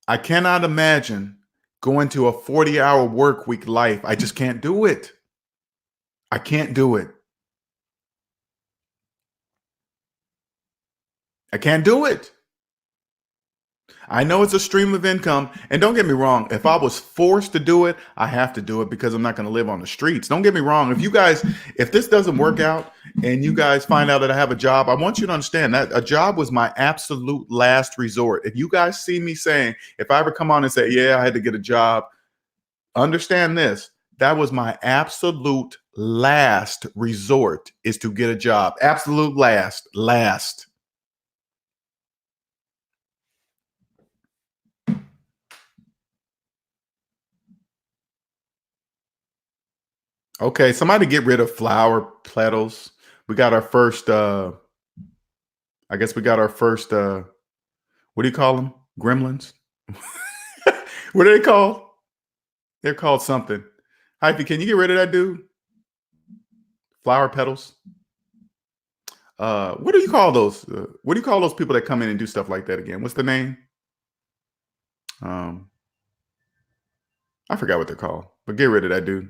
imagine going to a 40-hour work week life. I just can't do it. I can't do it. I can't do it. I know it's a stream of income. And don't get me wrong, if I was forced to do it, I have to do it because I'm not going to live on the streets. Don't get me wrong. If this doesn't work out and you guys find out that I have a job, I want you to understand that a job was my absolute last resort. If you guys see me saying, if I ever come on and say, yeah, I had to get a job, understand this. That was my absolute last resort, is to get a job. Absolute last. Okay, somebody get rid of flower petals. We got our first, I guess we got our first, what do you call them? Gremlins? What are they called? They're called something. Hyphy, can you get rid of that dude? Flower petals. What do you call those? What do you call those people that come in and do stuff like that again? What's the name? I forgot what they're called, but get rid of that dude.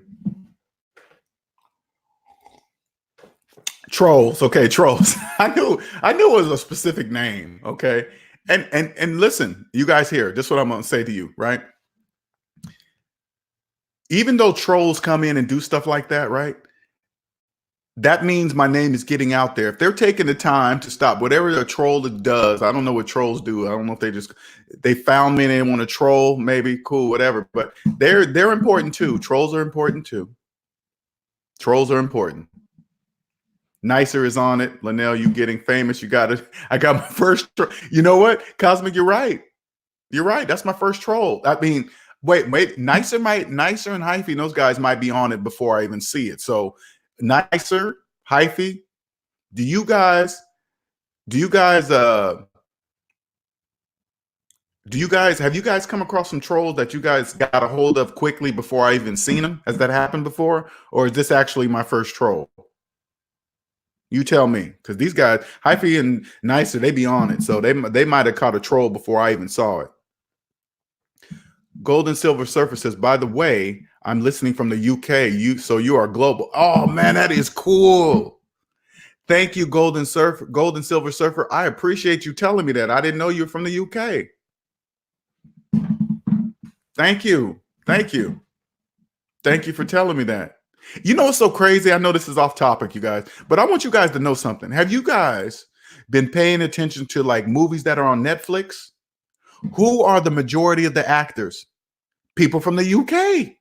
Trolls. Okay, trolls. I knew it was a specific name. Okay. And listen, you guys here, this is what I'm gonna say to you, right? Even though trolls come in and do stuff like that, right? That means my name is getting out there. If they're taking the time to stop whatever a troll does, I don't know what trolls do. I don't know if they found me and they want to troll, maybe, cool, whatever. But they're important too. Trolls are important too. Trolls are important. Nicer is on it. Linnell, you getting famous. You got it. I got my first. You know what? Cosmic, you're right. You're right. That's my first troll. I mean, wait. Nicer and Hyphy, and those guys might be on it before I even see it. So Nicer, Hyphy, have you guys come across some trolls that you guys got a hold of quickly before I even seen them? Has that happened before? Or is this actually my first troll? You tell me, because these guys, Hyphy and Nicer, they be on it. So they might have caught a troll before I even saw it. Gold and Silver Surfer says, by the way, I'm listening from the UK. So you are global. Oh man, that is cool. Thank you, Gold and Silver Surfer. I appreciate you telling me that. I didn't know you were from the UK. Thank you. Thank you for telling me that. You know what's so crazy? I know this is off topic, you guys, but I want you guys to know something. Have you guys been paying attention to like movies that are on Netflix? Who are the majority of the actors? People from the UK.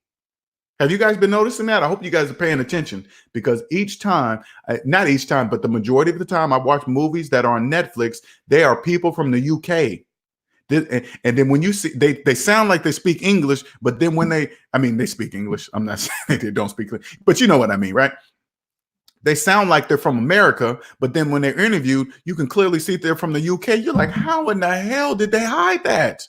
Have you guys been noticing that? I hope you guys are paying attention, because each time, not each time, but the majority of the time I watch movies that are on Netflix, they are people from the UK. And then when you see, they sound like they speak English, but then when they speak English. I'm not saying they don't speak, but you know what I mean, right? They sound like they're from America, but then when they're interviewed, you can clearly see they're from the UK. You're like, how in the hell did they hide that?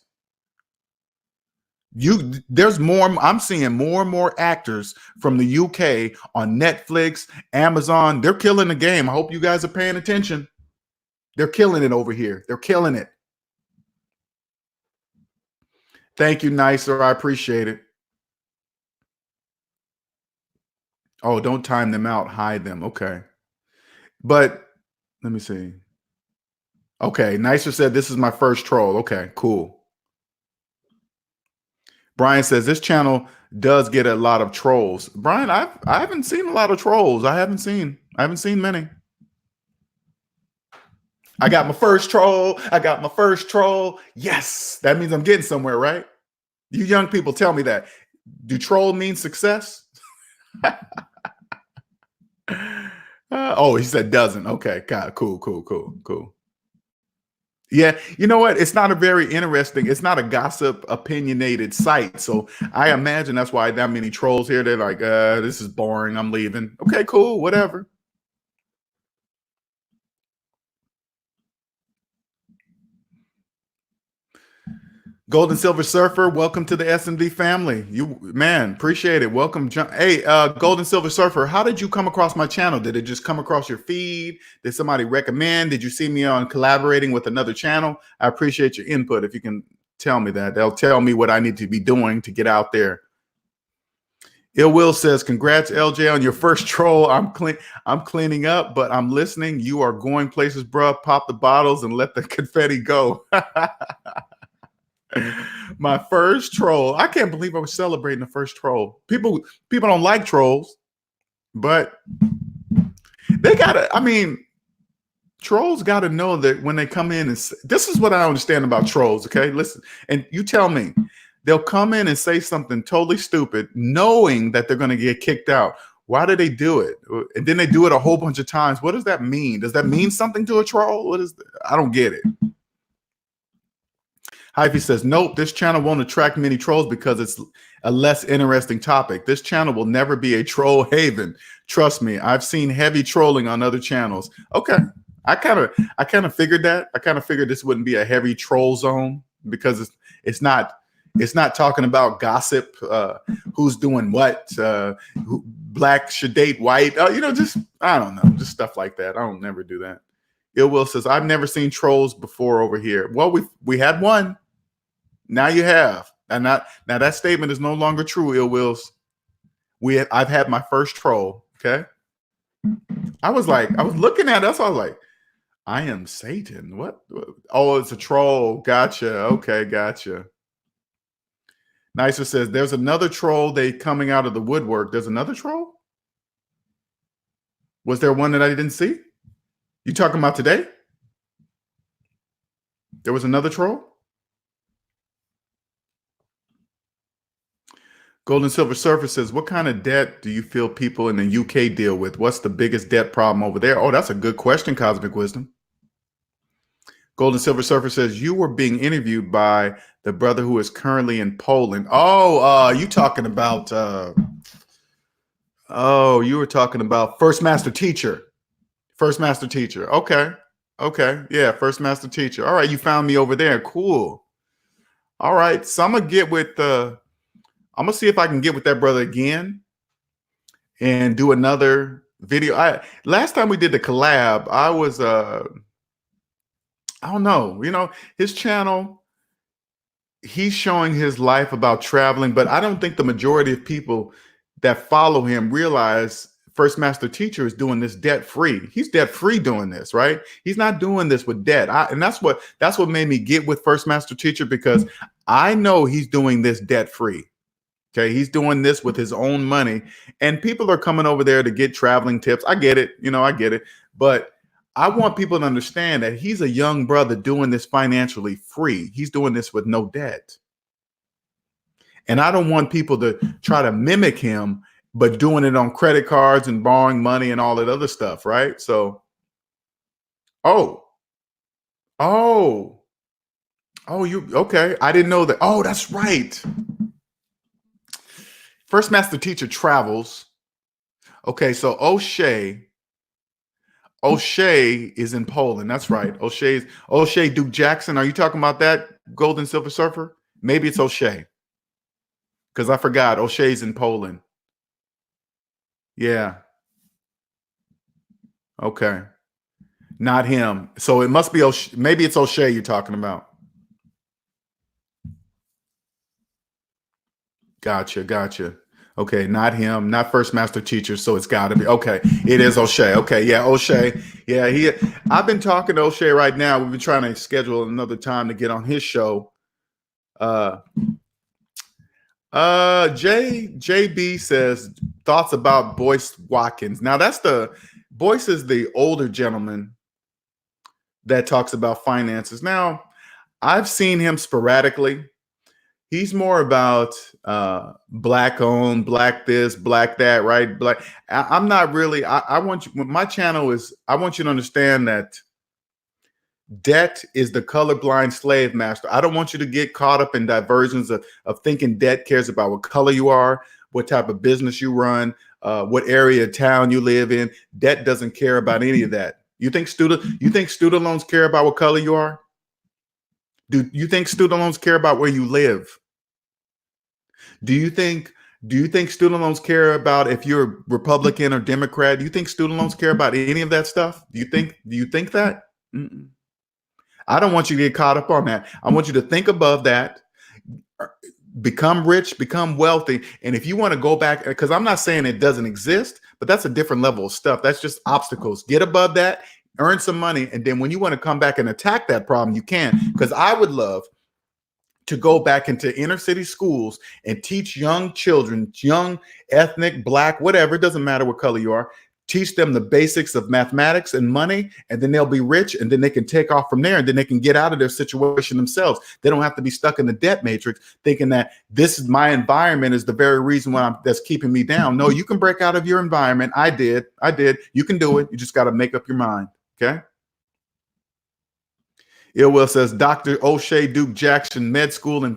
There's more. I'm seeing more and more actors from the UK on Netflix, Amazon. They're killing the game. I hope you guys are paying attention. They're killing it over here. They're killing it. Thank you, Nicer. I appreciate it. Oh, don't time them out. Hide them. Okay. But let me see. Okay. Nicer said, this is my first troll. Okay, cool. Brian says this channel does get a lot of trolls. Brian, I haven't seen a lot of trolls. I haven't seen many. I got my first troll. Yes, that means I'm getting somewhere, right? You young people, tell me that. Do troll mean success? Oh, he said doesn't. Okay, God, cool. Yeah, you know what? It's not a very interesting, it's not a gossip opinionated site. So I imagine that's why that many trolls here. They're like, this is boring. I'm leaving. Okay, cool, whatever. Gold and Silver Surfer, welcome to the SMD family. You man, appreciate it. Welcome, John. Hey, Gold and Silver Surfer, how did you come across my channel? Did it just come across your feed? Did somebody recommend? Did you see me on collaborating with another channel? I appreciate your input. If you can tell me that, they'll tell me what I need to be doing to get out there. Ill Will says, "Congrats, LJ, on your first troll. I'm cleaning up, but I'm listening. You are going places, bruh. Pop the bottles and let the confetti go." My first troll. I can't believe I was celebrating the first troll. People don't like trolls, but they gotta, I mean, trolls gotta know that when they come in and this is what I understand about trolls. Okay, listen, and you tell me, they'll come in and say something totally stupid, knowing that they're gonna get kicked out. Why do they do it? And then they do it a whole bunch of times. What does that mean? Does that mean something to a troll? What is that? I don't get it. Hyphy says, nope, this channel won't attract many trolls because it's a less interesting topic. This channel will never be a troll haven. Trust me, I've seen heavy trolling on other channels. Okay, I kind of figured that. I kind of figured this wouldn't be a heavy troll zone because it's not talking about gossip, who's doing what, black should date white, just, I don't know, just stuff like that. I don't never do that. Ill Will says, I've never seen trolls before over here. Well, we had one. Now you have. And now that statement is no longer true, Ill Wills. I've had my first troll. Okay. I was looking at us. I was like, I am Satan. What? Oh, it's a troll. Gotcha. Okay, gotcha. Nicer says, there's another troll. They coming out of the woodwork. There's another troll? Was there one that I didn't see? You talking about today? There was another troll? Gold and Silver Surfer says, what kind of debt do you feel people in the UK deal with? What's the biggest debt problem over there? Oh, that's a good question, Cosmic Wisdom. Gold and Silver Surfer says, you were being interviewed by the brother who is currently in Poland. Oh, you talking about, you were talking about First Master Teacher. First Master Teacher. Okay. Yeah, First Master Teacher. All right, you found me over there. Cool. All right, so I'm going to get with I'm gonna see if I can get with that brother again and do another video. Last time we did the collab, I was I don't know, his channel, he's showing his life about traveling, but I don't think the majority of people that follow him realize First Master Teacher is doing this debt free. He's debt free doing this, right? He's not doing this with debt. And that's what made me get with First Master Teacher, because I know he's doing this debt free. Okay, he's doing this with his own money, and people are coming over there to get traveling tips. I get it, I get it. But I want people to understand that he's a young brother doing this financially free. He's doing this with no debt. And I don't want people to try to mimic him, but doing it on credit cards and borrowing money and all that other stuff, right? So, okay. I didn't know that. Oh, that's right. First Master Teacher travels. Okay, so O'Shea is in Poland. That's right. O'Shea Duke Jackson. Are you talking about that, Gold and Silver Surfer? Maybe it's O'Shea, because I forgot O'Shea's in Poland. Yeah. Okay. Not him. So it must be O'Shea. Maybe it's O'Shea you're talking about. Gotcha. Okay, not him, not First Master Teacher, so it's got to be. Okay, it is O'Shea. Okay, yeah, O'Shea. Yeah, I've been talking to O'Shea right now. We've been trying to schedule another time to get on his show. JB says thoughts about Boyce Watkins. Now Boyce is the older gentleman that talks about finances. Now, I've seen him sporadically. He's more about black owned, black this, black that, right? Black. I'm not really. I want you. My channel is. I want you to understand that debt is the colorblind slave master. I don't want you to get caught up in diversions of thinking debt cares about what color you are, what type of business you run, what area of town you live in. Debt doesn't care about any of that. You think student loans care about what color you are? Do you think student loans care about where you live? Do you think student loans care about if you're Republican or Democrat? Do you think student loans care about any of that stuff? Do you think that? Mm-mm. I don't want you to get caught up on that. I want you to think above that, become rich, become wealthy. And if you want to go back, because I'm not saying it doesn't exist, but that's a different level of stuff. That's just obstacles. Get above that, earn some money. And then when you want to come back and attack that problem, you can. Because I would love to go back into inner city schools and teach young children, young ethnic, black, whatever, it doesn't matter what color you are, teach them the basics of mathematics and money, and then they'll be rich, and then they can take off from there, and then they can get out of their situation themselves. They don't have to be stuck in the debt matrix thinking that this is my environment is the very reason why that's keeping me down. No, you can break out of your environment. I did. You can do it. You just got to make up your mind. Okay. Will says Dr. O'Shea Duke Jackson Med School in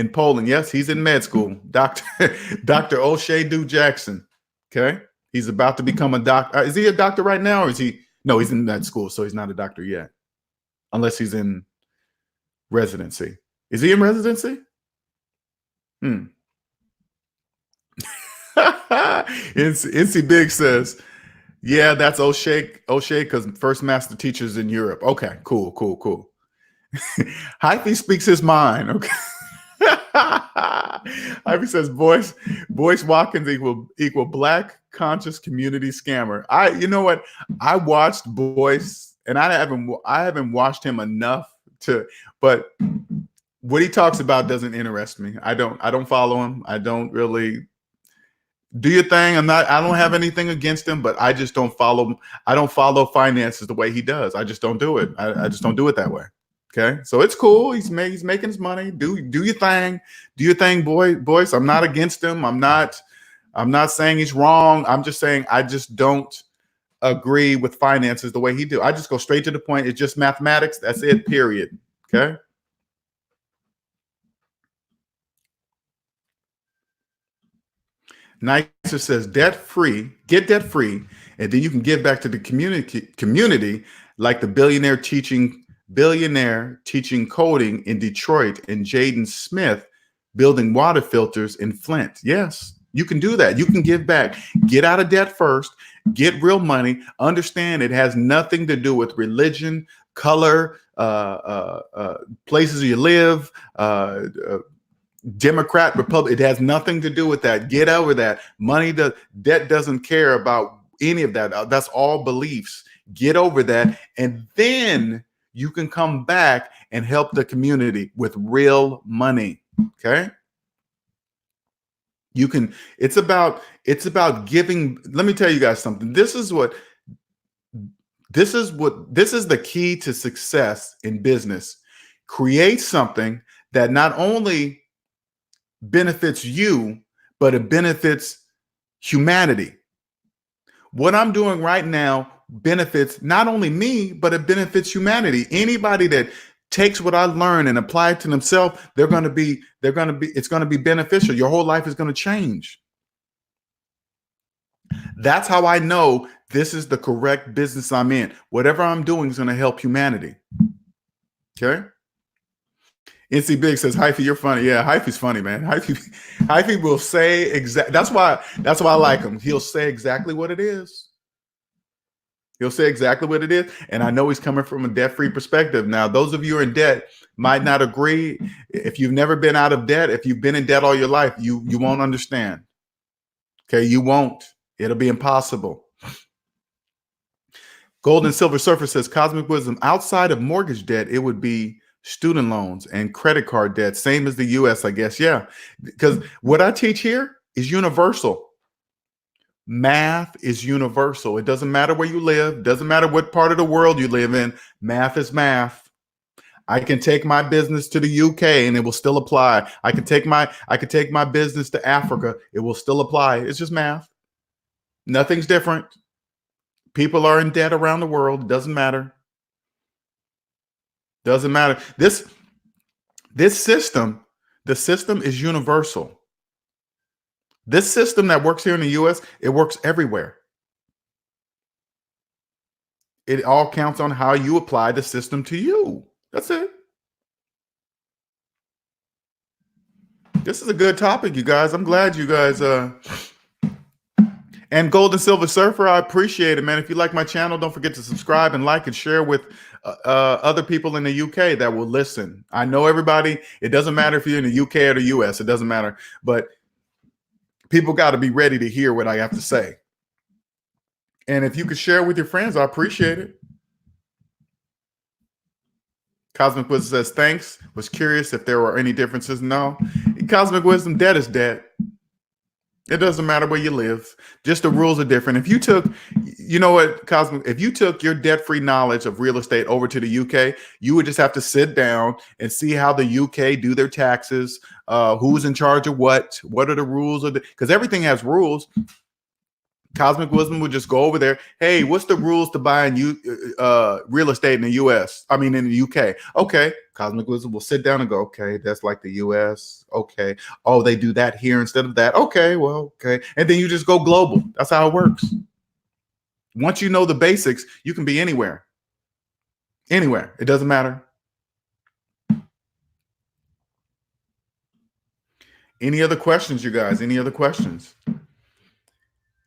Poland. Yes, he's in med school. Dr. O'Shea Duke Jackson. Okay. He's about to become a doctor. Is he a doctor right now, or is he? No, he's in med school, so he's not a doctor yet, unless he's in residency. Is he in residency? NC Big says, yeah, that's O'Shea, because first master teachers in Europe. Okay, cool. Hyphy speaks his mind. Okay. Hyphy says Boyce Watkins equal black conscious community scammer. You know what? I watched Boyce, and I haven't watched him enough but what he talks about doesn't interest me. I don't follow him. I don't really. Do your thing. I don't have anything against him, but I just don't follow him. I don't follow finances the way he does. I just don't do it. I just don't do it that way. Okay. So it's cool. He's making his money. Do your thing. Do your thing, Boyce. I'm not against him. I'm not saying he's wrong. I'm just saying I just don't agree with finances the way he do. I just go straight to the point. It's just mathematics. That's it, period. Okay. Nicer says get debt free, and then you can give back to the community like the billionaire teaching coding in Detroit and Jaden Smith building water filters in Flint. Yes, you can do that. You can give back. Get out of debt first. Get real money. Understand it has nothing to do with religion, color, places you live, Democrat, Republic. It has nothing to do with that. Get over that. Debt doesn't care about any of that. That's all beliefs. Get over that. And then you can come back and help the community with real money. Okay. It's about giving. Let me tell you guys something. This is the key to success in business. Create something that not only benefits you, but it benefits humanity. What I'm doing right now benefits not only me, but it benefits humanity. Anybody that takes what I learned and apply it to themselves, it's going to be beneficial. Your whole life is going to change. That's how I know this is the correct business I'm in. Whatever I'm doing is going to help humanity. Okay. NC Big says, Hyphy, you're funny. Yeah, Hyphy's funny, man. Hyphy will say exactly. That's why I like him. He'll say exactly what it is. He'll say exactly what it is. And I know he's coming from a debt-free perspective. Now, those of you who are in debt might not agree. If you've never been out of debt, if you've been in debt all your life, you won't understand. Okay, you won't. It'll be impossible. Gold and Silver Surfer says, Cosmic Wisdom, outside of mortgage debt, it would be student loans and credit card debt, same as the US, I guess. Yeah, because what I teach here is universal. Math is universal. It doesn't matter where you live, doesn't matter what part of the world you live in. Math is math. I can take my business to the UK and it will still apply. I could take my business to Africa, it will still apply. It's just math. Nothing's different. People are in debt around the world. It doesn't matter. Doesn't matter. This system, the system is universal. This system that works here in the US, it works everywhere. It all counts on how you apply the system to you. That's it. This is a good topic, you guys. I'm glad you guys and Gold and Silver Surfer, I appreciate it, man. If you like my channel, don't forget to subscribe and like and share with other people in the UK that will listen. I know everybody, it doesn't matter if you're in the UK or the US, it doesn't matter. But people got to be ready to hear what I have to say. And if you could share with your friends, I appreciate it. Cosmic Wisdom says, thanks. Was curious if there were any differences. No. Cosmic Wisdom, debt is debt. It doesn't matter where you live. Just the rules are different. If you took, you know what, Cosmic, if you took your debt-free knowledge of real estate over to the UK, you would just have to sit down and see how the UK do their taxes, who's in charge of what are the rules of because everything has rules. Cosmic Wisdom would just go over there. Hey, what's the rules to buying real estate in the US? I mean, in the UK. Okay. Cosmic Wisdom will sit down and go, okay, that's like the US. Okay. Oh, they do that here instead of that. Okay. Well, okay. And then you just go global. That's how it works. Once you know the basics, you can be anywhere. Anywhere. It doesn't matter. Any other questions, you guys? Any other questions?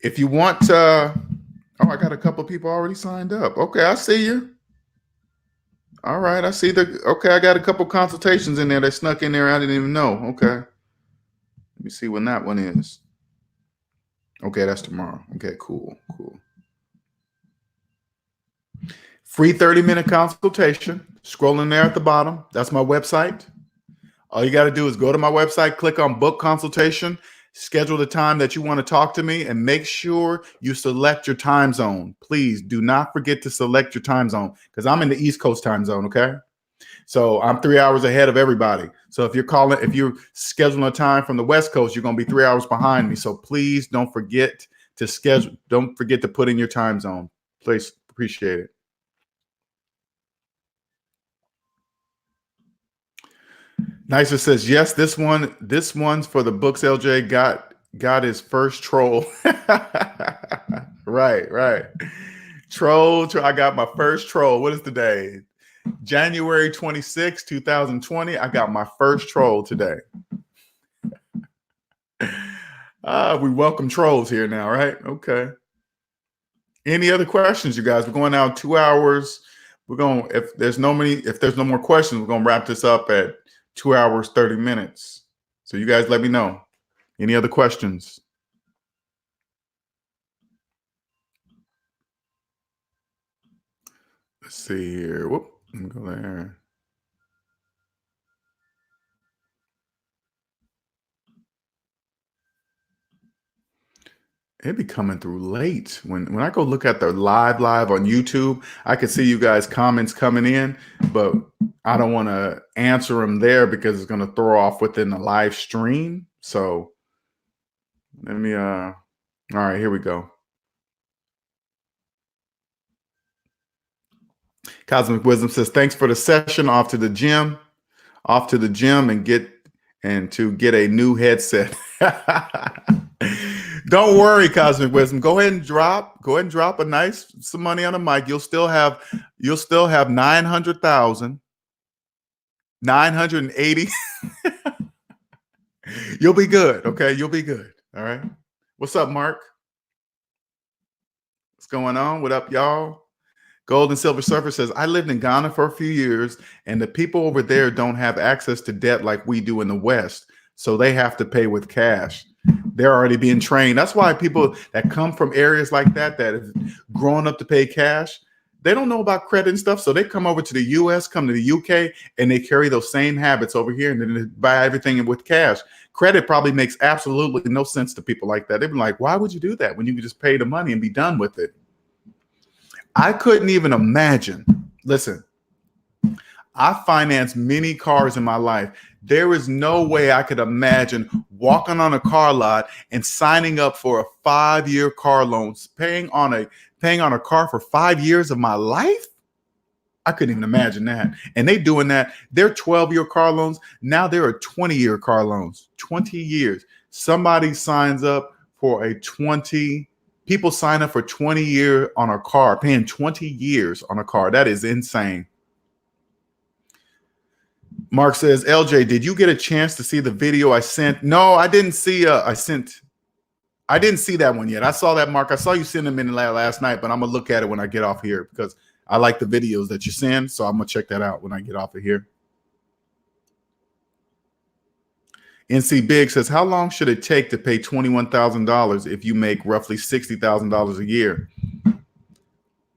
If you want, oh, I got a couple of people already signed up. Okay, I see you. All right, I see okay, I got a couple consultations in there that snuck in there. I didn't even know. Okay. Let me see when that one is. Okay, that's tomorrow. Okay, cool. Free 30-minute consultation. Scrolling there at the bottom. That's my website. All you got to do is go to my website, click on book consultation, schedule the time that you want to talk to me, and make sure you select your time zone. Please do not forget to select your time zone because I'm in the East Coast time zone, okay? So I'm 3 hours ahead of everybody. So if you're scheduling a time from the West Coast, you're going to be 3 hours behind me. So please don't forget to schedule. Don't forget to put in your time zone. Please, appreciate it. Nicer says, yes, this one's for the books. LJ got his first troll. Right. Troll. I got my first troll. What is today? January 26, 2020. I got my first troll today. We welcome trolls here now, right? Okay. Any other questions, you guys? We're going now 2 hours. If there's no more questions, we're going to wrap this up at 2 hours, 30 minutes. So you guys let me know. Any other questions? Let's see here. Whoop, let me go there. It'd be coming through late. When I go look at the live on YouTube, I can see you guys' comments coming in, but I don't want to answer them there because it's going to throw off within the live stream. So let me, all right, here we go. Cosmic Wisdom says, thanks for the session. Off to the gym and get a new headset. Don't worry, Cosmic Wisdom. Go ahead and drop some money on the mic. You'll still have 900,000, 980. You'll be good. Okay. You'll be good. All right. What's up, Mark? What's going on? What up, y'all? Gold and Silver Surfer says, I lived in Ghana for a few years, and the people over there don't have access to debt like we do in the West. So they have to pay with cash. They're already being trained. That's why people that come from areas like that have grown up to pay cash, They don't know about credit and stuff. So they come over to the US, come to the UK, and they carry those same habits over here, and then they buy everything with cash. Credit probably makes absolutely no sense to people like that. They'd be like, why would you do that when you could just pay the money and be done with it? I couldn't even imagine. Listen, I financed many cars in my life. There is no way I could imagine walking on a car lot and signing up for a 5-year car loan, paying on a car for 5 years of my life. I couldn't even imagine that. And they doing that. They're 12-year car loans. Now there are 20-year car loans. 20 years. Somebody signs up for people sign up for 20 year on a car, paying 20 years on a car. That is insane. Mark says, LJ, did you get a chance to see the video I sent? No, I didn't see. I didn't see that one yet. I saw that, Mark. I saw you send them in last night, but I'm gonna look at it when I get off here because I like the videos that you send. So I'm gonna check that out when I get off of here. NC Big says, how long should it take to pay $21,000 if you make roughly $60,000 a year?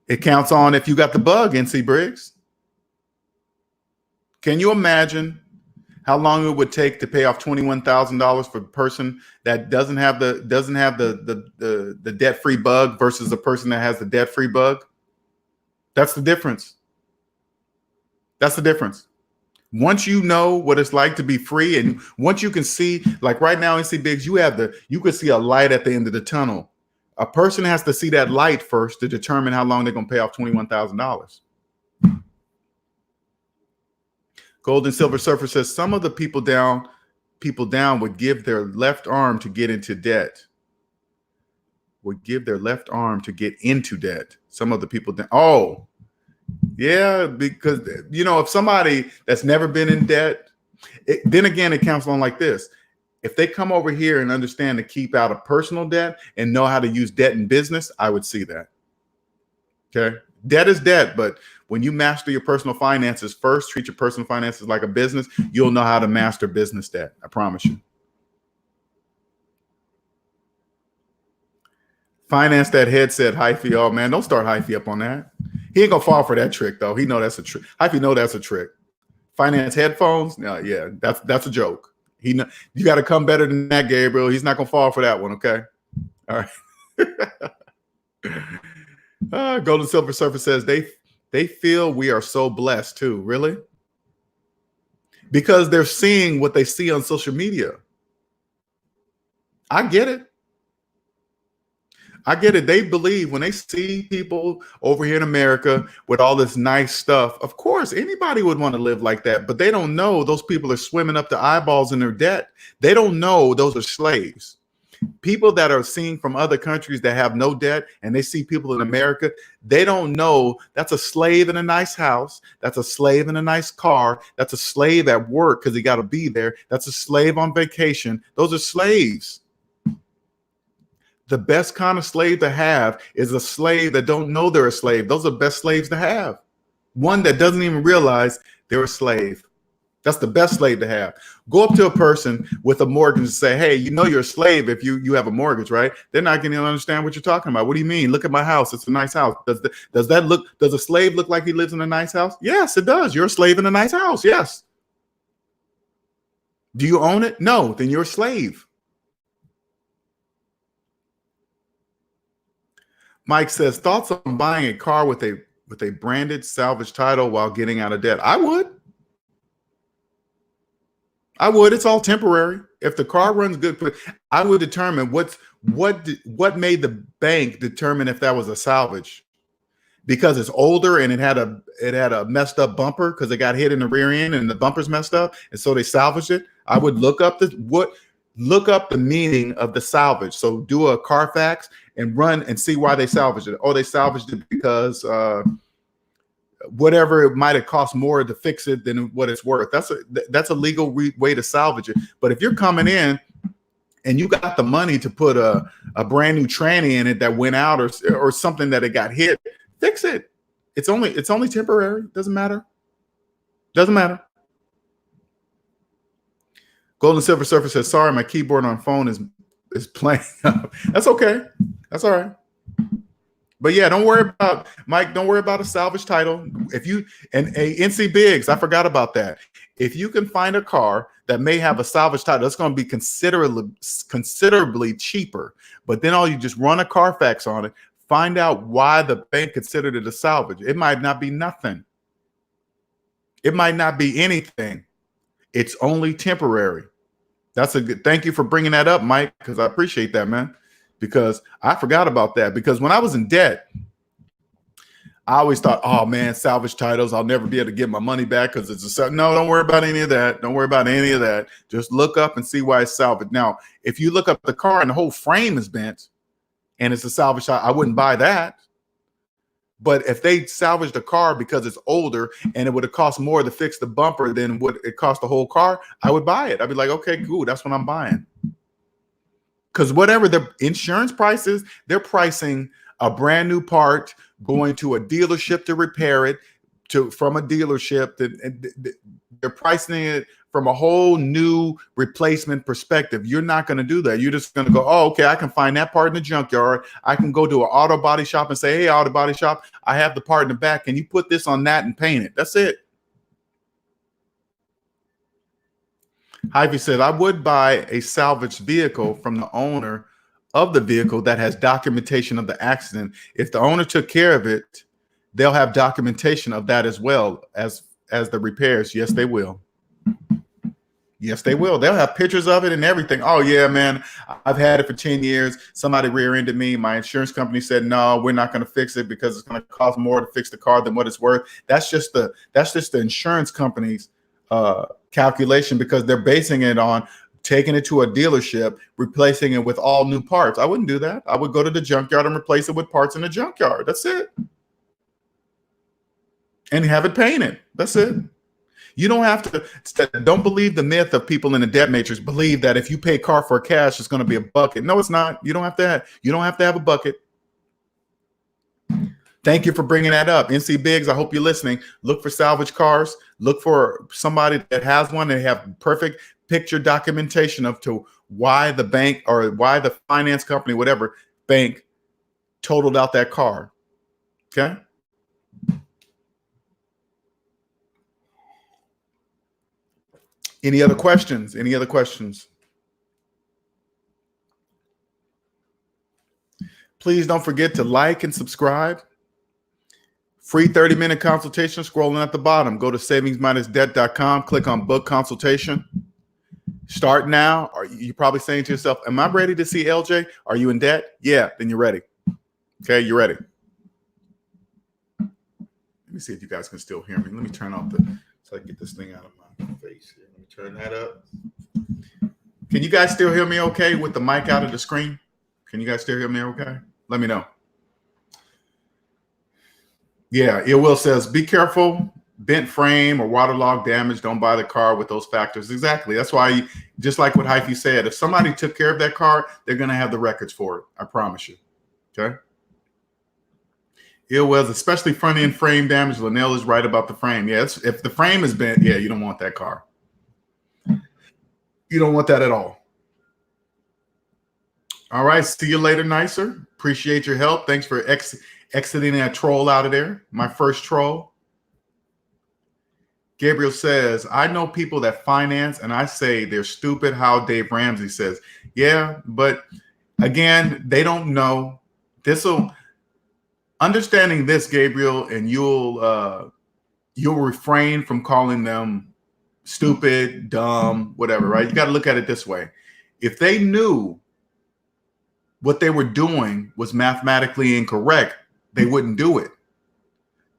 It counts on if you got the bug, NC Briggs. Can you imagine how long it would take to pay off $21,000 for a person that doesn't have the debt-free bug versus a person that has the debt-free bug? That's the difference. That's the difference. Once you know what it's like to be free, and once you can see, like right now, NC Biggs, you can see a light at the end of the tunnel. A person has to see that light first to determine how long they're going to pay off $21,000. Gold and Silver Surfer says some of the people down would give their left arm to get into debt. Would give their left arm to get into debt. Some of the people down. Oh, yeah, because if somebody that's never been in debt, then again, it counts on like this. If they come over here and understand to keep out of personal debt and know how to use debt in business, I would see that. Okay. Debt is debt, but when you master your personal finances first, treat your personal finances like a business, you'll know how to master business debt. I promise you. Finance that headset, Hyphy. Oh man, don't start Hyphy up on that. He ain't gonna fall for that trick though. He know that's a trick. Hyphy know that's a trick. Finance headphones. No, yeah, that's a joke. You got to come better than that, Gabriel. He's not gonna fall for that one. Okay. All right. Golden Silver Surfer says they feel we are so blessed too. Really? Because they're seeing what they see on social media. I get it. I get it. They believe when they see people over here in America with all this nice stuff, of course, anybody would want to live like that. But they don't know those people are swimming up to eyeballs in their debt. They don't know those are slaves. People that are seeing from other countries that have no debt and they see people in America, they don't know that's a slave in a nice house. That's a slave in a nice car. That's a slave at work because he got to be there. That's a slave on vacation. Those are slaves. The best kind of slave to have is a slave that don't know they're a slave. Those are the best slaves to have. One that doesn't even realize they're a slave. That's the best slave to have. Go up to a person with a mortgage and say, hey, you're a slave if you have a mortgage, right? They're not going to understand what you're talking about. What do you mean? Look at my house. It's a nice house. Does a slave look like he lives in a nice house? Yes, it does. You're a slave in a nice house. Yes. Do you own it? No, then you're a slave. Mike says, thoughts on buying a car with a branded salvage title while getting out of debt? I would. It's all temporary. If the car runs good, I would determine what made the bank determine if that was a salvage. Because it's older and it had a messed up bumper because it got hit in the rear end and the bumper's messed up, and so they salvaged it. I would look up the meaning of the salvage. So do a Carfax and run and see why they salvaged it. Oh, they salvaged it because whatever it might have cost more to fix it than what it's worth. That's a legal way to salvage it. But if you're coming in and you got the money to put a brand new tranny in it that went out or something that it got hit, fix it. It's only temporary. Doesn't matter. Doesn't matter. Golden Silver Surfer says, sorry, my keyboard on phone is playing up. That's okay. That's all right. But yeah, don't worry about Mike. Don't worry about a salvage title. If you and a NC Biggs, I forgot about that. If you can find a car that may have a salvage title, it's going to be considerably cheaper. But then all you just run a Carfax on it, find out why the bank considered it a salvage. It might not be nothing. It might not be anything. It's only temporary. That's a good. Thank you for bringing that up, Mike, because I appreciate that, man. Because I forgot about that. Because when I was in debt, I always thought, oh man, salvage titles, I'll never be able to get my money back because it's a no, don't worry about any of that. Don't worry about any of that. Just look up and see why it's salvaged. Now, if you look up the car and the whole frame is bent and it's a salvage title, I wouldn't buy that. But if they salvaged the car because it's older and it would have cost more to fix the bumper than what it cost the whole car, I would buy it. I'd be like, okay, cool, that's what I'm buying. Because whatever the insurance price is, they're pricing a brand new part, going to a dealership to repair it, from a dealership. They're pricing it from a whole new replacement perspective. You're not going to do that. You're just going to go, oh, okay, I can find that part in the junkyard. I can go to an auto body shop and say, hey, auto body shop, I have the part in the back. Can you put this on that and paint it? That's it. Ivy said, I would buy a salvaged vehicle from the owner of the vehicle that has documentation of the accident. If the owner took care of it, they'll have documentation of that as well as the repairs. Yes, they will. Yes, they will. They'll have pictures of it and everything. Oh, yeah, man, I've had it for 10 years. Somebody rear-ended me. My insurance company said, no, we're not going to fix it because it's going to cost more to fix the car than what it's worth. That's just the insurance company's calculation, because they're basing it on taking it to a dealership, replacing it with all new parts. I wouldn't do that. I would go to the junkyard and replace it with parts in the junkyard. That's it. And have it painted. That's it. You don't have to, don't believe the myth of people in the debt matrix believe that if you pay car for cash, it's going to be a bucket. No, it's not. You don't have to have a bucket. Thank you for bringing that up. NC Biggs, I hope you're listening. Look for salvage cars. Look for somebody that has one and have perfect picture documentation of to why the bank or why the finance company, whatever bank, totaled out that car. Okay. Any other questions? Any other questions? Please don't forget to like and subscribe. Free 30-minute consultation scrolling at the bottom. Go to savings-debt.com, click on book consultation. Start now. You're probably saying to yourself, am I ready to see LJ? Are you in debt? Yeah, then you're ready. Okay, you're ready. Let me see if you guys can still hear me. Let me turn off so I can get this thing out of my face here. Let me turn that up. Can you guys still hear me okay with the mic out of the screen? Can you guys still hear me okay? Let me know. Yeah, It Will says, be careful, bent frame or waterlogged damage. Don't buy the car with those factors. Exactly. That's why, just like what Hyphy said, if somebody took care of that car, they're going to have the records for it. I promise you. Okay. It was especially front end frame damage. Linnell is right about the frame. Yeah, if the frame is bent, yeah, you don't want that car. You don't want that at all. All right. See you later, Nicer. Appreciate your help. Thanks for exiting that troll out of there. My first troll. Gabriel says, I know people that finance and I say they're stupid. How Dave Ramsey says, yeah, but again, they don't know. Understanding this, Gabriel, and you'll refrain from calling them stupid, dumb, whatever, right? You got to look at it this way. If they knew what they were doing was mathematically incorrect, they wouldn't do it.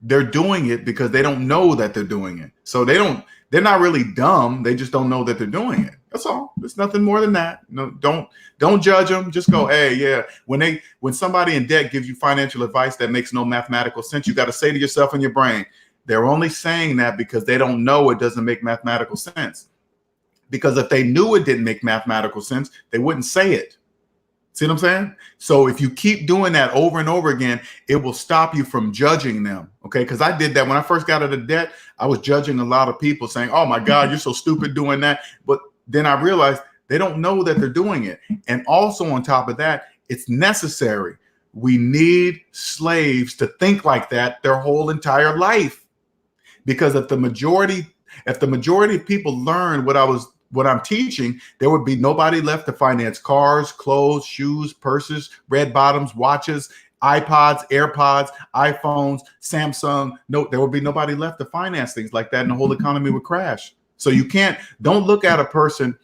They're doing it because they don't know that they're doing it. So they're not really dumb. They just don't know that they're doing it. That's all. There's nothing more than that. No, don't judge them. Just go, hey, yeah. When somebody in debt gives you financial advice that makes no mathematical sense, you got to say to yourself in your brain, they're only saying that because they don't know it doesn't make mathematical sense. Because if they knew it didn't make mathematical sense, they wouldn't say it. See what I'm saying? So if you keep doing that over and over again, it will stop you from judging them. Okay. Because I did that when I first got out of debt. I was judging a lot of people saying, oh my God, you're so stupid doing that. But then I realized they don't know that they're doing it. And also on top of that, it's necessary We need slaves to think like that their whole entire life. Because if the majority of people learn what I'm teaching, there would be nobody left to finance cars, clothes, shoes, purses, red bottoms, watches, iPods, AirPods, iPhones, Samsung. No, there would be nobody left to finance things like that, and the whole economy would crash. So don't look at a person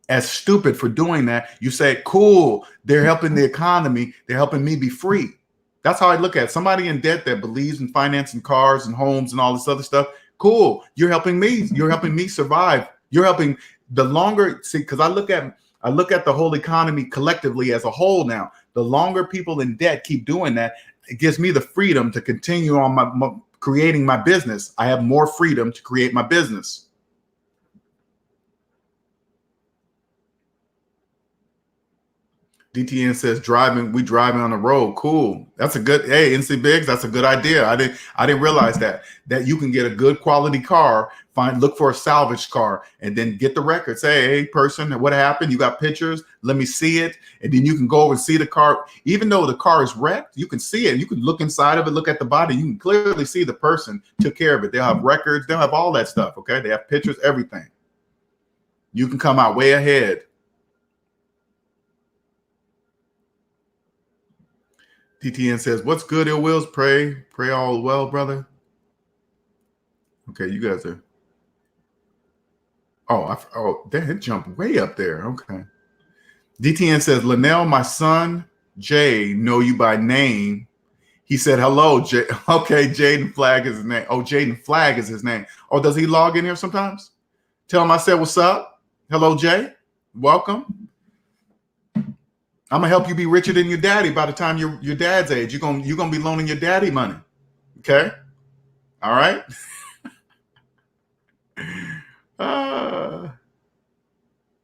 as stupid for doing that. You say, cool, they're helping the economy. They're helping me be free. That's how I look at it. Somebody in debt that believes in financing cars and homes and all this other stuff. Cool. You're helping me. You're helping me survive. You're helping because I look at the whole economy collectively as a whole now. The longer people in debt keep doing that, it gives me the freedom to continue on creating my business. I have more freedom to create my business. DTN says we driving on the road. Cool. That's a good, hey, NC Biggs, that's a good idea. I didn't realize that you can get a good quality car, look for a salvaged car, and then get the records. Say, hey, person, what happened? You got pictures? Let me see it. And then you can go and see the car. Even though the car is wrecked, you can see it. You can look inside of it, look at the body. You can clearly see the person took care of it. They'll have records. They'll have all that stuff. Okay. They have pictures, everything. You can come out way ahead. TTN says, what's good, Ill Wills? Pray all well, brother. Okay, you guys are. That jumped way up there. Okay. DTN says, Linnell, my son, Jay, know you by name. He said, hello, Jay. Okay, Jaden Flag is his name. Oh, Jaden Flag is his name. Oh, does he log in here sometimes? Tell him I said, what's up? Hello, Jay. Welcome. I'm gonna help you be richer than your daddy by the time your dad's age. You're gonna be loaning your daddy money. Okay? All right.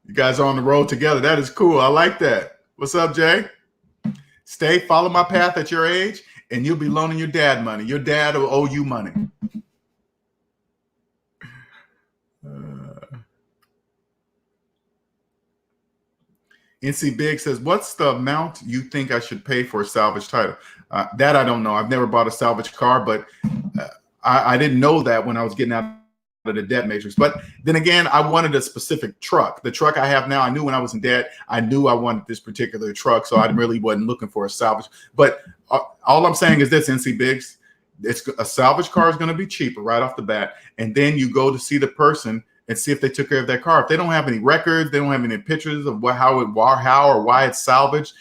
You guys are on the road together. That is cool. I like that. What's up, Jay? Follow my path at your age, and you'll be loaning your dad money. Your dad will owe you money. NC Big says, what's the amount you think I should pay for a salvage title? That I don't know. I've never bought a salvage car, but I didn't know that when I was getting out of the debt matrix. But then again, I wanted a specific truck. The truck I have now, I knew when I was in debt, I knew I wanted this particular truck, so I really wasn't looking for a salvage. But all I'm saying is this, NC Biggs, a salvage car is going to be cheaper right off the bat. And then you go to see the person and see if they took care of that car. If they don't have any records, they don't have any pictures of how or why it's salvaged,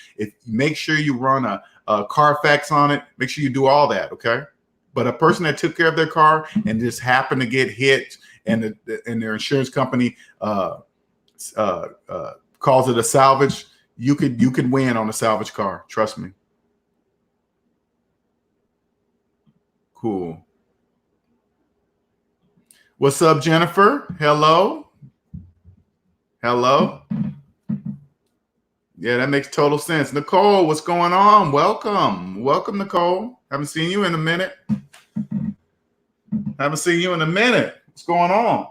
make sure you run a Carfax on it. Make sure you do all that, okay? But a person that took care of their car and just happened to get hit, and their insurance company calls it a salvage, you could win on a salvage car. Trust me. Cool. What's up, Jennifer? Hello. Hello. Yeah, that makes total sense. Nicole, what's going on? Welcome. Welcome, Nicole. Haven't seen you in a minute. What's going on?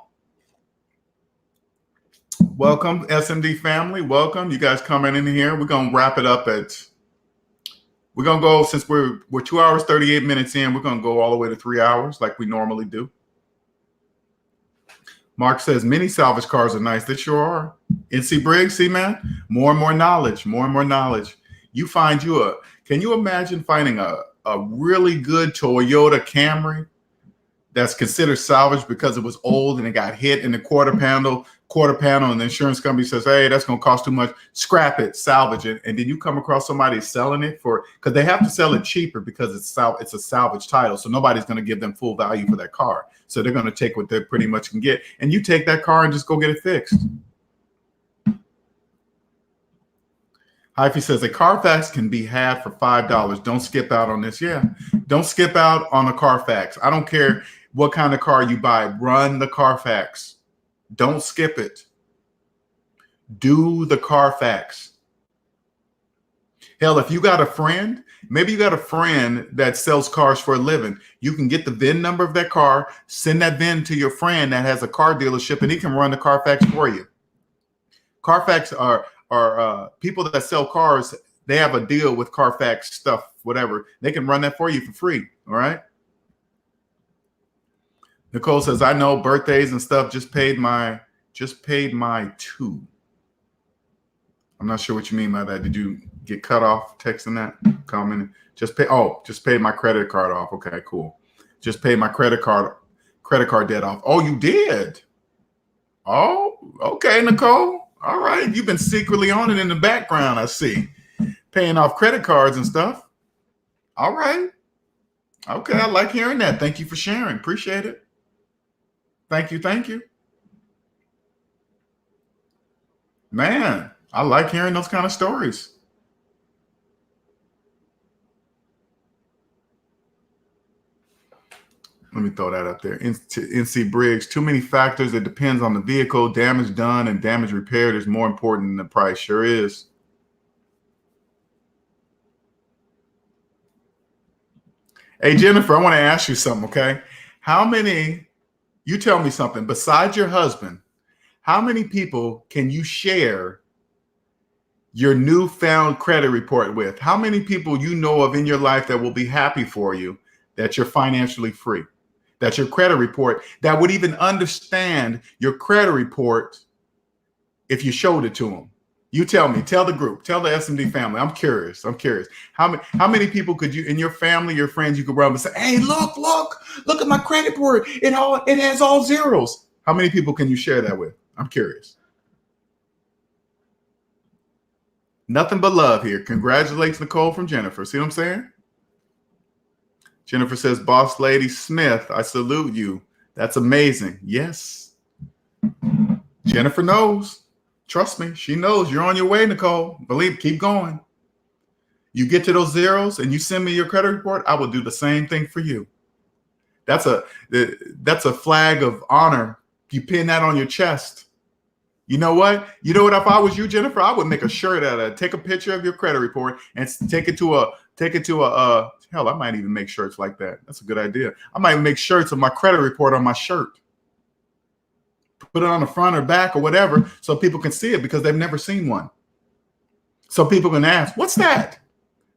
Welcome, SMD family. Welcome. You guys coming in here. We're going to wrap it up we're going to go, since we're 2 hours, 38 minutes in, we're going to go all the way to 3 hours like we normally do. Mark says, many salvage cars are nice. They sure are. NC Briggs, see, man, more and more knowledge. You find can you imagine finding a really good Toyota Camry that's considered salvage because it was old and it got hit in the quarter panel, and the insurance company says, hey, that's going to cost too much. Scrap it, salvage it. And then you come across somebody selling it because they have to sell it cheaper because it's a salvage title. So nobody's going to give them full value for that car. So they're going to take what they pretty much can get. And you take that car and just go get it fixed. Hyphy says a Carfax can be had for $5. Don't skip out on this. Yeah, don't skip out on a Carfax. I don't care what kind of car you buy. Run the Carfax. Don't skip it. Do the Carfax. Hell, if you got a friend, maybe you got a friend that sells cars for a living. You can get the VIN number of that car, send that VIN to your friend that has a car dealership, and he can run the Carfax for you. Carfax are people that sell cars. they have a deal with Carfax stuff, whatever. They can run that for you for free. All right. Nicole says, I know birthdays and stuff. Just paid my 2. I'm not sure what you mean by that. Did you get cut off texting that? Commenting. Just paid my credit card off. Okay, cool. Just paid my credit card debt off. Oh, you did? Oh, okay, Nicole. All right. You've been secretly on it in the background, I see. Paying off credit cards and stuff. All right. Okay, I like hearing that. Thank you for sharing. Appreciate it. Thank you. Thank you. Man, I like hearing those kind of stories. Let me throw that up there. NC Briggs, too many factors. It depends on the vehicle. Damage done and damage repaired is more important than the price. Sure is. Hey, Jennifer, I want to ask you something, okay? You tell me something. Besides your husband, how many people can you share your newfound credit report with? How many people you know of in your life that will be happy for you that you're financially free? That your credit report, that would even understand your credit report if you showed it to them? You tell me, tell the group, tell the SMD family. I'm curious. How many people could you, in your family, your friends, you could run and say, hey, look at my credit report. It has all zeros. How many people can you share that with? I'm curious. Nothing but love here. Congratulations, Nicole, from Jennifer. See what I'm saying? Jennifer says, Boss Lady Smith, I salute you. That's amazing. Yes. Jennifer knows. Trust me. She knows you're on your way, Nicole. Believe, keep going. You get to those zeros and you send me your credit report, I will do the same thing for you. That's a flag of honor. You pin that on your chest. You know what? If I was you, Jennifer, I would make a shirt out of it. Take a picture of your credit report and take it to a hell, I might even make shirts like that. That's a good idea. I might make shirts of my credit report on my shirt. Put it on the front or back or whatever so people can see it because they've never seen one. So people can ask, what's that?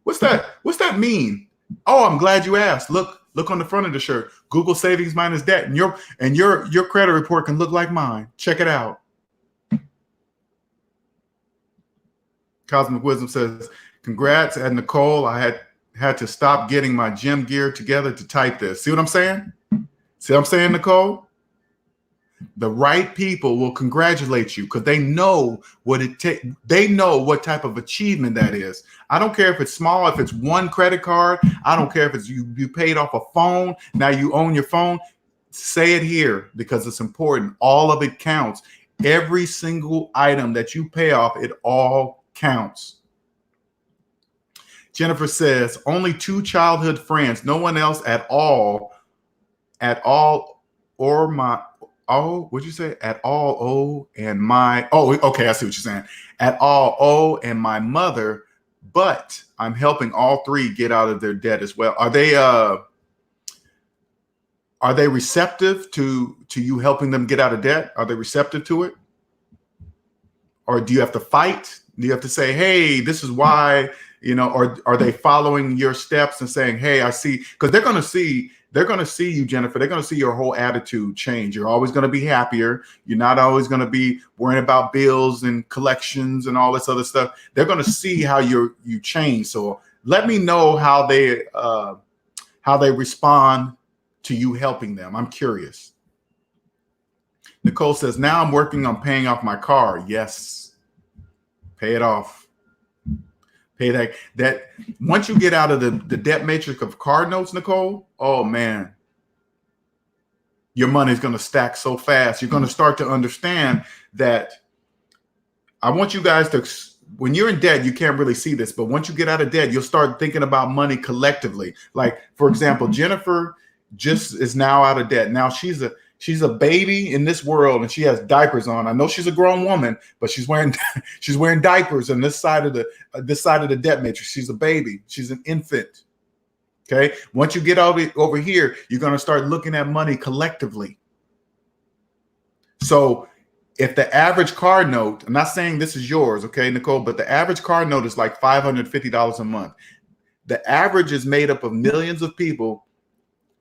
What's that mean? Oh, I'm glad you asked. Look on the front of the shirt. Google savings minus debt. And your credit report can look like mine. Check it out. Cosmic Wisdom says, congrats at Nicole. I had to stop getting my gym gear together to type this. See what I'm saying? See what I'm saying, Nicole? The right people will congratulate you because they know what it takes. They know what type of achievement that is. I don't care if it's small, if it's one credit card. I don't care if it's you paid off a phone. Now you own your phone. Say it here because it's important. All of it counts. Every single item that you pay off, it all counts. Jennifer says, only 2 childhood friends, no one else at all, or my, oh, what'd you say? At all, oh, and my, oh, okay, I see what you're saying. At all, oh, and my mother, but I'm helping all 3 get out of their debt as well. Are they receptive to you helping them get out of debt? Are they receptive to it? Or do you have to fight? Do you have to say, hey, this is why, or are they following your steps and saying, hey, I see, because they're going to see you, Jennifer. They're going to see your whole attitude change. You're always going to be happier. You're not always going to be worrying about bills and collections and all this other stuff. They're going to see how you change. So let me know how they respond to you helping them. I'm curious. Nicole says, now I'm working on paying off my car. Yes. Pay it off. Pay that. Once you get out of the debt matrix of car notes, Nicole, oh man, your money's going to stack so fast. You're going to start to understand that. I want you guys to, when you're in debt, you can't really see this, but once you get out of debt, you'll start thinking about money collectively. Like, for example, Jennifer just is now out of debt. Now she's a baby in this world and she has diapers on. I know she's a grown woman, but she's wearing diapers on this side of the debt matrix. She's a baby. She's an infant. Okay. Once you get over here, you're going to start looking at money collectively. So if the average car note, I'm not saying this is yours, okay, Nicole, but the average car note is like $550 a month. The average is made up of millions of people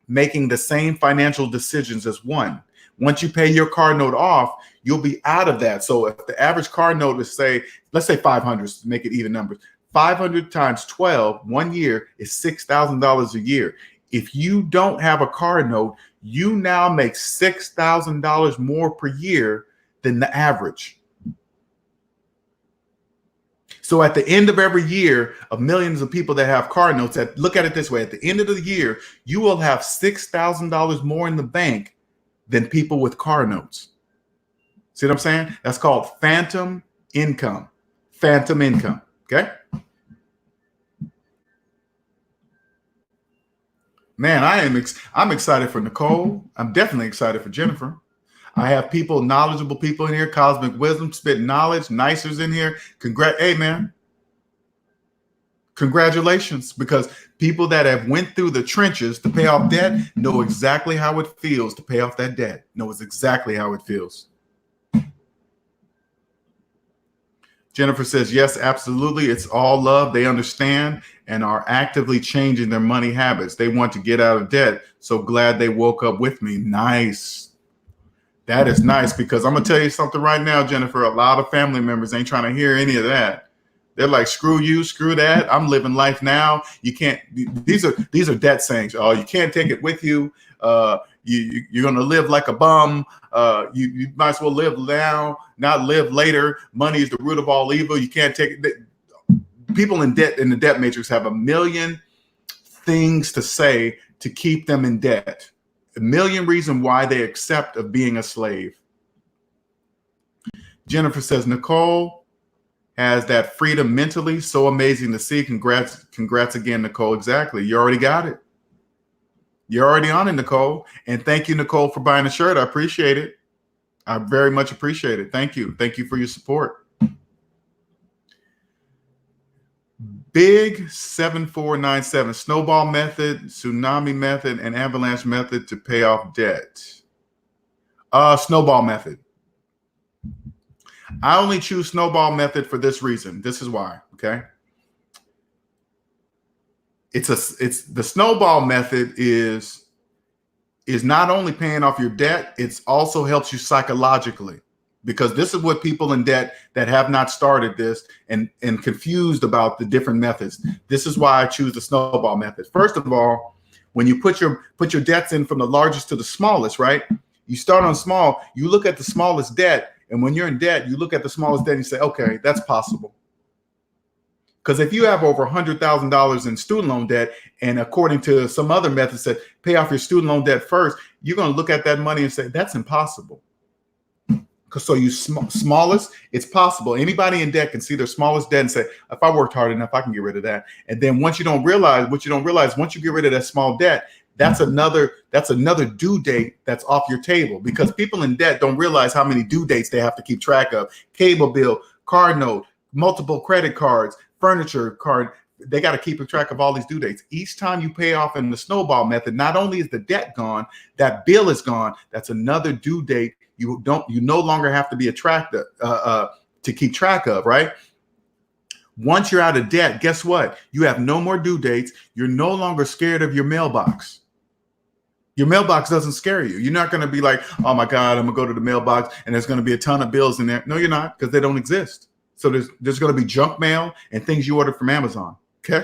making the same financial decisions as one. Once you pay your car note off, you'll be out of that. So if the average car note is, say, let's say 500 to make it even numbers, 500 times 12, 1 year is $6,000 a year. If you don't have a car note, you now make $6,000 more per year than the average. So at the end of every year of millions of people that have car notes, look at it this way, at the end of the year, you will have $6,000 more in the bank than people with car notes. See what I'm saying? That's called phantom income. Phantom income, okay? Man, I'm excited for Nicole. I'm definitely excited for Jennifer. I have people, knowledgeable people in here, Cosmic Wisdom, spit knowledge, Nicers in here. Hey, man. Congratulations, because people that have went through the trenches to pay off debt know exactly how it feels to pay off that debt. Knows exactly how it feels. Jennifer says, yes, absolutely. It's all love. They understand and are actively changing their money habits. They want to get out of debt. So glad they woke up with me. Nice. That is nice, because I'm going to tell you something right now, Jennifer. A lot of family members ain't trying to hear any of that. They're like, screw you, screw that. I'm living life now. You can't. These are debt sayings. Oh, you can't take it with you. You're going to live like a bum. You might as well live now, not live later. Money is the root of all evil. You can't take it. People in debt, in the debt matrix, have a million things to say to keep them in debt. A million reasons why they accept of being a slave. Jennifer says, Nicole has that freedom mentally. So amazing to see. Congrats again, Nicole. Exactly. You already got it. You're already on it, Nicole. And thank you, Nicole, for buying a shirt. I appreciate it. I very much appreciate it. Thank you. Thank you for your support. Big 7497, snowball method, tsunami method, and avalanche method to pay off debt. Snowball method. I only choose snowball method for this reason. This is why, okay? It's the snowball method is not only paying off your debt, it also helps you psychologically. Because this is what people in debt that have not started this and confused about the different methods. This is why I choose the snowball method. First of all, when you put your debts in from the largest to the smallest, right? You start on small, you look at the smallest debt, and when you're in debt, you look at the smallest debt and you say, okay, that's possible. Because if you have over $100,000 in student loan debt, and according to some other methods that pay off your student loan debt first, you're going to look at that money and say, that's impossible. So you smallest, it's possible. Anybody in debt can see their smallest debt and say, if I worked hard enough, I can get rid of that. And then once you don't realize, once you get rid of that small debt, that's another due date that's off your table, because people in debt don't realize how many due dates they have to keep track of. Cable bill, car note, multiple credit cards, furniture card. They got to keep track of all these due dates. Each time you pay off in the snowball method, not only is the debt gone, that bill is gone. That's another due date. You no longer have to be attracted to keep track of, right? Once you're out of debt, guess what? You have no more due dates. You're no longer scared of your mailbox. Your mailbox doesn't scare you. You're not going to be like, oh my God, I'm going to go to the mailbox and there's going to be a ton of bills in there. No, you're not, because they don't exist. So there's going to be junk mail and things you order from Amazon. Okay.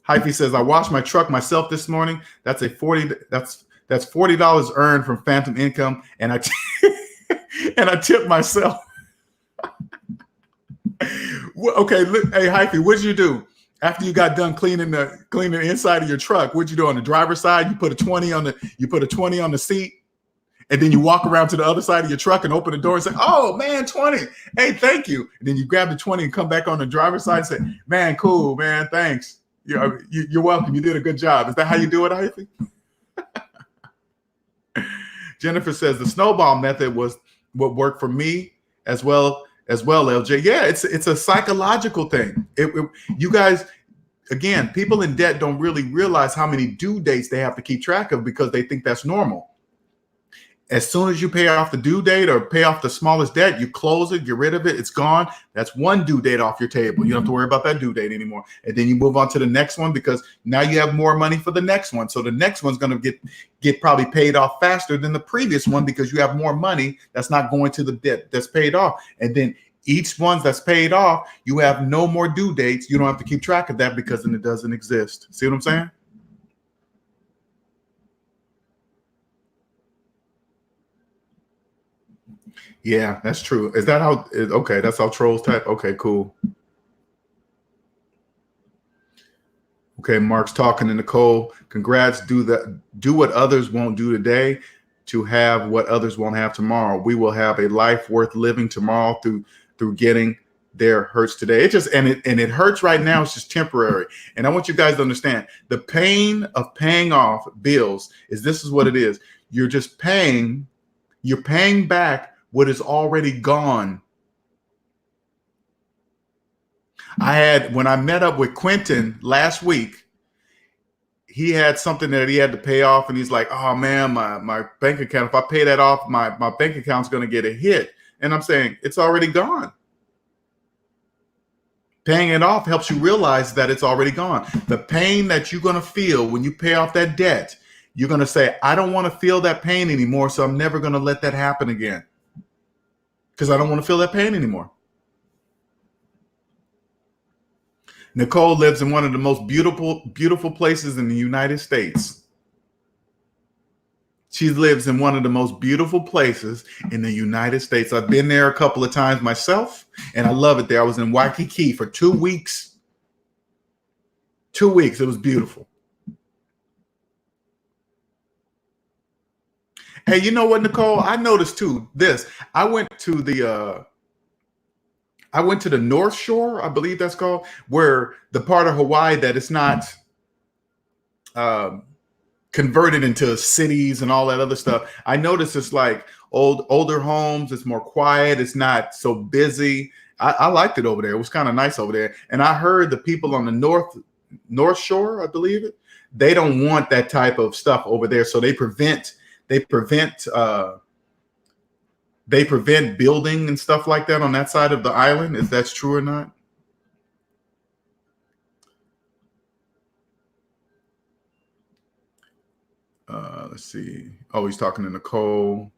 Hyphy says, I washed my truck myself this morning. That's $40 earned from phantom income, and I tipped myself. Okay, look, hey Hyphy, what did you do after you got done cleaning the inside of your truck? What'd you do on the driver's side? You put a 20 on the seat, and then you walk around to the other side of your truck and open the door and say, "Oh man, 20! Hey, thank you." And then you grab the 20 and come back on the driver's side and say, "Man, cool, man, thanks. You're welcome. You did a good job." Is that how you do it, Hyphy? Jennifer says the snowball method was what worked for me as well, LJ. Yeah, it's a psychological thing. You guys, again, people in debt don't really realize how many due dates they have to keep track of because they think that's normal. As soon as you pay off the due date or pay off the smallest debt, you close it, get rid of it, it's gone. That's one due date off your table. You don't have to worry about that due date anymore. And then you move on to the next one because now you have more money for the next one. So the next one's going to get probably paid off faster than the previous one because you have more money that's not going to the debt that's paid off. And then each one that's paid off, you have no more due dates. You don't have to keep track of that because then it doesn't exist. See what I'm saying? Yeah, that's true. Is that how? Okay, that's how trolls type. Okay, cool. Okay, Mark's talking to Nicole. Congrats. Do what others won't do today to have what others won't have tomorrow. We will have a life worth living tomorrow through getting their hurts today. It just and it hurts right now. It's just temporary. And I want you guys to understand the pain of paying off bills this is what it is. You're just paying. You're paying back what is already gone. When I met up with Quentin last week, he had something that he had to pay off, and he's like, oh man, my bank account, if I pay that off, my bank account's going to get a hit. And I'm saying, it's already gone. Paying it off helps you realize that it's already gone. The pain that you're going to feel when you pay off that debt, you're going to say, I don't want to feel that pain anymore, so I'm never going to let that happen again. Because I don't want to feel that pain anymore. Nicole lives in one of the most beautiful places in the United States. She lives in one of the most beautiful places in the United States. I've been there a couple of times myself, and I love it there. I was in Waikiki for 2 weeks. 2 weeks. It was beautiful. Hey, you know what, Nicole? I noticed too this. I went to the North Shore, I believe that's called, where the part of Hawaii that it's not converted into cities and all that other stuff. I noticed it's like older homes. It's more quiet. It's not so busy. I liked it over there. It was kind of nice over there. And I heard the people on the North Shore, I believe it, they don't want that type of stuff over there. So they prevent building and stuff like that on that side of the island. If that's true or not. Let's see. Oh, he's talking to Nicole.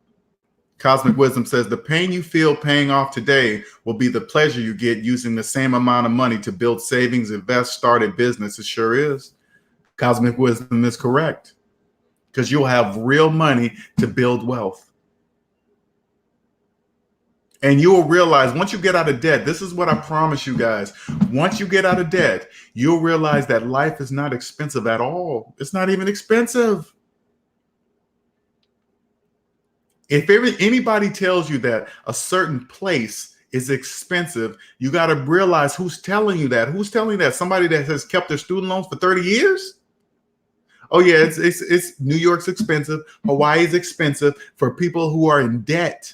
Cosmic Wisdom says the pain you feel paying off today will be the pleasure you get using the same amount of money to build savings, invest, start a business. It sure is. Cosmic Wisdom is correct. Because you'll have real money to build wealth. And you will realize once you get out of debt, this is what I promise you guys. Once you get out of debt, you'll realize that life is not expensive at all. It's not even expensive. If anybody tells you that a certain place is expensive, you got to realize who's telling you that. Who's telling you that? Somebody that has kept their student loans for 30 years? Oh yeah, it's New York's expensive. Hawaii's expensive for people who are in debt.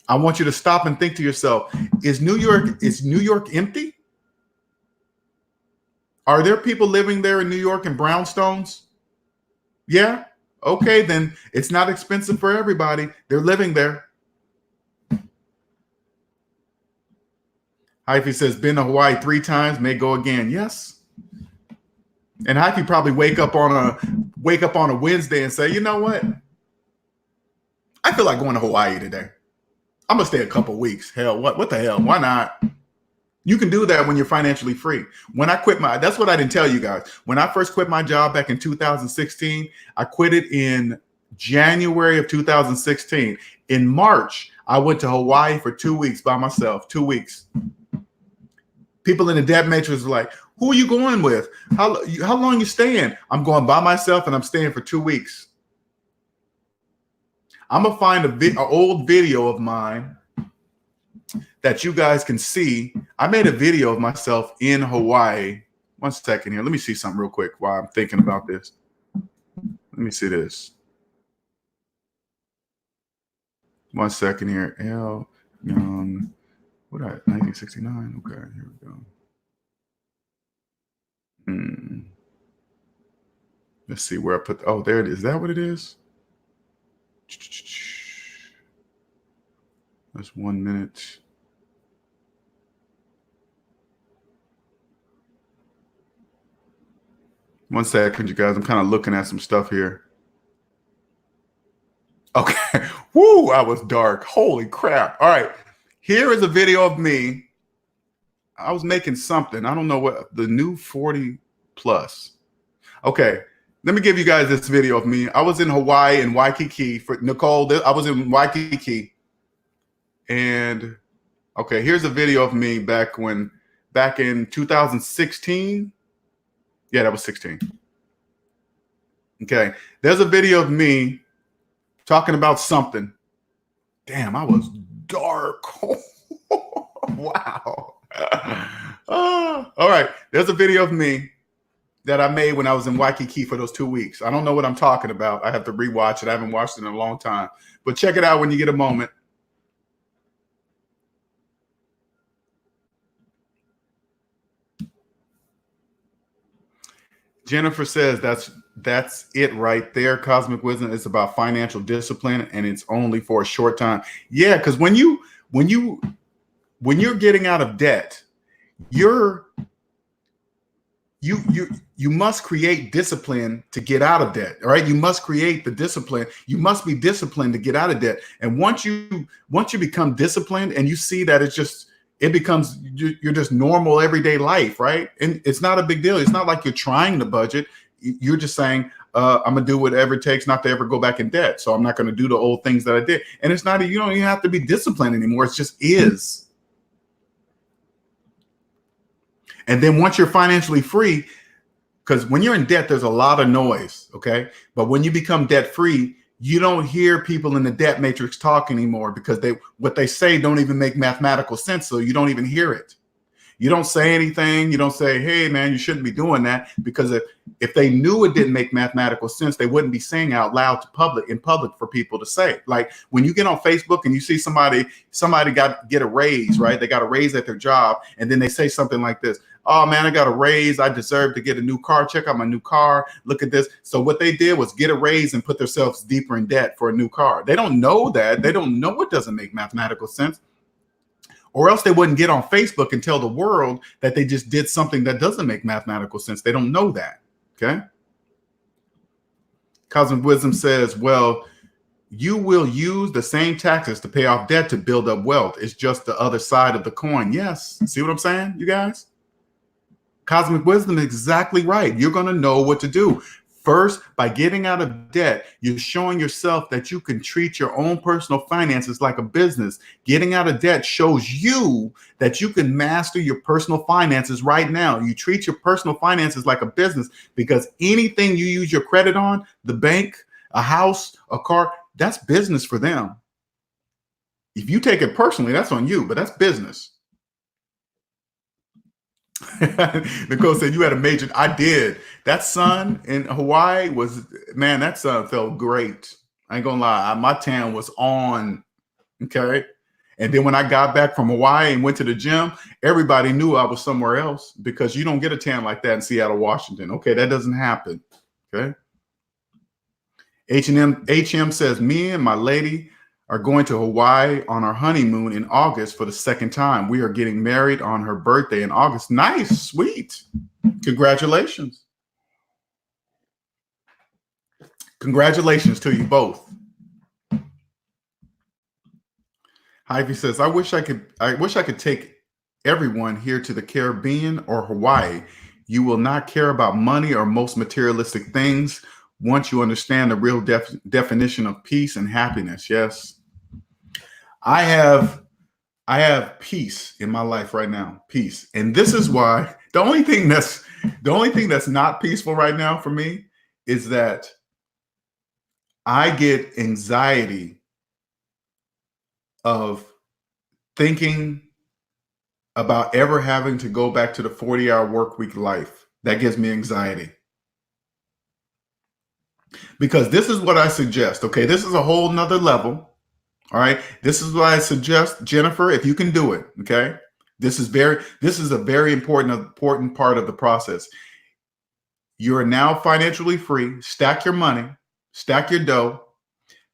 I want you to stop and think to yourself, is New York empty? Are there people living there in New York in brownstones? Yeah. Okay, then it's not expensive for everybody. They're living there. Hyphy says, been to Hawaii 3 times, may go again. Yes. And Hyphy probably wake up on a Wednesday and say, you know what? I feel like going to Hawaii today. I'm gonna stay a couple weeks. Hell, what the hell? Why not? You can do that when you're financially free. When I quit that's what I didn't tell you guys. When I first quit my job back in 2016, I quit it in January of 2016. In March, I went to Hawaii for 2 weeks by myself. 2 weeks. People in the debt matrix were like, who are you going with? How long you staying? I'm going by myself and I'm staying for 2 weeks. I'm going to find an old video of mine that you guys can see. I made a video of myself in Hawaii. 1 second here. Let me see something real quick while I'm thinking about this. Let me see this. 1 second here. L Young. What 1969? Okay, here we go. Let's see where I put. Oh, there it is. Is that what it is? That's 1 minute. One second, you guys. I'm kind of looking at some stuff here. Okay. Woo, I was dark. Holy crap. All right. Here is a video of me. I was making something. I don't know what, the new 40 plus. Okay. Let me give you guys this video of me. I was in Hawaii in Waikiki for Nicole. I was in Waikiki. And okay, here's a video of me back in 2016. Yeah, that was 16. Okay. There's a video of me talking about something. Damn, I was dark. Wow. All right. There's a video of me that I made when I was in Waikiki for those 2 weeks. I don't know what I'm talking about. I have to rewatch it. I haven't watched it in a long time. But check it out when you get a moment. Jennifer says that's it right there. Cosmic Wisdom is about financial discipline, and it's only for a short time. Yeah, because when you're getting out of debt, you must create discipline to get out of debt. All right, you must create the discipline. You must be disciplined to get out of debt. And once you become disciplined, and you see that it becomes you're just normal everyday life, right? And it's not a big deal. It's not like you're trying to budget. You're just saying, I'm gonna do whatever it takes not to ever go back in debt. So I'm not gonna do the old things that I did. And it's not, you don't even have to be disciplined anymore. It just is. And then once you're financially free, because when you're in debt, there's a lot of noise, okay? But when you become debt free, you don't hear people in the debt matrix talk anymore, because what they say don't even make mathematical sense. So you don't even hear it. You don't say anything. You don't say, hey, man, you shouldn't be doing that. Because if they knew it didn't make mathematical sense, they wouldn't be saying out loud in public for people to say. Like when you get on Facebook and you see somebody get a raise, right? They got a raise at their job. And then they say something like this. Oh, man, I got a raise. I deserve to get a new car. Check out my new car. Look at this. So what they did was get a raise and put themselves deeper in debt for a new car. They don't know that. They don't know it doesn't make mathematical sense. Or else they wouldn't get on Facebook and tell the world that they just did something that doesn't make mathematical sense. They don't know that. Okay. Cosmic Wisdom says, well, you will use the same taxes to pay off debt to build up wealth. It's just the other side of the coin. Yes. See what I'm saying, you guys? Cosmic Wisdom is exactly right. You're going to know what to do. First, by getting out of debt, you're showing yourself that you can treat your own personal finances like a business. Getting out of debt shows you that you can master your personal finances right now. You treat your personal finances like a business, because anything you use your credit on, the bank, a house, a car, that's business for them. If you take it personally, that's on you, but that's business. Nicole said you had a major. I did. That sun in Hawaii that sun felt great. I ain't gonna lie. My tan was on. Okay. And then when I got back from Hawaii and went to the gym, everybody knew I was somewhere else, because you don't get a tan like that in Seattle, Washington. Okay. That doesn't happen. Okay. HM says, me and my lady are going to Hawaii on our honeymoon in August for the second time. We are getting married on her birthday in August. Nice, sweet. Congratulations. Congratulations to you both. Ivy says, I wish I could take everyone here to the Caribbean or Hawaii. You will not care about money or most materialistic things once you understand the real definition of peace and happiness. Yes. I have peace in my life right now. Peace. And this is why the only thing that's not peaceful right now for me is that I get anxiety of thinking about ever having to go back to the 40-hour work week life. That gives me anxiety. Because this is what I suggest. Okay, this is a whole nother level. All right, this is what I suggest, Jennifer, if you can do it. Okay, this is a very important part of the process. You are now financially free. Stack your money, stack your dough,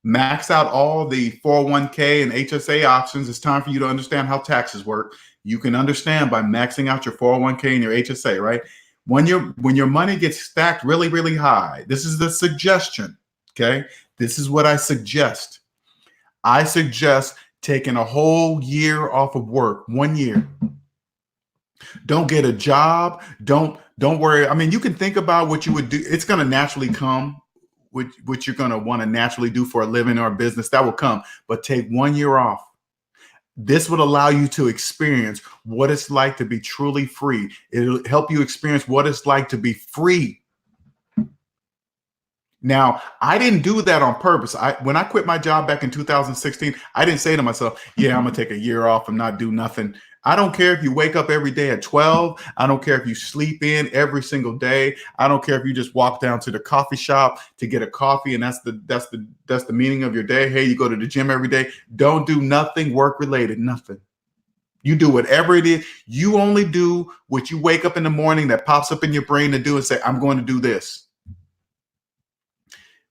Max out all the 401k and HSA options. It's time for you to understand how taxes work. You can understand by maxing out your 401k and your HSA, right? When your money gets stacked really, really high, this is the suggestion, okay? This is what I suggest. I suggest taking a whole year off of work, 1 year. Don't get a job. Don't worry. I mean, you can think about what you would do. It's going to naturally come, what you're going to want to naturally do for a living or a business. That will come. But take 1 year off. This would allow you to experience what it's like to be truly free. It'll help you experience what it's like to be free. Now, I didn't do that on purpose. When I quit my job back in 2016, I didn't say to myself, yeah, I'm going to take a year off and not do nothing. I don't care if you wake up every day at 12. I don't care if you sleep in every single day. I don't care if you just walk down to the coffee shop to get a coffee and that's the meaning of your day. Hey, you go to the gym every day. Don't do nothing work related, nothing. You do whatever it is. You only do what you wake up in the morning that pops up in your brain to do and say, I'm going to do this.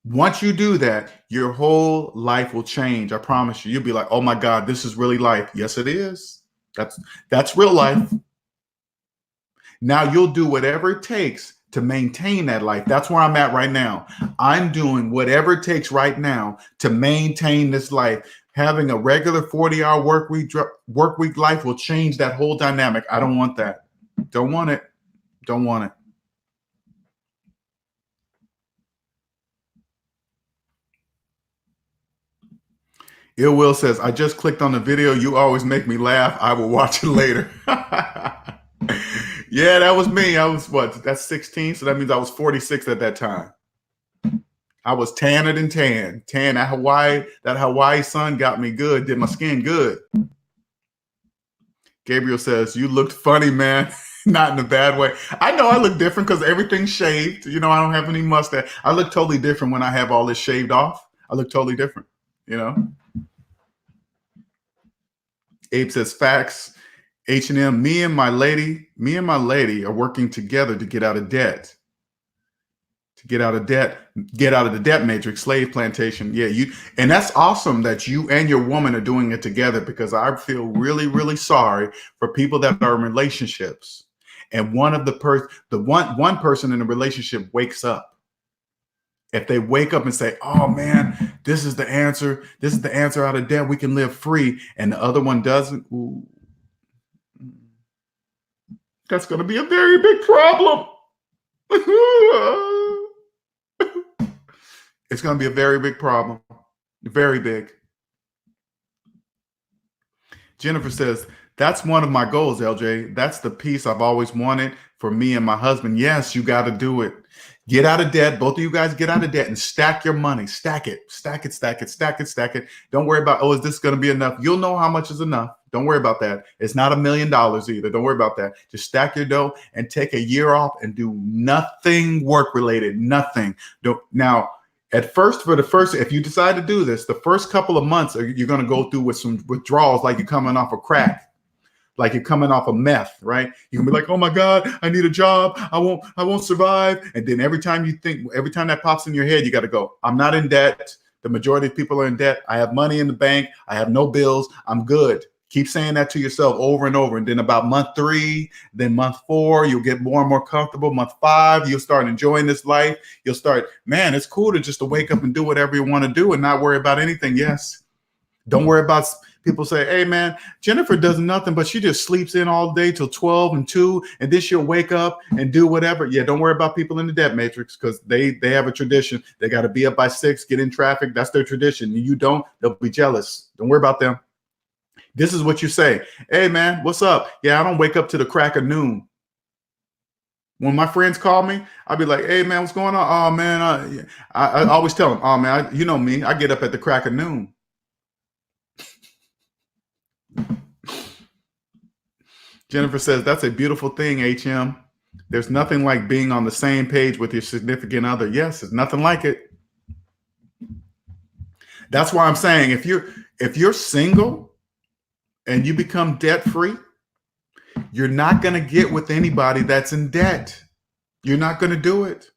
Once you do that, your whole life will change. I promise you. You'll be like, oh my God, this is really life. Yes, it is. That's real life. Now you'll do whatever it takes to maintain that life. That's where I'm at right now. I'm doing whatever it takes right now to maintain this life. Having a regular 40-hour work week life will change that whole dynamic. I don't want that. Don't want it. Don't want it. Ill Will says, I just clicked on the video. You always make me laugh. I will watch it later. Yeah, that was me. I was that's 16. So that means I was 46 at that time. I was tanner than tan. That Hawaii sun got me good, did my skin good. Gabriel says, you looked funny, man. Not in a bad way. I know I look different because everything's shaved. You know, I don't have any mustache. I look totally different when I have all this shaved off. I look totally different, you know. Abe says, facts. H&M, me and my lady are working together to get out of debt. Get out of the debt matrix, slave plantation. Yeah, and that's awesome that you and your woman are doing it together, because I feel really, really sorry for people that are in relationships. And one person in the relationship wakes up. If they wake up and say, oh man, this is the answer out of debt, we can live free, and the other one doesn't, ooh, that's going to be a very big problem. It's going to be a very big problem. Very big. Jennifer says, that's one of my goals, LJ. That's the piece I've always wanted for me and my husband. Yes, you got to do it. Get out of debt. Both of you guys get out of debt and stack your money. Stack it. Don't worry about, oh, is this going to be enough? You'll know how much is enough. Don't worry about that. It's not $1 million either. Don't worry about that. Just stack your dough and take a year off and do nothing work related. Nothing. Now, if you decide to do this, the first couple of months, you're going to go through with some withdrawals, like you're coming off of crack. Like you're coming off of meth, right? You can be like, oh my God, I need a job. I won't survive. And then every time that pops in your head, you got to go, I'm not in debt. The majority of people are in debt. I have money in the bank. I have no bills. I'm good. Keep saying that to yourself over and over. And then about month 3, then month 4, you'll get more and more comfortable. Month 5, you'll start enjoying this life. You'll start, man, it's cool to wake up and do whatever you want to do and not worry about anything. Yes. Don't worry about people say, hey, man, Jennifer does nothing, but she just sleeps in all day till 12 and 2, and then she'll wake up and do whatever. Yeah, don't worry about people in the debt matrix, because they have a tradition. They got to be up by 6, get in traffic. That's their tradition. You don't, they'll be jealous. Don't worry about them. This is what you say. Hey, man, what's up? Yeah, I don't wake up to the crack of noon. When my friends call me, I'll be like, hey, man, what's going on? Oh, man, I always tell them, oh, man, you know me. I get up at the crack of noon. Jennifer says, that's a beautiful thing, HM. There's nothing like being on the same page with your significant other. Yes, there's nothing like it. That's why I'm saying if you're single and you become debt-free, you're not going to get with anybody that's in debt. You're not going to do it.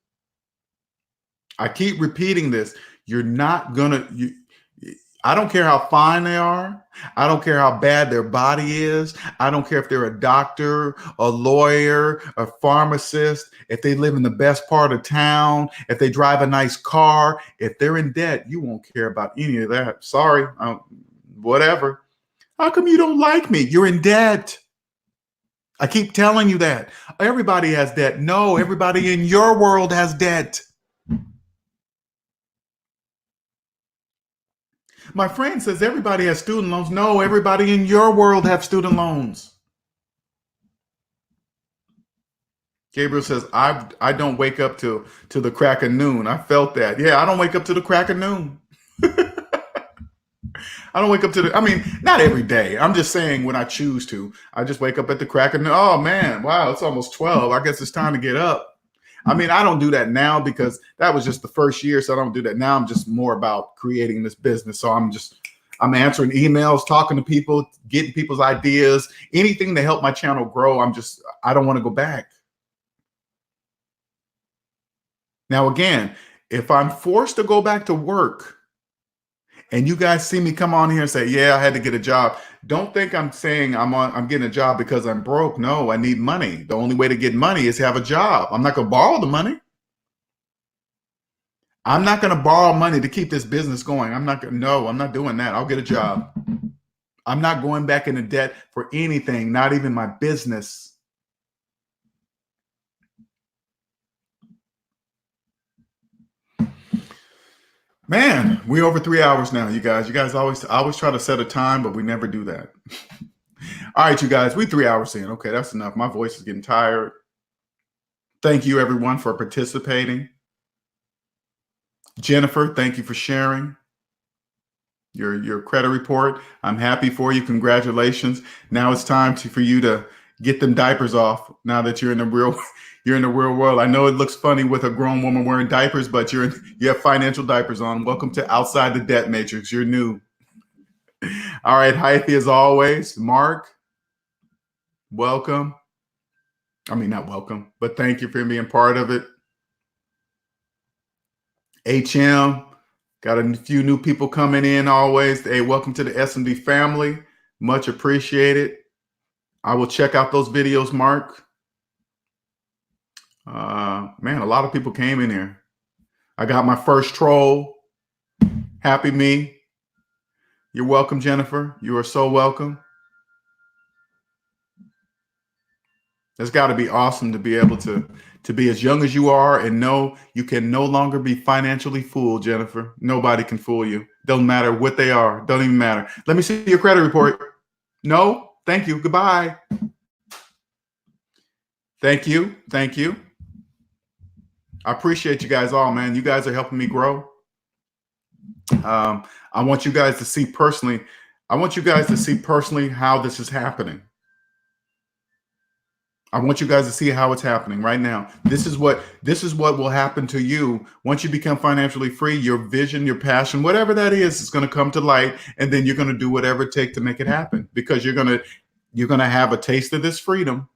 I keep repeating this. You're not going to, I don't care how fine they are. I don't care how bad their body is. I don't care if they're a doctor, a lawyer, a pharmacist, if they live in the best part of town, if they drive a nice car. If they're in debt, you won't care about any of that. Sorry, whatever. How come you don't like me? You're in debt. I keep telling you that. Everybody has debt. No, everybody in your world has debt. My friend says everybody has student loans. No, everybody in your world have student loans. Gabriel says, I don't wake up to the crack of noon. I felt that. Yeah, I don't wake up to the crack of noon. I don't wake up to I mean, not every day. I'm just saying when I choose to. I just wake up at the crack of noon. Oh, man, wow, it's almost 12. I guess it's time to get up. I mean, I don't do that now because that was just the first year. So I don't do that now. I'm just more about creating this business. So I'm answering emails, talking to people, getting people's ideas, anything to help my channel grow. I don't want to go back. Now, again, if I'm forced to go back to work and you guys see me come on here and say, yeah, I had to get a job. Don't think I'm saying I'm getting a job because I'm broke. No, I need money. The only way to get money is to have a job. I'm not going to borrow the money. I'm not going to borrow money to keep this business going. I'm not doing that. I'll get a job. I'm not going back into debt for anything, not even my business. Man, we're over 3 hours now, you guys. You guys always try to set a time, but we never do that. All right, you guys, we 3 hours in. Okay, that's enough. My voice is getting tired. Thank you, everyone, for participating. Jennifer, thank you for sharing your credit report. I'm happy for you. Congratulations. Now it's time for you to get them diapers off. Now that you're in the real world. I know it looks funny with a grown woman wearing diapers, but you have financial diapers on. Welcome to Outside the Debt Matrix. You're new. All right, Hythe, as always. Mark, welcome. I mean, not welcome, but thank you for being part of it. HM, got a few new people coming in always. Hey, welcome to the SMD family. Much appreciated. I will check out those videos, Mark. Man, a lot of people came in here. I got my first troll. Happy me. You're welcome, Jennifer. You are so welcome. It's got to be awesome to be able to be as young as you are and know you can no longer be financially fooled, Jennifer. Nobody can fool you. Don't matter what they are. Don't even matter. Let me see your credit report. No, thank you. Goodbye. Thank you. Thank you. I appreciate you guys all, man. You guys are helping me grow. I want you guys to see personally. I want you guys to see personally how this is happening. I want you guys to see how it's happening right now. This is what will happen to you once you become financially free. Your vision, your passion, whatever that is going to come to light, and then you're going to do whatever it takes to make it happen because you're going to have a taste of this freedom.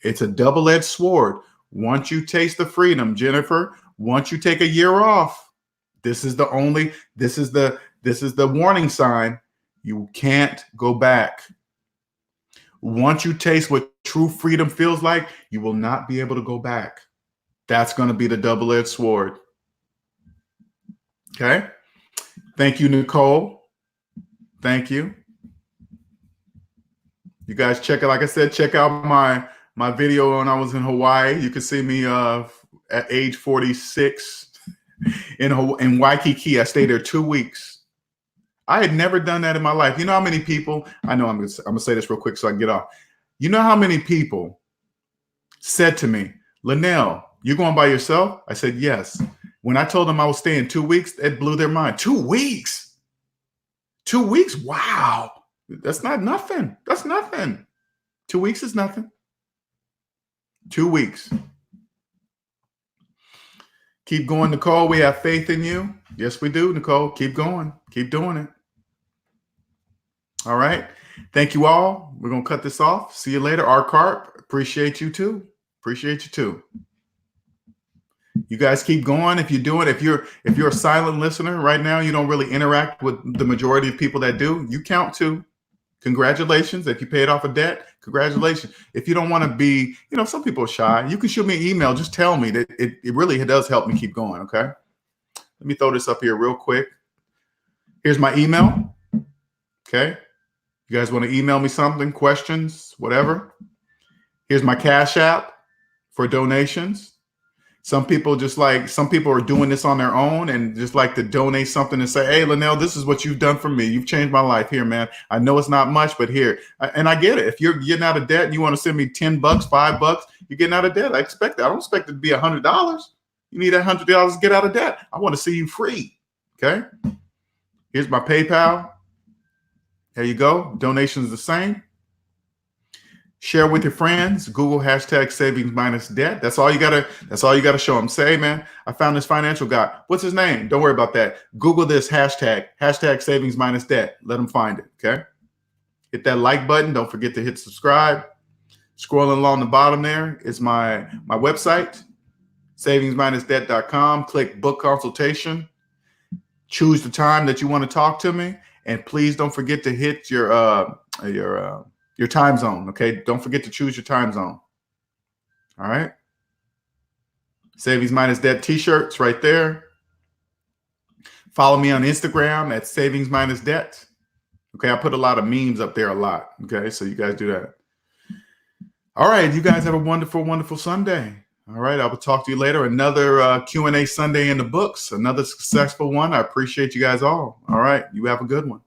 It's a double-edged sword. Once you taste the freedom, Jennifer, once you take a year off, this is the warning sign. You can't go back. Once you taste what true freedom feels like, you will not be able to go back. That's going to be the double-edged sword. Okay. Thank you, Nicole. Thank you. You guys check it. Like I said, check out my video when I was in Hawaii. You can see me at age 46 in Waikiki. I stayed there 2 weeks. I had never done that in my life. You know how many people, I know I'm going to say this real quick so I can get off. You know how many people said to me, Linnell, you going by yourself? I said, yes. When I told them I was staying 2 weeks, it blew their mind. 2 weeks? 2 weeks? Wow. That's not nothing. That's nothing. 2 weeks is nothing. 2 weeks. Keep going, Nicole. We have faith in you. Yes, we do, Nicole. Keep going. Keep doing it. All right. Thank you all. We're going to cut this off. See you later. R. Carp. Appreciate you too. Appreciate you too. You guys keep going. If you're doing, if you're a silent listener right now, you don't really interact with the majority of people that do. You count too. Congratulations. If you paid off a debt, congratulations. If you don't want to be, some people are shy. You can shoot me an email. Just tell me that it really does help me keep going. Okay. Let me throw this up here real quick. Here's my email. Okay. You guys want to email me something, questions, whatever. Here's my Cash App for donations. Some people are doing this on their own and just like to donate something and say, hey, Linnell, this is what you've done for me. You've changed my life. Here, man. I know it's not much, but here. And I get it. If you're getting out of debt and you want to send me $10, $5, you're getting out of debt. I expect that. I don't expect it to be $100. You need $100 to get out of debt. I want to see you free. Okay. Here's my PayPal. There you go. Donations the same. Share with your friends. Google #savings-debt. That's all you gotta show them. Say, man, I found this financial guy. What's his name? Don't worry about that. Google this #savings-debt. Let them find it. Okay. Hit that like button. Don't forget to hit subscribe. Scrolling along the bottom there is my website, savings-debt.com. Click book consultation. Choose the time that you want to talk to me, and please don't forget to hit your time zone. Okay. Don't forget to choose your time zone. All right. Savings-Debt t-shirts right there. Follow me on Instagram at savings-debt. Okay. I put a lot of memes up there a lot. Okay. So you guys do that. All right. You guys have a wonderful, wonderful Sunday. All right. I will talk to you later. Another Q&A Sunday in the books. Another successful one. I appreciate you guys all. All right. You have a good one.